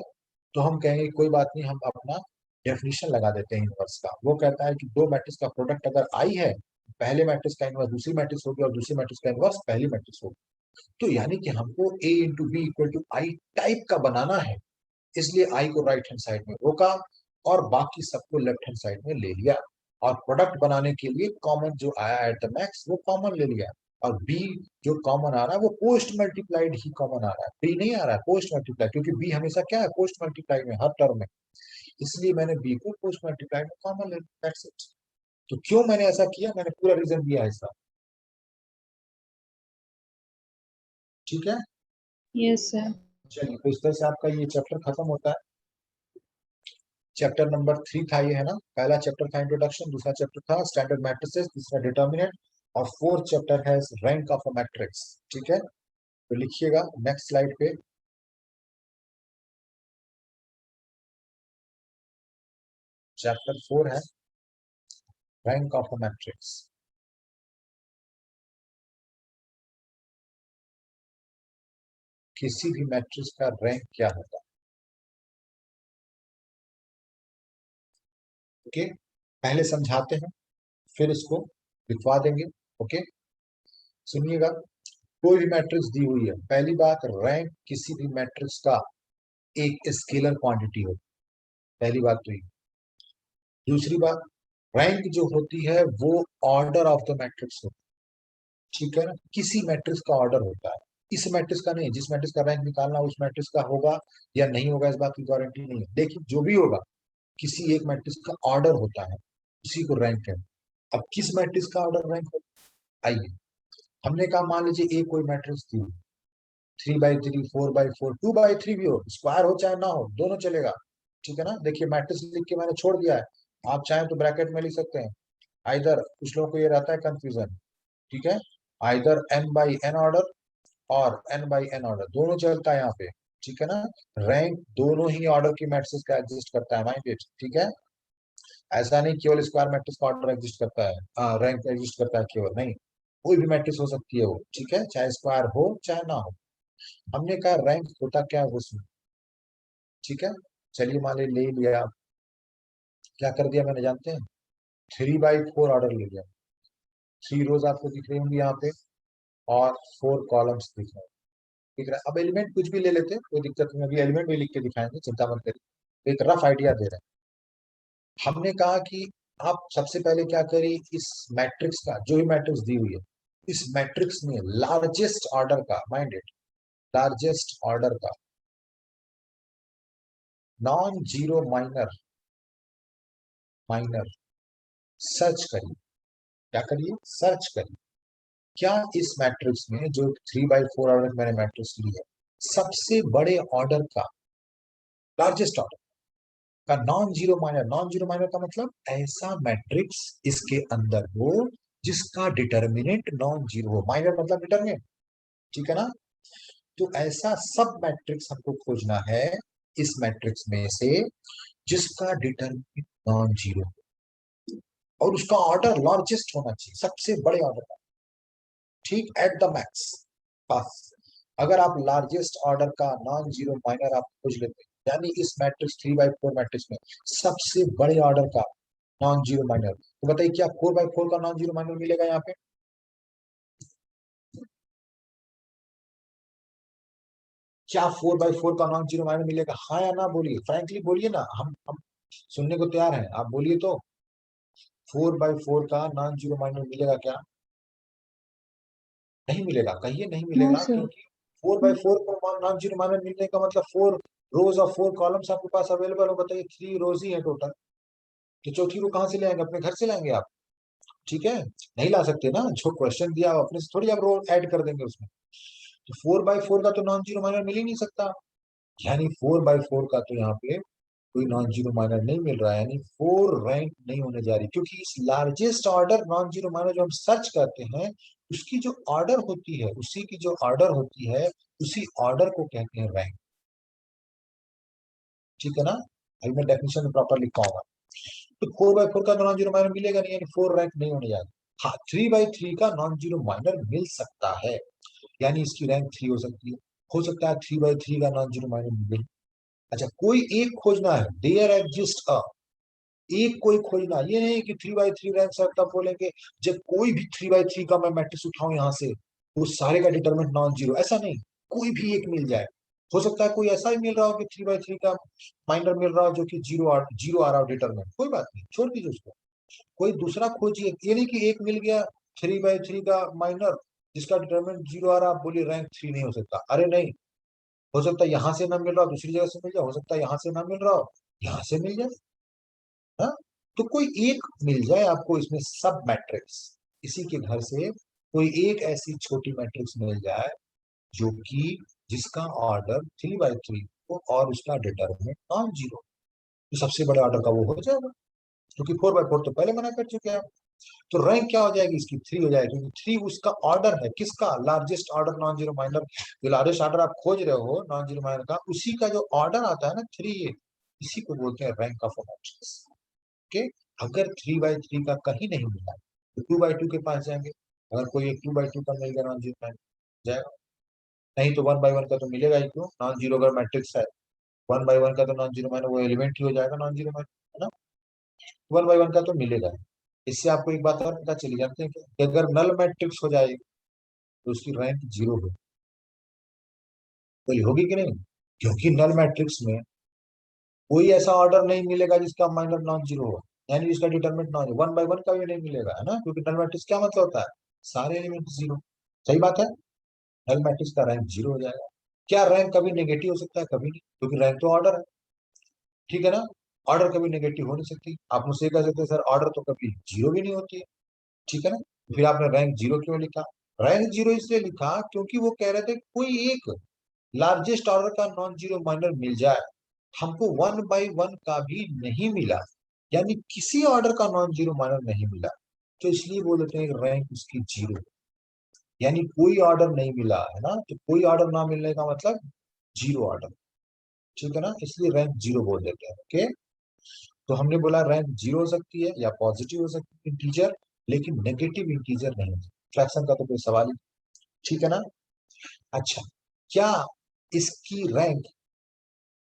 तो हम कहेंगे कोई बात नहीं, हम अपना डेफिनेशन लगा देते हैं इनवर्स का। वो कहता है कि दो मैट्रिक्स का प्रोडक्ट अगर आई है, पहले मैट्रिक्स का इनवर्स दूसरी मैट्रिक्स होगी और दूसरी मैट्रिक्स का इनवर्स पहली मैट्रिक्स होगी। तो यानी कि हमको A into B equal to I type का बनाना है, इसलिए आई को राइट हैंड साइड में रोका और बाकी सबको लेफ्ट हैंड साइड में ले लिया, और प्रोडक्ट बनाने के लिए कॉमन जो आया एट द मैक्स वो कॉमन ले लिया, और बी जो कॉमन आ रहा है वो पोस्ट मल्टीप्लाइड ही कॉमन आ रहा है, बी नहीं आ रहा है पोस्ट मल्टीप्लाइड, क्योंकि बी हमेशा क्या है? पोस्ट मल्टीप्लाइड में हर टर्म में, इसलिए मैंने बी को पोस्ट मल्टीप्लाइड में कॉमन ले लिया, दैट्स इट। तो क्यों मैंने ऐसा किया, मैंने पूरा रीजन दिया है इसका, ठीक है। Yes sir. चलिए, तो इस तरह से आपका ये चैप्टर खत्म होता है। चैप्टर नंबर 3 था ये, है ना। पहला चैप्टर था इंट्रोडक्शन, दूसरा चैप्टर था स्टैंडर्ड मैट्रिसेस, तीसरा डिटर्मिनेंट, और फोर्थ चैप्टर है रैंक ऑफ अ मैट्रिक्स, ठीक है। तो लिखिएगा नेक्स्ट स्लाइड पे, चैप्टर 4 है रैंक ऑफ अ मैट्रिक्स। किसी भी मैट्रिक्स का रैंक क्या होता है। ओके, पहले समझाते हैं फिर इसको लिखवा देंगे। ओके, सुनिएगा, कोई भी मैट्रिक्स दी हुई है, पहली बात, रैंक किसी भी मैट्रिक्स का एक स्केलर क्वांटिटी हो, पहली बात तो ये। दूसरी बात, रैंक जो होती है वो ऑर्डर ऑफ द मैट्रिक्स होती है, ठीक है ना, किसी मैट्रिक्स का ऑर्डर होता है, इस मैट्रिक्स का नहीं। जिस मैट्रिक्स का रैंक निकालना उस मैट्रिक्स का होगा या नहीं होगा इस बात की गारंटी नहीं है, लेकिन जो भी होगा किसी एक मैट्रिक्स का ऑर्डर होता है, उसी को रैंक है। अब किस मैट्रिक्स का ऑर्डर रैंक होता है, आइए हमने कहा, मान लीजिए कोई मैट्रिक्स थी 3x3, 4x4, 2x3 भी हो, स्क्वायर हो चाहे ना हो, दोनों चलेगा, ठीक है ना। देखिए मैट्रिक्स लिख के मैंने छोड़ दिया है, आप चाहें तो ब्रैकेट में लिख सकते हैं। आइदर, कुछ लोगों को ये रहता है कंफ्यूजन, ठीक है, आइदर n/n ऑर्डर और n/n ऑर्डर, दोनों चलता है यहाँ पे, ठीक है ना। रैंक दोनों ही ऑर्डर की मैट्रिक्स का एग्जिस्ट करता है, माइंड इट, ठीक है। ऐसा नहीं केवल स्क्वायर मैट्रिक्स का ऑर्डर एग्जिस्ट करता है, रैंक एग्जिस्ट करता है केवल, नहीं, कोई भी मैट्रिक्स हो सकती है वो, ठीक है, चाहे स्क्वायर हो चाहे ना हो। हमने कहा रैंक होता क्या है उसमें, ठीक है। चलिए मान ले लिया, क्या कर दिया मैंने जानते हैं, 3/4 ऑर्डर ले लिया, 3 रोज आपको दिख रही होंगी यहाँ पे और 4 कॉलम्स दिख रहे हैं, ठीक है। अब एलिमेंट कुछ भी ले लेते हैं, कोई दिक्कत नहीं, अभी एलिमेंट भी लिख के दिखाएंगे, चिंता मत करिए, एक रफ आइडिया दे रहे हैं। हमने कहा कि आप सबसे पहले क्या करिए, इस मैट्रिक्स का, जो भी मैट्रिक्स दी हुई है, इस मैट्रिक्स में लार्जेस्ट ऑर्डर का, माइंड इट, लार्जेस्ट ऑर्डर का non zero minor minor search करिए। क्या करिए, सर्च करिए, क्या इस मैट्रिक्स में जो 3/4 ऑर्डर मैंने मैट्रिक्स ली है, सबसे बड़े ऑर्डर का, लार्जेस्ट ऑर्डर का नॉन जीरो माइनर का मतलब ऐसा मैट्रिक्स इसके अंदर हो जिसका डिटर्मिनेंट नॉन जीरो हो, माइनर मतलब डिटर्मिनेंट, ठीक है ना। तो ऐसा सब मैट्रिक्स हमको खोजना है इस मैट्रिक्स में से जिसका डिटर्मिनेंट नॉन जीरो और उसका ऑर्डर लार्जेस्ट होना चाहिए, सबसे बड़े ऑर्डर का, ठीक, एट द मैक्स। बस अगर आप लार्जेस्ट ऑर्डर का नॉन जीरो माइनर आप खोज लेते हैं, यानी इस मैट्रिक्स 3/4 मैट्रिक्स में सबसे बड़े ऑर्डर का नॉन जीरो माइनर, तो बताइए क्या 4/4 का नॉन जीरो माइनर मिलेगा यहाँ पे, क्या 4/4 का नॉन जीरो माइनर मिलेगा, हाँ या ना बोलिए, फ्रैंकली बोलिए ना, हम सुनने को तैयार हैं, आप बोलिए तो। 4/4 का नॉन जीरो माइनर मिलेगा क्या, नहीं मिलेगा, कहिए नहीं नो मिलेगा, सर। क्योंकि 4/4 को नॉन जीरो माइनर मिलने का मतलब 4 रोज और 4 कॉलम्स आपके पास अवेलेबल हो, बताइए 3 रोज ही है टोटल, तो चौथी रो कहाँ से ले आएंगे, अपने घर से लाएंगे आप, ठीक है, नहीं ला सकते ना, जो क्वेश्चन दिया अपने से थोड़ी आप रो ऐड कर देंगे उसमें। तो 4/4 का तो नॉन जीरो माइनर मिल ही नहीं सकता, यानी 4/4 का तो यहाँ पे कोई नॉन जीरो माइनर नहीं मिल रहा है, यानी 4 रैंक नहीं होने जा रही, क्योंकि इस largest order non zero minor जो हम सर्च करते हैं, उसकी जो ऑर्डर होती है, उसी की जो ऑर्डर होती है, उसी ऑर्डर को कहते हैं रैंक, ठीक है ना। अभी मैं डेफिनेशन में प्रॉपर लिख पाऊंगा। तो 4/4 का नॉन जीरो माइनर मिलेगा नहीं, यानी 4 रैंक नहीं होने जा रही। हाँ, 3/3 का नॉन जीरो माइनर मिल सकता है, यानी इसकी रैंक 3 हो सकती है, हो सकता है 3/3 का नॉन जीरो माइनर मिले। अच्छा, कोई एक खोजना है, देयर एग्जिस्ट अ, एक कोई खोजना, ये नहीं कि 3/3 रैंक सर तब बोलेंगे जब कोई भी 3/3 का मैं मैट्रिक्स उठाऊं यहाँ से, वो सारे का डिटरमिनेंट नॉन जीरो, ऐसा नहीं, कोई भी एक मिल जाए। हो सकता है कोई ऐसा ही मिल रहा हो कि 3/3 का माइनर मिल रहा हो जो कि जीरो आ रहा हो डिटरमिनेंट, कोई बात नहीं, छोड़ दीजिए उसको, कोई दूसरा खोजिए, ये नहीं कि एक मिल गया 3/3 का माइनर जिसका डिटरमिनेंट जीरो आ रहा, आप बोलिए रैंक 3 नहीं हो सकता, अरे नहीं, हो सकता है यहाँ से ना मिल रहा हो, दूसरी जगह से मिल जाए, हो सकता है यहाँ से ना मिल रहा हो, यहाँ से मिल जाए, हाँ। तो कोई एक मिल जाए आपको इसमें सब मैट्रिक्स, इसी के घर से कोई एक ऐसी छोटी मैट्रिक्स मिल जाए जो कि जिसका ऑर्डर 3/3 हो और उसका डिटरमिनेंट नॉन जीरो, तो सबसे बड़े ऑर्डर का वो हो जाएगा, क्योंकि 4/4 तो पहले मना कर चुके हैं। तो रैंक क्या हो जाएगी इसकी, 3 हो जाएगी, क्योंकि 3 उसका ऑर्डर है, किसका, largest order non zero minor, जो लार्जेस्ट ऑर्डर आप खोज रहे हो नॉन जीरो माइनर का, उसी का जो ऑर्डर आता है ना 3, इसी को बोलते हैं rank of a matrix. Okay, अगर 3/3 का कहीं नहीं मिला तो 2/2 के पास जाएंगे, अगर कोई एक 2/2 का मिल गया नॉन जीरो माइनर जाएगा, नहीं तो 1/1 का तो मिलेगा ही, क्यों? नॉन जीरो अगर मैट्रिक्स है 1/1 का तो नॉन जीरो माइनस वो एलिमेंट ही हो जाएगा नॉन जीरो माइनस, है ना? 1/1 का तो मिलेगा ही। इससे आपको एक बात और पता चली जानते हैं कि अगर नल मैट्रिक्स हो जाएगी तो उसकी रैंक जीरो होगी। बोली होगी कि नहीं? क्योंकि नल मैट्रिक्स में कोई ऐसा ऑर्डर नहीं मिलेगा जिसका माइनर नॉन जीरो हो, यानी जिसका डिटरमिनेंट नॉन 1/1 का भी नहीं मिलेगा, है ना? क्योंकि नल मैट्रिक्स क्या मतलब होता है? सारे एलिमेंट जीरो। सही बात है, नल मैट्रिक्स का रैंक जीरो हो जाएगा। क्या रैंक कभी नेगेटिव हो सकता है? कभी नहीं, क्योंकि रैंक तो ऑर्डर है, ठीक है ना? ऑर्डर कभी नेगेटिव हो नहीं सकती। आप मुझसे ये कह सकते हैं सर ऑर्डर तो कभी जीरो भी नहीं होती है, ठीक है ना? फिर आपने रैंक जीरो क्यों लिखा? रैंक जीरो इसलिए लिखा क्योंकि वो कह रहे थे कोई एक लार्जेस्ट ऑर्डर का नॉन जीरो माइनर मिल जाए। हमको 1/1 का भी नहीं मिला, यानी किसी ऑर्डर का नॉन जीरो माइनर नहीं मिला, तो इसलिए बोल देते हैं रैंक उसकी जीरो, यानी कोई ऑर्डर नहीं मिला, है ना? तो कोई ऑर्डर ना मिलने का मतलब जीरो ऑर्डर, ठीक है ना? इसलिए रैंक जीरो बोल देते हैं। ओके, तो हमने बोला रैंक जीरो हो सकती है या पॉजिटिव हो सकती है इंटीजर, लेकिन नेगेटिव इंटीजर नहीं, फ्रैक्शन का तो कोई सवाल ही, ठीक है ना? अच्छा, क्या इसकी रैंक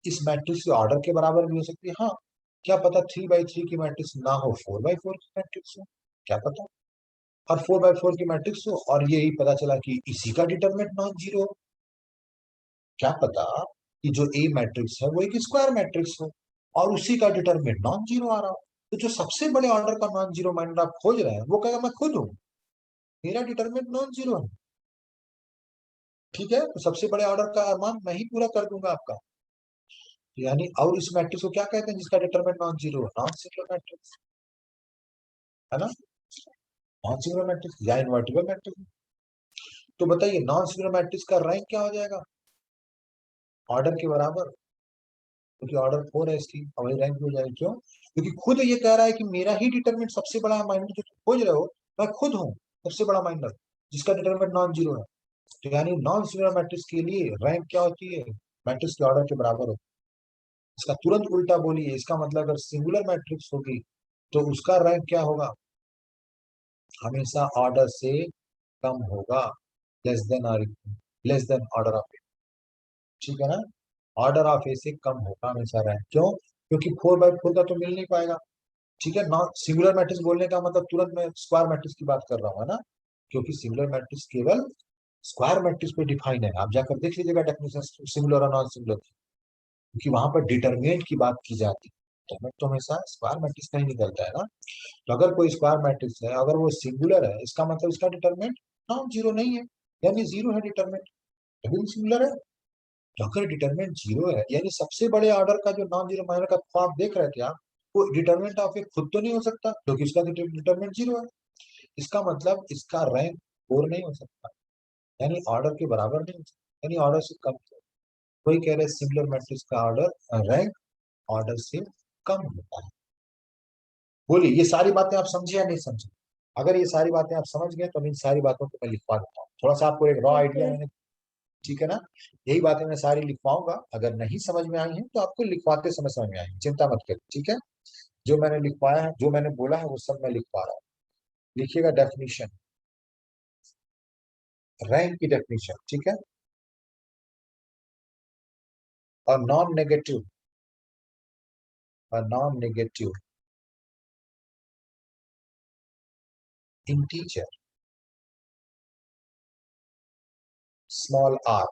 इस मैट्रिक्स के ऑर्डर के बराबर भी हो सकती है? हाँ, क्या पता 3/3 की मैट्रिक्स ना हो, 4/4 की मैट्रिक्स हो, क्या पता? और 4/4 की मैट्रिक्स हो और यही पता चला कि इसी का डिटरमिनेंट नॉन जीरो हो, क्या पता कि जो ए मैट्रिक्स है वो एक स्क्वायर मैट्रिक्स हो और उसी का डिटरमिनेंट नॉन जीरो आ रहा हो। तो जो सबसे बड़े ऑर्डर का नॉन जीरो माइनर आप खोज रहे हैं वो कहेगा मैं खुद हूं, मेरा डिटरमिनेंट नॉन जीरो है, ठीक है? तो सबसे बड़े ऑर्डर का मान मैं ही पूरा कर दूंगा आपका, यानी और इस मैट्रिक्स को क्या कहते हैं जिसका डिटरमिनेंट नॉन जीरो है? नॉन सिंगुलर मैट्रिक्स, है ना? नॉन सिंगुलर मैट्रिक्स या इनवर्टिबल मैट्रिक्स। तो बताइए नॉन सिंगुलर मैट्रिक्स का रैंक क्या हो जाएगा? ऑर्डर के बराबर, क्योंकि ऑर्डर 4 है इसकी, और वही रैंक हो जाएगी। क्यों? क्योंकि खुद ये कह रहा है कि मेरा ही डिटरमिनेंट सबसे बड़ा माइनर जो तुम खोज रहे हो, मैं खुद हूँ सबसे बड़ा माइनर जिसका डिटरमिनेंट नॉन जीरो है। तो यानी नॉन सिंगुलर मैट्रिक्स के लिए रैंक क्या होती है? मैट्रिक्स के ऑर्डर के बराबर होती है। इसका तुरंत उल्टा बोलिए, इसका मतलब अगर सिंगुलर मैट्रिक्स होगी तो उसका रैंक क्या होगा? हमेशा ऑर्डर से कम होगा, लेस देन और लेस देन ऑर्डर ऑफ ए, ठीक है ना? ऑर्डर ऑफ ए से कम होगा हमेशा रैंक। क्यों? क्योंकि 4/4 का तो मिल नहीं पाएगा, ठीक है? नॉन सिंगुलर मैट्रिक्स बोलने का मतलब तुरंत मैं स्क्वायर मैट्रिक्स की बात कर रहा हूँ, है ना? क्योंकि सिंगुलर मैट्रिक्स केवल स्क्वायर मैट्रिक्स पे डिफाइन है, आप जाकर देख लीजिएगा डेफिनेशन सिंगुलर और नॉन सिंगुलर, क्योंकि वहां पर डिटरमिनेंट की बात की जाती है। डिटरमिनेंट तो हमेशा स्क्वायर मैट्रिक्स का ही निकलता है ना। तो अगर कोई स्क्वायर मैट्रिक्स है, अगर वो सिंगुलर है, इसका मतलब इसका डिटरमिनेंट नॉन जीरो नहीं है, यानी जीरो है डिटरमिनेंट, तभी सिंगुलर है। तो अगर डिटरमिनेंट जीरो है, यानी सबसे बड़े ऑर्डर का जो नॉन जीरो माइनर का ख्वाब देख रहे थे आप, वो डिटरमिनेंट ऑफ ए खुद तो नहीं हो सकता क्योंकि इसका डिटरमिनेंट जीरो है। इसका मतलब इसका रैंक 4 नहीं हो सकता, यानी ऑर्डर के बराबर नहीं हो सकता, यानी ऑर्डर से कम। कोई कह रहे हैं सिंगुलर मैट्रिक्स का ऑर्डर रैंक ऑर्डर से कम होता है। बोलिए ये सारी बातें आप समझे या नहीं समझे? अगर ये सारी बातें आप समझ गए तो इन सारी बातों को मैं लिखवा देता हूँ, थोड़ा सा आपको एक रॉ यस आइडिया सर। मैंने, ठीक है ना? यही बातें मैं सारी लिखवाऊंगा, अगर नहीं समझ में आई है तो आपको लिखवाते समय समझ में आएंगी, चिंता मत करिए, ठीक है? जो मैंने लिखवाया है, जो मैंने बोला है वो सब मैं लिखवा रहा हूँ। लिखिएगा डेफिनेशन, रैंक की डेफिनेशन, ठीक है? और non negative integer small r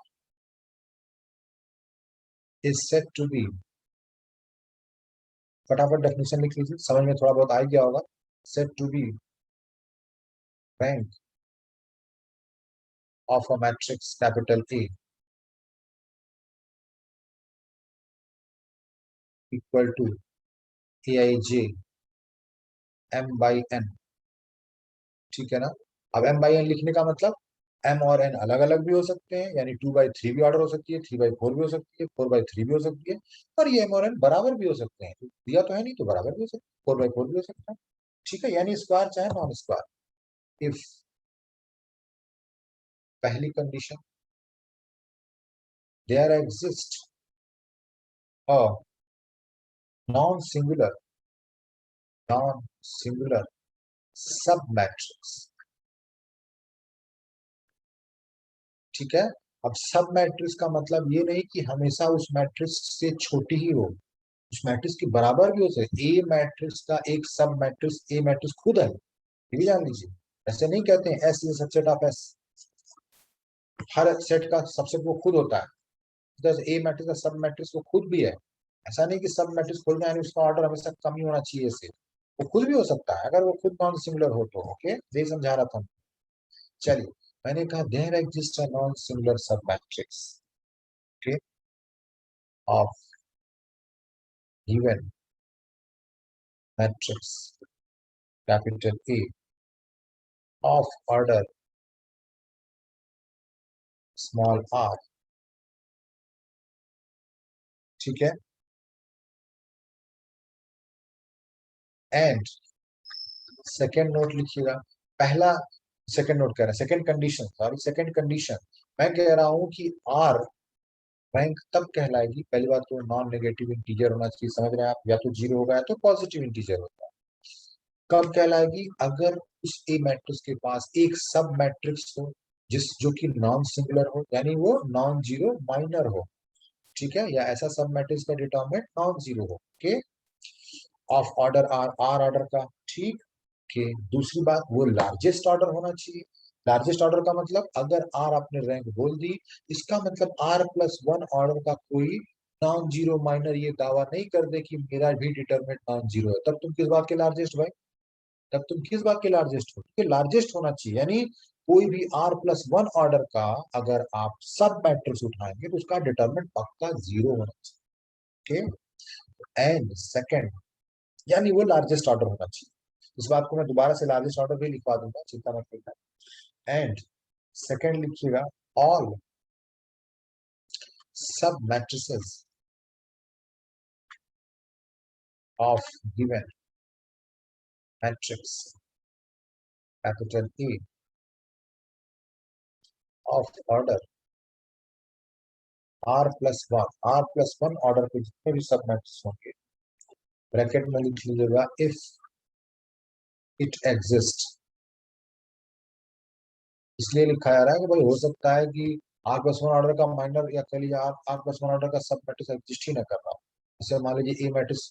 is said to be, फटाफट डेफिनेशन लिख लीजिए, समझ में थोड़ा बहुत आ ही गया होगा। said to be rank of a matrix capital A equal to aij m by n, ठीक है ना? अब m by n लिखने का मतलब m और n अलग अलग भी हो सकते हैं, यानी 2/3 भी ऑर्डर हो सकती है, 3/4 भी हो सकती है, 4/3 भी हो सकती है, और ये m और n बराबर भी हो सकते हैं, दिया तो है नहीं तो बराबर भी हो सकते हैं, 4/4 भी हो सकता है, ठीक है? यानी स्क्वायर चाहे नॉन स्क्वायर, इफ पहली condition there exist a non singular sub matrix, ठीक है? अब सब मैट्रिक्स का मतलब ये नहीं कि हमेशा उस मैट्रिक्स से छोटी ही हो, उस मैट्रिक्स के बराबर भी हो सकती। ए मैट्रिक्स का एक सब मैट्रिक्स ए मैट्रिक्स खुद है, ये भी जान लीजिए। ऐसे नहीं कहते हैं S is subset of S, her set का सबसेट वो खुद होता है। जैसे ए मैट्रिक्स का सब मैट्रिक्स वो खुद भी है, ऐसा नहीं कि सब मैट्रिक्स खुद में उसका ऑर्डर हमेशा कम ही होना चाहिए इससे, वो खुद भी हो सकता है अगर वो खुद नॉन सिंगुलर हो तो। ओके, यही समझा रहा था। चलिए, मैंने कहा there exist a non singular sub matrix, okay, of given matrix capital A of order small R, ठीक है, एंड सेकेंड नोट लिखिएगा। पहला सेकेंड नोट कह रहा है, second condition, sorry second condition मैं कह रहा हूं कि आर रैंक तब कहलाएगी, पहली बात तो नॉन नेगेटिव इंटीजर होना चाहिए, समझ रहे हैं आप, या तो जीरो होगा या तो पॉजिटिव इंटीजर होगा। कब कहलाएगी? अगर उस ए मैट्रिक्स के पास एक सब मैट्रिक्स हो जिस जो कि नॉन सिंगुलर हो, यानी वो नॉन जीरो माइनर हो, ठीक है, या ऐसा सब मैट्रिक्स का डिटरमिनेंट नॉन जीरो हो, okay, of order R, R order का, ठीक है। दूसरी बात, वो लार्जेस्ट ऑर्डर होना चाहिए। लार्जेस्ट ऑर्डर का मतलब अगर आर आपने रैंक बोल दी, इसका मतलब आर प्लस वन ऑर्डर का कोई नॉन जीरो माइनर ये दावा नहीं कर दे कि मेरा भी डिटरमिनेंट नॉन जीरो है, तब तुम किस बात के लार्जेस्ट भाई, तब तुम किस बात के लार्जेस्ट हो? लार्जेस्ट होना चाहिए, यानी कोई भी आर प्लस वन ऑर्डर का अगर आप सब मैट्रिक्स उठाएंगे तो उसका डिटरमिनेंट पक्का जीरो होना चाहिए, ओके। एंड सेकंड, यानी वो लार्जेस्ट ऑर्डर होना चाहिए। इस बात को मैं दोबारा से लार्जेस्ट ऑर्डर भी लिखवा दूंगा, चिंता मत करना। एंड सेकंड लिखिएगा, all sub matrices of given matrix capital A of order R plus one order के जितने भी सब मैट्रिक्स होंगे, ब्रैकेट में लिख लीजिएगा इफ इट एग्जिस्ट। इसलिए लिखा जा रहा है कि भाई हो सकता है कि आर प्लस वन ऑर्डर का माइनर, या कह लीजिए आर प्लस वन ऑर्डर का सब मैट्रिक्स एग्जिस्ट ही ना कर रहा हो। जैसे मान लीजिए ए मैट्रिक्स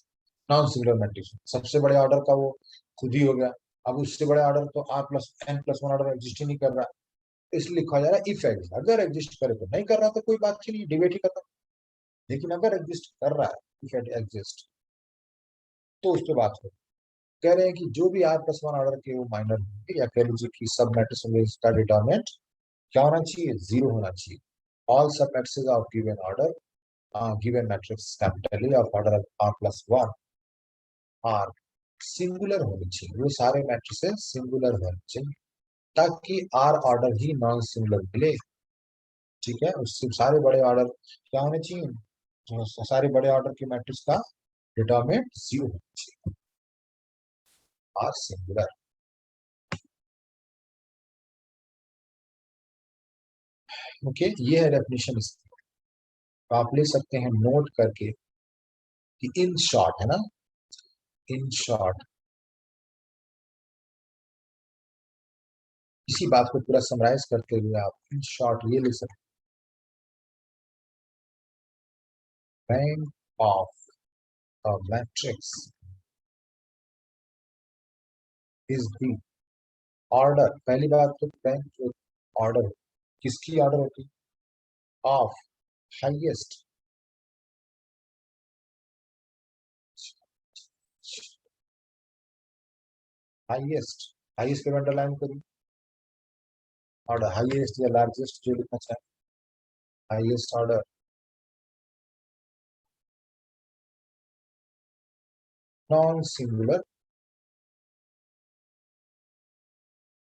नॉन सिंगुलर मैट्रिक्स, सबसे बड़े ऑर्डर का वो खुद ही हो गया, अब उससे बड़े ऑर्डर तो R plus N plus one order exist ही नहीं कर रहा, इसलिए लिखा जा रहा है इफ एग्जिस्ट, अगर एग्जिस्ट करे तो, नहीं कर रहा तो कोई बात ही नहीं, डिबेट ही खत्म। लेकिन अगर एग्जिस्ट कर रहा है, इफ इट एग्जिस्ट, तो उस पर बात हो। कह रहे हैं कि जो भी आर प्लस वन ऑर्डर के वो माइनर होंगे, या कह लीजिए कि सब मैट्रिक्स में इसका डिटरमिनेंट क्या होना चाहिए? जीरो होना चाहिए। All sub matrices of given order, given matrix capital A of order R plus one are singular होनी चाहिए, वो सारे मैट्रिसेस सिंगुलर होने चाहिए, ताकि आर ऑर्डर ही नॉन सिंगुलर मिले, ठीक है। उससे सारे बड़े ऑर्डर क्या होने चाहिए? तो सारे बड़े ऑर्डर के मैट्रिक्स का डिटरमिनेंट जीरो होना चाहिए, आर सिंगुलर, ओके। ये है डेफिनेशन इसकी, तो आप ले सकते हैं नोट करके कि इन शॉर्ट, है ना, इन शॉर्ट, इसी बात को पूरा समराइज करते हुए आप इन शॉर्ट ये ले सकते हैं, rank of a matrix is the order, पहली बात तो रैंक जो ऑर्डर किसकी ऑर्डर होती है? ऑफ हाईएस्ट हाईएस्ट हाईएस्ट पे अंडरलाइन करिए, ऑर्डर हाईएस्ट या लार्जेस्ट जो लिखना चाहे, highest order non singular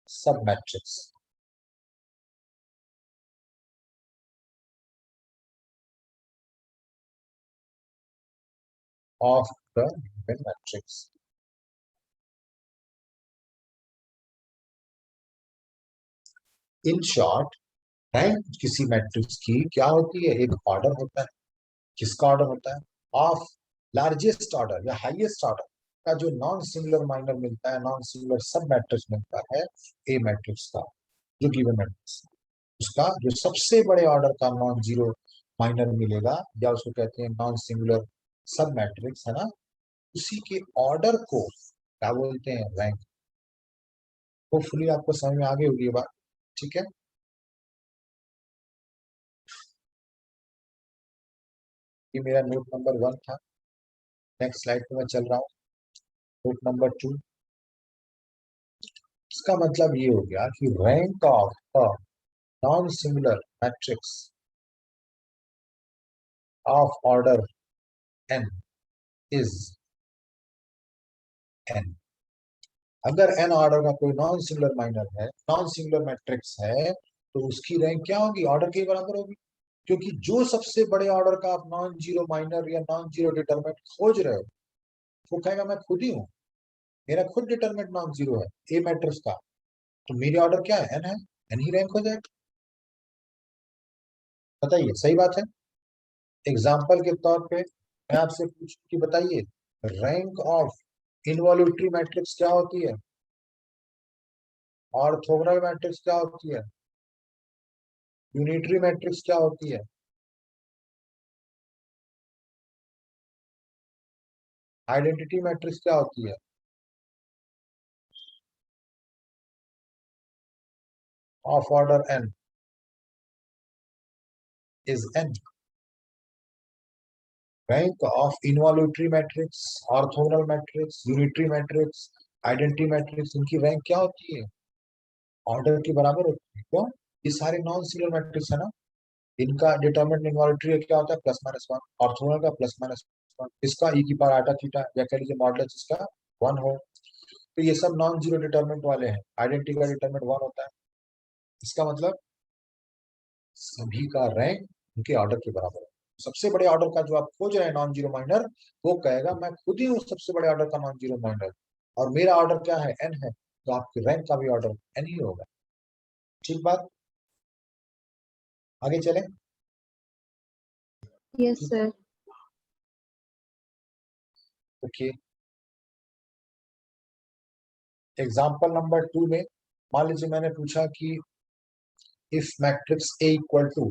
sub matrix of the given matrix. In short, rank किसी मैट्रिक्स की क्या होती है? एक ऑर्डर होता है, किसका ऑर्डर होता है? ऑफ लार्जेस्ट ऑर्डर या हाईएस्ट ऑर्डर का जो नॉन सिंगुलर माइनर मिलता है, नॉन सिंगुलर सब मैट्रिक्स मिलता है ए मैट्रिक्स का, जो गिवन मैट्रिक्स, उसका जो सबसे बड़े ऑर्डर का नॉन जीरो माइनर मिलेगा, या उसको कहते हैं नॉन सिंगुलर सब मैट्रिक्स, है ना, उसी के ऑर्डर को क्या बोलते हैं, रैंक। होपफुली आपको समझ में आ गई होगी ये बात, ठीक है। ये मेरा नोट नंबर 1 था। नेक्स्ट स्लाइड पे मैं चल रहा हूँ, नोट नंबर 2। इसका मतलब ये हो गया कि rank of a non singular matrix of order n is n। अगर n ऑर्डर का कोई नॉन सिंगुलर माइनर है, नॉन सिंगुलर मैट्रिक्स है, तो उसकी रैंक क्या होगी, ऑर्डर के बराबर होगी। क्योंकि जो सबसे बड़े ऑर्डर का आप नॉन जीरो माइनर या नॉन जीरो डिटरमिनेंट खोज रहे हो, वो कहेगा मैं खुद ही हूँ, मेरा खुद डिटरमिनेंट नॉन जीरो है ए मैट्रिक्स का, तो मेरी ऑर्डर क्या है, n है, n ही रैंक हो जाएगा। बताइए, सही बात है। एग्जाम्पल के तौर पे मैं आपसे पूछूं कि बताइए, रैंक ऑफ इनवॉल्यूटरी मैट्रिक्स क्या होती है, ऑर्थोगोनल मैट्रिक्स क्या होती है, यूनिटरी मैट्रिक्स क्या होती है, आइडेंटिटी मैट्रिक्स क्या होती है। Of order n is n। Rank of involutory matrix, orthogonal matrix, unitary matrix, identity matrix, इनकी रैंक क्या होती है, ऑर्डर के बराबर होती है। क्यों, ये सारे नॉन सिंगुलर मैट्रिक्स है ना, इनका डिटरमिनेंट इनवॉल्यूटरी क्या होता है, +-1। ऑर्थोगोनल का +-1, इसका e की पावर आटा थीटा या कह लीजिए मॉडुलस इसका 1 हो, तो ये सब नॉन जीरो डिटरमिनेंट वाले हैं। आइडेंटिटी का डिटरमिनेंट 1 होता है। इसका मतलब सभी का रैंक उनके ऑर्डर के बराबर है। सबसे बड़े ऑर्डर का जो आप खोज रहे हैं नॉन जीरो माइनर, वो कहेगा मैं खुद ही हूँ सबसे बड़े ऑर्डर का नॉन जीरो माइनर, और मेरा ऑर्डर क्या है, n है, तो आपके रैंक का भी ऑर्डर n ही होगा। ठीक बात, आगे चले। Yes sir. Okay, example number 2 में मान लीजिए मैंने पूछा कि if matrix A equal to,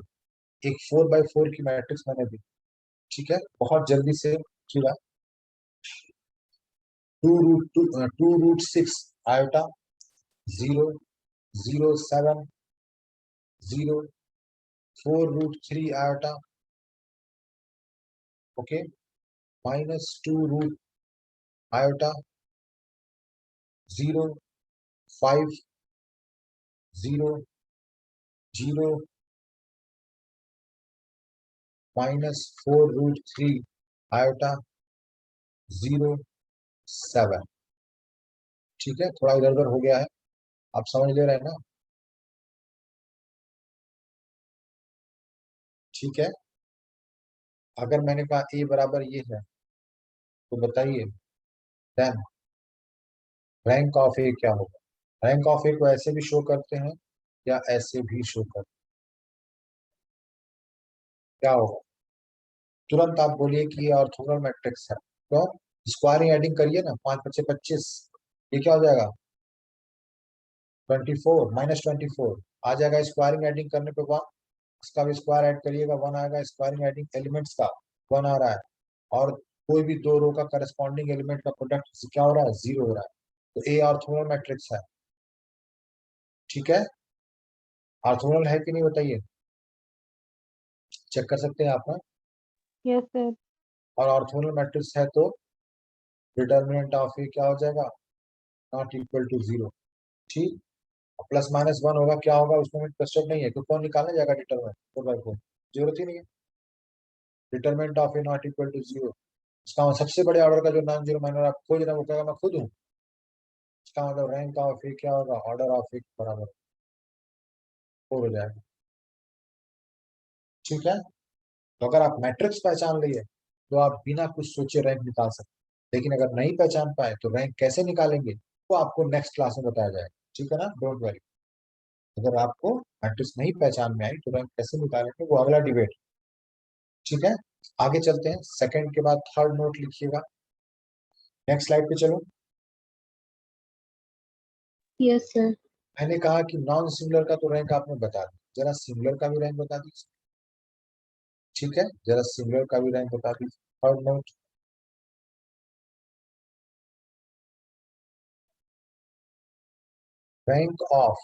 एक 4x4 की मैट्रिक्स मैंने दी, ठीक है, बहुत जल्दी से किया। 2√6 iota 0 0 7 0 4√3 iota, okay, -2 root iota 0 5 0 0 -4√3 iota 0 7। ठीक है, थोड़ा इधर उधर हो गया है, आप समझ ले रहे हैं ना। ठीक है, अगर मैंने कहा ए बराबर ये है, तो बताइए देन रैंक ऑफ ए क्या होगा। रैंक ऑफ ए को ऐसे भी शो करते हैं या ऐसे भी शो करते हैं, क्या होगा, तुरंत आप बोलिए कि ये ऑर्थोगोनल मैट्रिक्स है। तो स्क्वायरिंग एडिंग करिए ना, 5×5 = 25, ये क्या हो जाएगा 24 -24 आ जाएगा। स्क्वायरिंग एडिंग करने पे 1, इसका भी स्क्वायर ऐड करिएगा 1 आएगा। स्क्वायरिंग एडिंग एलिमेंट्स का 1 आ रहा है, और कोई भी दो रो का करस्पॉन्डिंग एलिमेंट का प्रोडक्ट क्या हो रहा है, 0 हो रहा है, तो ए ऑर्थोगोनल मैट्रिक्स है। ठीक है, ऑर्थोगोनल है कि नहीं बताइए, चेक कर सकते हैं आप। Yes sir. और ऑर्थोगोनल मैट्रिक्स है तो डिटर्मिनेंट ऑफ ए क्या हो जाएगा, नॉट इक्वल टू 0। ठीक, +-1 होगा, क्या होगा उसमें इंटरेस्टेड नहीं है, तो कौन निकालने जाएगा डिटर्मिनेंट, 4/4, जरूरत ही नहीं है। Determinant of A not equal to 0, इसका सबसे बड़े ऑर्डर का जो नॉन जीरो माइनर आप खोज रहे हैं, वो कहेगा मैं खुद हूँ। इसका मतलब रैंक ऑफ ए क्या होगा, ऑर्डर ऑफ ए बराबर 4 हो जाएगा। ठीक है, तो अगर आप मैट्रिक्स पहचान लिए, तो आप बिना कुछ सोचे रैंक निकाल सकते हैं। लेकिन अगर नहीं पहचान पाए, तो रैंक कैसे निकालेंगे, वो आपको नेक्स्ट क्लास में बताया जाएगा। ठीक है ना, डोंट वरी। अगर आपको मैट्रिक्स नहीं पहचान में आई, तो रैंक कैसे निकालेंगे, वो अगला डिबेट। ठीक है, आगे चलते हैं। सेकंड के बाद थर्ड नोट लिखिएगा। नेक्स्ट स्लाइड पे चलो। Yes sir. मैंने कहा कि नॉन सिंगुलर का तो रैंक आपने बता दिया, जरा सिंगुलर का भी रैंक बता दीजिए। ठीक है, जरा सिंगुलर का भी रैंक बता दीजिए। Third note, rank of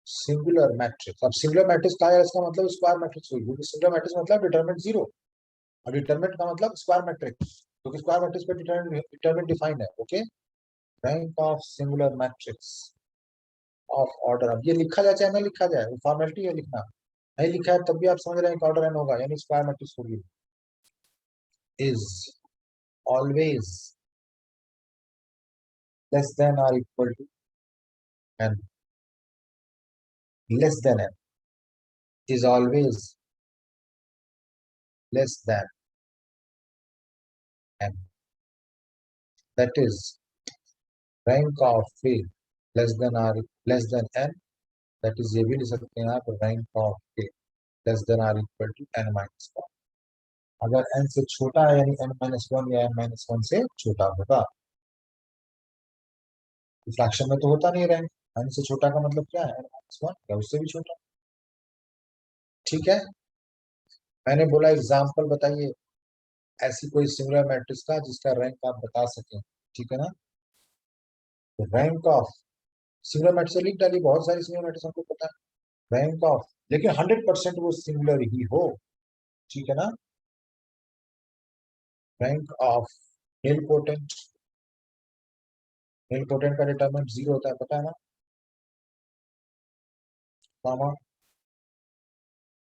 singular matrix. अब सिंगुलर मैट्रिक्स का है, इसका मतलब स्क्वायर मैट्रिक्स हुई, क्योंकि सिंगुलर मैट्रिक्स मतलब डिटरमिनेंट 0 और डिटरमिनेंट का मतलब स्क्वायर मैट्रिक्स, क्योंकि स्क्वायर मैट्रिक्स पे डिटरमिनेंट डिफाइन है। Okay, rank of singular matrix of order. अब ये लिखा जाए चाहे ना लिखा जाए, वो फॉर्मेलिटी है लिखना, नहीं लिखा है तब भी आप समझ रहे हैं कि ऑर्डर एन होगा, यानी स्क्वायर मैट्रिक्स होगी। इज ऑलवेज लेस देन और equal to N, less than N, is always less than N, that is rank of A less than और less than N, that is ये भी लिख सकते हैं आप, rank of A less than और equal to N minus one. अगर N से छोटा है यानी एन माइनस वन या एन माइनस वन से छोटा होगा। फ्रैक्शन में तो होता नहीं रैंक, एन से छोटा का मतलब क्या है, एन माइनस वन या उससे भी छोटा। ठीक है, मैंने बोला एग्जाम्पल बताइए ऐसी कोई सिंगुलर मैट्रिक्स का जिसका रैंक आप बता सकें। ठीक है ना, तो रैंक ऑफ सिंगुलर मैट्रिक्स लिख डालिए, बहुत सारी सिंगुलर मैट्रिक्स हमको पता है। रैंक ऑफ, लेकिन 100% वो सिंगुलर ही हो। ठीक है ना, रैंक ऑफ निलपोटेंट, निलपोटेंट का डिटरमिनेंट 0 होता है, पता है ना। कॉमा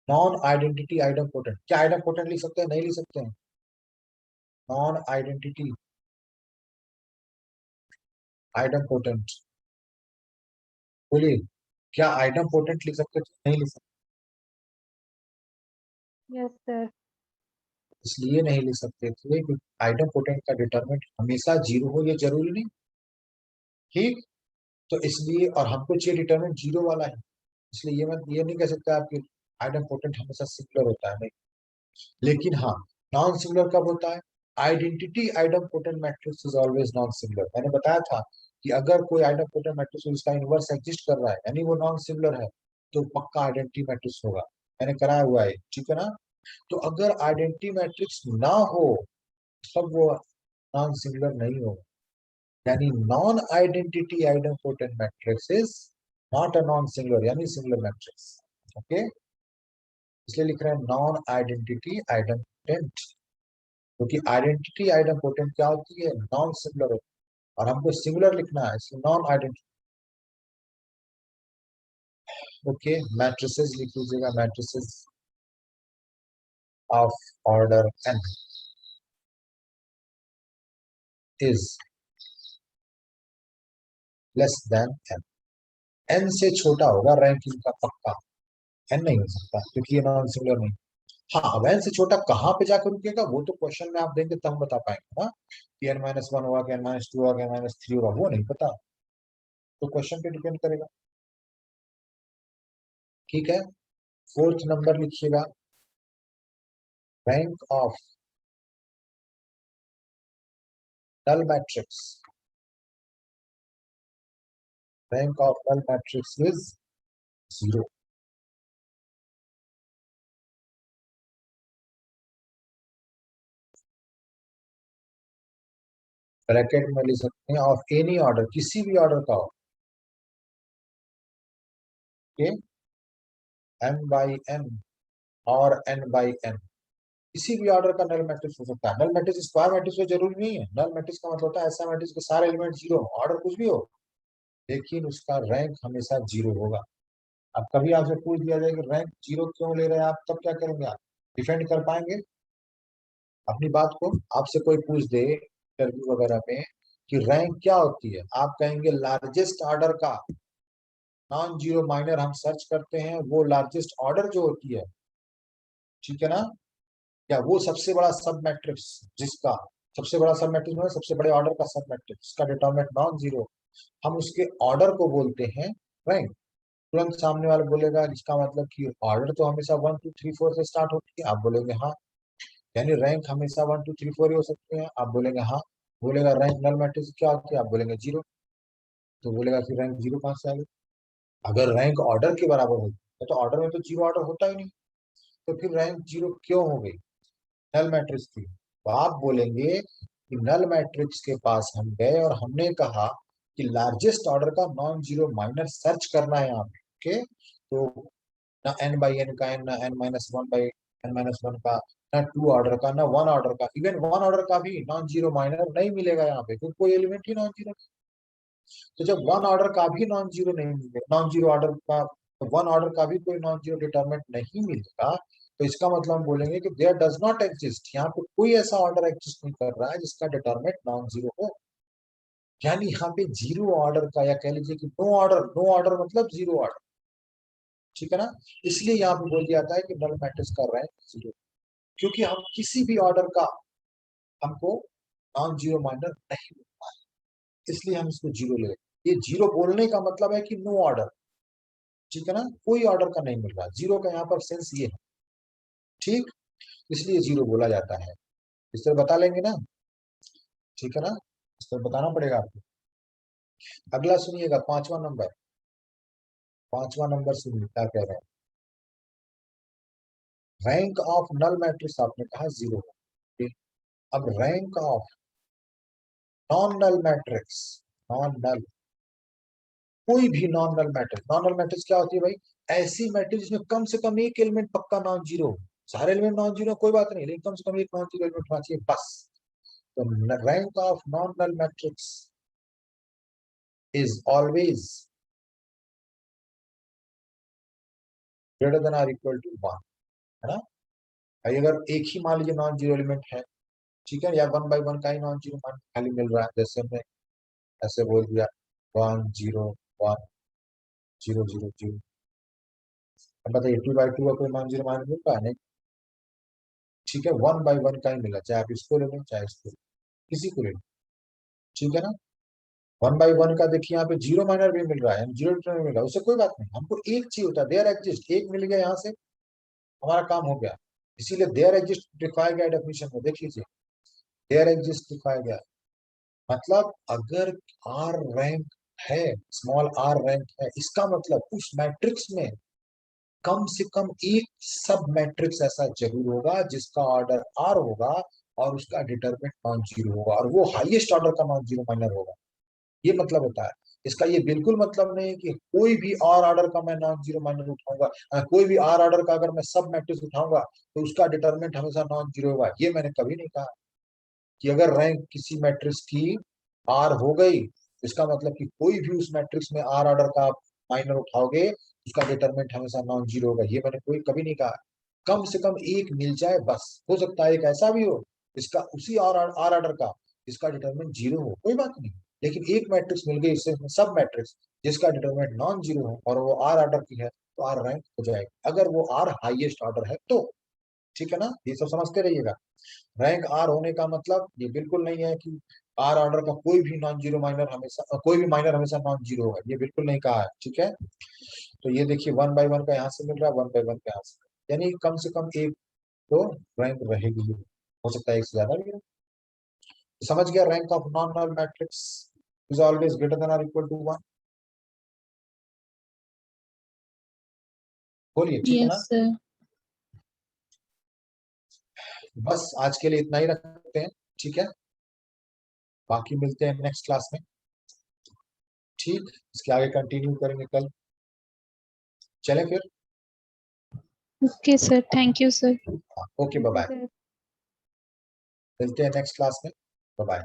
नॉन आइडेंटिटी आइडमपोटेंट, क्या आइडमपोटेंट लिख सकते हैं, नहीं लिख सकते हैं। नॉन आइडेंटिटी आइडमपोटेंट, बोलिए क्या आइडमपोटेंट लिख सकते हैं, नहीं लिख सकते। Yes sir. इसलिए नहीं लिख सकते थे क्योंकि आइडमपोटेंट का डिटरमिनेंट हमेशा 0 हो, ये जरूरी नहीं। ठीक, तो इसलिए, और हमको चाहिए डिटरमिनेंट 0 वाला है, इसलिए ये नहीं कह सकते आपकी आइडमपोटेंट हमेशा सिंगुलर होता है, नहीं। लेकिन हाँ, नॉन सिंगुलर कब होता है, identity idempotent matrix is always non singular. मैंने बताया था कि अगर कोई आइडमपोटेंट मैट्रिक्स उसका इनवर्स एग्जिस्ट कर रहा है यानी वो नॉन सिंगुलर है, तो पक्का आइडेंटिटी मैट्रिक्स होगा, मैंने कराया हुआ है। ठीक है ना, तो अगर आइडेंटिटी मैट्रिक्स ना हो तब वो नॉन सिंगुलर नहीं होगा, यानी non identity idempotent matrix is not a non singular यानी सिंगुलर मैट्रिक्स। ओके, इसलिए लिख रहे हैं नॉन आइडेंटिटी आइडमपोटेंट, क्योंकि आइडेंटिटी आइडमपोटेंट क्या होती है, नॉन सिंगुलर होती है, और हमको सिंगुलर लिखना है, इसलिए नॉन आइडेंटिटी। ओके, मैट्रिसेस लिख लीजिएगा, matrices of order N is less than N, N से छोटा होगा रैंकिंग का पक्का, एन नहीं हो सकता क्योंकि ये नॉन सिंगुलर नहीं। हाँ, अब एन से छोटा कहाँ पे जाकर रुकेगा वो तो क्वेश्चन में आप देंगे तब हम बता पाएंगे ना, कि एन माइनस वन होगा, कि एन माइनस टू होगा, एन माइनस थ्री होगा, वो नहीं पता, तो क्वेश्चन पे डिपेंड करेगा। ठीक है, फोर्थ नंबर लिखिएगा, rank of null matrix, rank of null matrix is 0। Bracket में लिख सकते हैं ऑफ एनी ऑर्डर, किसी भी ऑर्डर का हो, एम बाई एन और एन बाई एन, किसी भी ऑर्डर का नल मैट्रिक्स हो सकता है। नल मैट्रिक्स स्क्वायर मैट्रिक्स हो जरूरी नहीं है, नल मैट्रिक्स का मतलब होता है ऐसा मैट्रिक्स के सारे एलिमेंट 0 हो, ऑर्डर कुछ भी हो लेकिन उसका रैंक हमेशा 0 होगा। अब कभी आपसे पूछ दिया जाए कि रैंक 0 क्यों ले रहे हैं आप, तब क्या करेंगे आप, डिफेंड कर पाएंगे अपनी बात को। आपसे कोई पूछ दे इंटरव्यू वगैरह में कि रैंक क्या होती है, आप कहेंगे लार्जेस्ट ऑर्डर का नॉन जीरो माइनर हम सर्च करते हैं, वो लार्जेस्ट ऑर्डर जो होती है, ठीक है ना, या वो सबसे बड़ा सब मैट्रिक्स जिसका, सबसे बड़ा सब मैट्रिक्स मतलब सबसे बड़े ऑर्डर का सब मैट्रिक्स का डिटरमिनेंट नॉन जीरो, हम उसके ऑर्डर को बोलते हैं रैंक। तुरंत सामने वाला बोलेगा इसका मतलब कि ऑर्डर तो हमेशा 1 2 3 4 से स्टार्ट होती है, आप बोलेंगे हाँ, यानी रैंक हमेशा 1 2 3 4 ही हो सकते हैं, आप बोलेंगे हाँ। बोलेगा रैंक नल मैट्रिक्स क्या होती है, आप बोलेंगे 0, तो बोलेगा फिर रैंक 0 कहाँ से आ गई। अगर रैंक ऑर्डर के बराबर होती तो ऑर्डर में तो जीरो ऑर्डर होता ही नहीं, तो फिर रैंक जीरो क्यों हो गई? नल मैट्रिक्स थी। तो आप बोलेंगे कि नल मैट्रिक्स के पास हम गए और हमने कहा कि लार्जेस्ट ऑर्डर का नॉन जीरो माइनर सर्च करना है यहाँ पे। ओके, तो ना n बाई एन का n, ना n minus one by n minus one का, ना टू ऑर्डर का, ना वन ऑर्डर का, इवन वन ऑर्डर का भी नॉन जीरो माइनर नहीं मिलेगा यहाँ पे, क्योंकि कोई एलिमेंट ही नॉन जीरो। तो जब वन ऑर्डर का भी नॉन जीरो नहीं मिलेगा, नॉन जीरो ऑर्डर का, वन ऑर्डर का भी कोई नॉन जीरो डिटरमिनेंट नहीं मिलेगा, तो इसका मतलब हम बोलेंगे कि देयर डज नॉट एग्जिस्ट, यहाँ पे कोई ऐसा ऑर्डर एग्जिस्ट नहीं कर रहा है जिसका डिटरमिनेंट नॉन जीरो हो। यानी यहाँ पे जीरो ऑर्डर का, या कह लीजिए कि नो ऑर्डर, नो ऑर्डर मतलब जीरो ऑर्डर, ठीक है ना। इसलिए यहाँ पे बोल दिया जाता है कि नल मैट्रिक्स का रैंक जीरो, क्योंकि हम किसी भी ऑर्डर का हमको नॉन जीरो माइनर नहीं मिल रहा है, इसलिए हम इसको जीरो ले। ये जीरो बोलने का मतलब है कि नो ऑर्डर, ठीक है ना, कोई ऑर्डर का नहीं मिल रहा। जीरो का यहाँ पर सेंस ये है, ठीक, इसलिए जीरो बोला जाता है। इस तरह बता लेंगे ना, ठीक है ना, इस तरह बताना पड़ेगा आपको। अगला सुनिएगा, पांचवा नंबर, पांचवा नंबर सुनिए क्या कह रहे हैं। रैंक ऑफ नल मैट्रिक्स आपने कहा जीरो, अब rank of non null matrix, non null, कोई भी non null matrix. Non null matrix क्या होती है भाई? ऐसी मैट्रिक्स जिसमें कम से कम एक एलिमेंट पक्का नॉन जीरो हो। सारे एलिमेंट नॉन जीरो कोई बात नहीं, लेकिन कम से कम एक नॉन जीरो एलिमेंट होना चाहिए बस। तो rank of non null matrix is always greater than or equal to one, है ना। भाई अगर एक ही मान लीजिए नॉन जीरो एलिमेंट है, ठीक है, या वन बाई वन का ही नॉन जीरो मान खाली मिल रहा है, जैसे हमने ऐसे बोल दिया 1 0 1 0 0 0, अब बताइए 2 बाई 2 का कोई नॉन जीरो मान मिल रहा है? नहीं, ठीक है, वन बाई वन का ही मिला, चाहे आप इसको ले लें चाहे इसको, किसी को ले लें, ठीक है ना। वन बाई वन का देखिए यहाँ पे जीरो माइनर भी मिल रहा है, जीरो डिटरमिनेंट मिल रहा है, उससे कोई बात नहीं, हमको एक चाहिए होता है, देयर एग्जिस्ट, एक मिल गया यहाँ से हमारा काम हो गया। इसीलिए देयर एग्जिस्ट दिखाया गया डेफिनेशन में, देख लीजिए, देयर एग्जिस्ट दिखाया गया, मतलब अगर आर रैंक है, स्मॉल आर रैंक है, इसका मतलब उस मैट्रिक्स में कम से कम एक सब मैट्रिक्स ऐसा जरूर होगा जिसका ऑर्डर आर होगा और उसका डिटरमिनेंट नॉन जीरो होगा, और वो हाईएस्ट ऑर्डर का नॉन जीरो माइनर होगा। ये मतलब होता है इसका। ये बिल्कुल मतलब नहीं कि कोई भी आर ऑर्डर का मैं नॉन जीरो माइनर उठाऊंगा, कोई भी आर ऑर्डर का अगर मैं सब मैट्रिक्स उठाऊंगा तो उसका डिटरमिनेंट हमेशा नॉन जीरो होगा, ये मैंने कभी नहीं कहा। कि अगर रैंक किसी मैट्रिक्स की आर हो गई, इसका मतलब कि कोई भी उस मैट्रिक्स में आर ऑर्डर का माइनर उठाओगे उसका डिटरमिनेंट हमेशा नॉन जीरो होगा, ये मैंने कोई कभी नहीं कहा। कम से कम एक मिल जाए बस, हो सकता है एक ऐसा भी हो इसका उसी आर ऑर्डर का इसका डिटरमिनेंट जीरो हो, कोई बात नहीं, लेकिन एक मैट्रिक्स मिल गई इससे सब मैट्रिक्स जिसका डिटरमिनेंट नॉन जीरो हो और वो आर ऑर्डर की है, तो आर रैंक हो जाएगी, अगर वो आर हाईएस्ट ऑर्डर है तो, ठीक है ना, ये सब समझते रहिएगा। रैंक आर होने का मतलब ये बिल्कुल नहीं है कि आर ऑर्डर का कोई भी नॉन जीरो माइनर हमेशा, कोई भी माइनर हमेशा नॉन जीरो होगा, ये बिल्कुल नहीं कहा है, ठीक है। तो ये देखिए वन बाई वन का यहाँ से मिल रहा है, वन बाई वन का यहाँ से, यानी कम से कम एक तो रैंक रहेगी, हो सकता है एक से ज्यादा भी हो। तो समझ गया, rank of non null matrix is always greater than or equal to one. बोलिए, ठीक है ना। Yes sir. बस आज के लिए इतना ही रखते हैं, ठीक है, बाकी मिलते हैं नेक्स्ट क्लास में, ठीक, इसके आगे कंटिन्यू करेंगे कल। चलें फिर, okay sir, thank you sir. Okay bye bye, sir. मिलते हैं नेक्स्ट क्लास में, बाय बाय।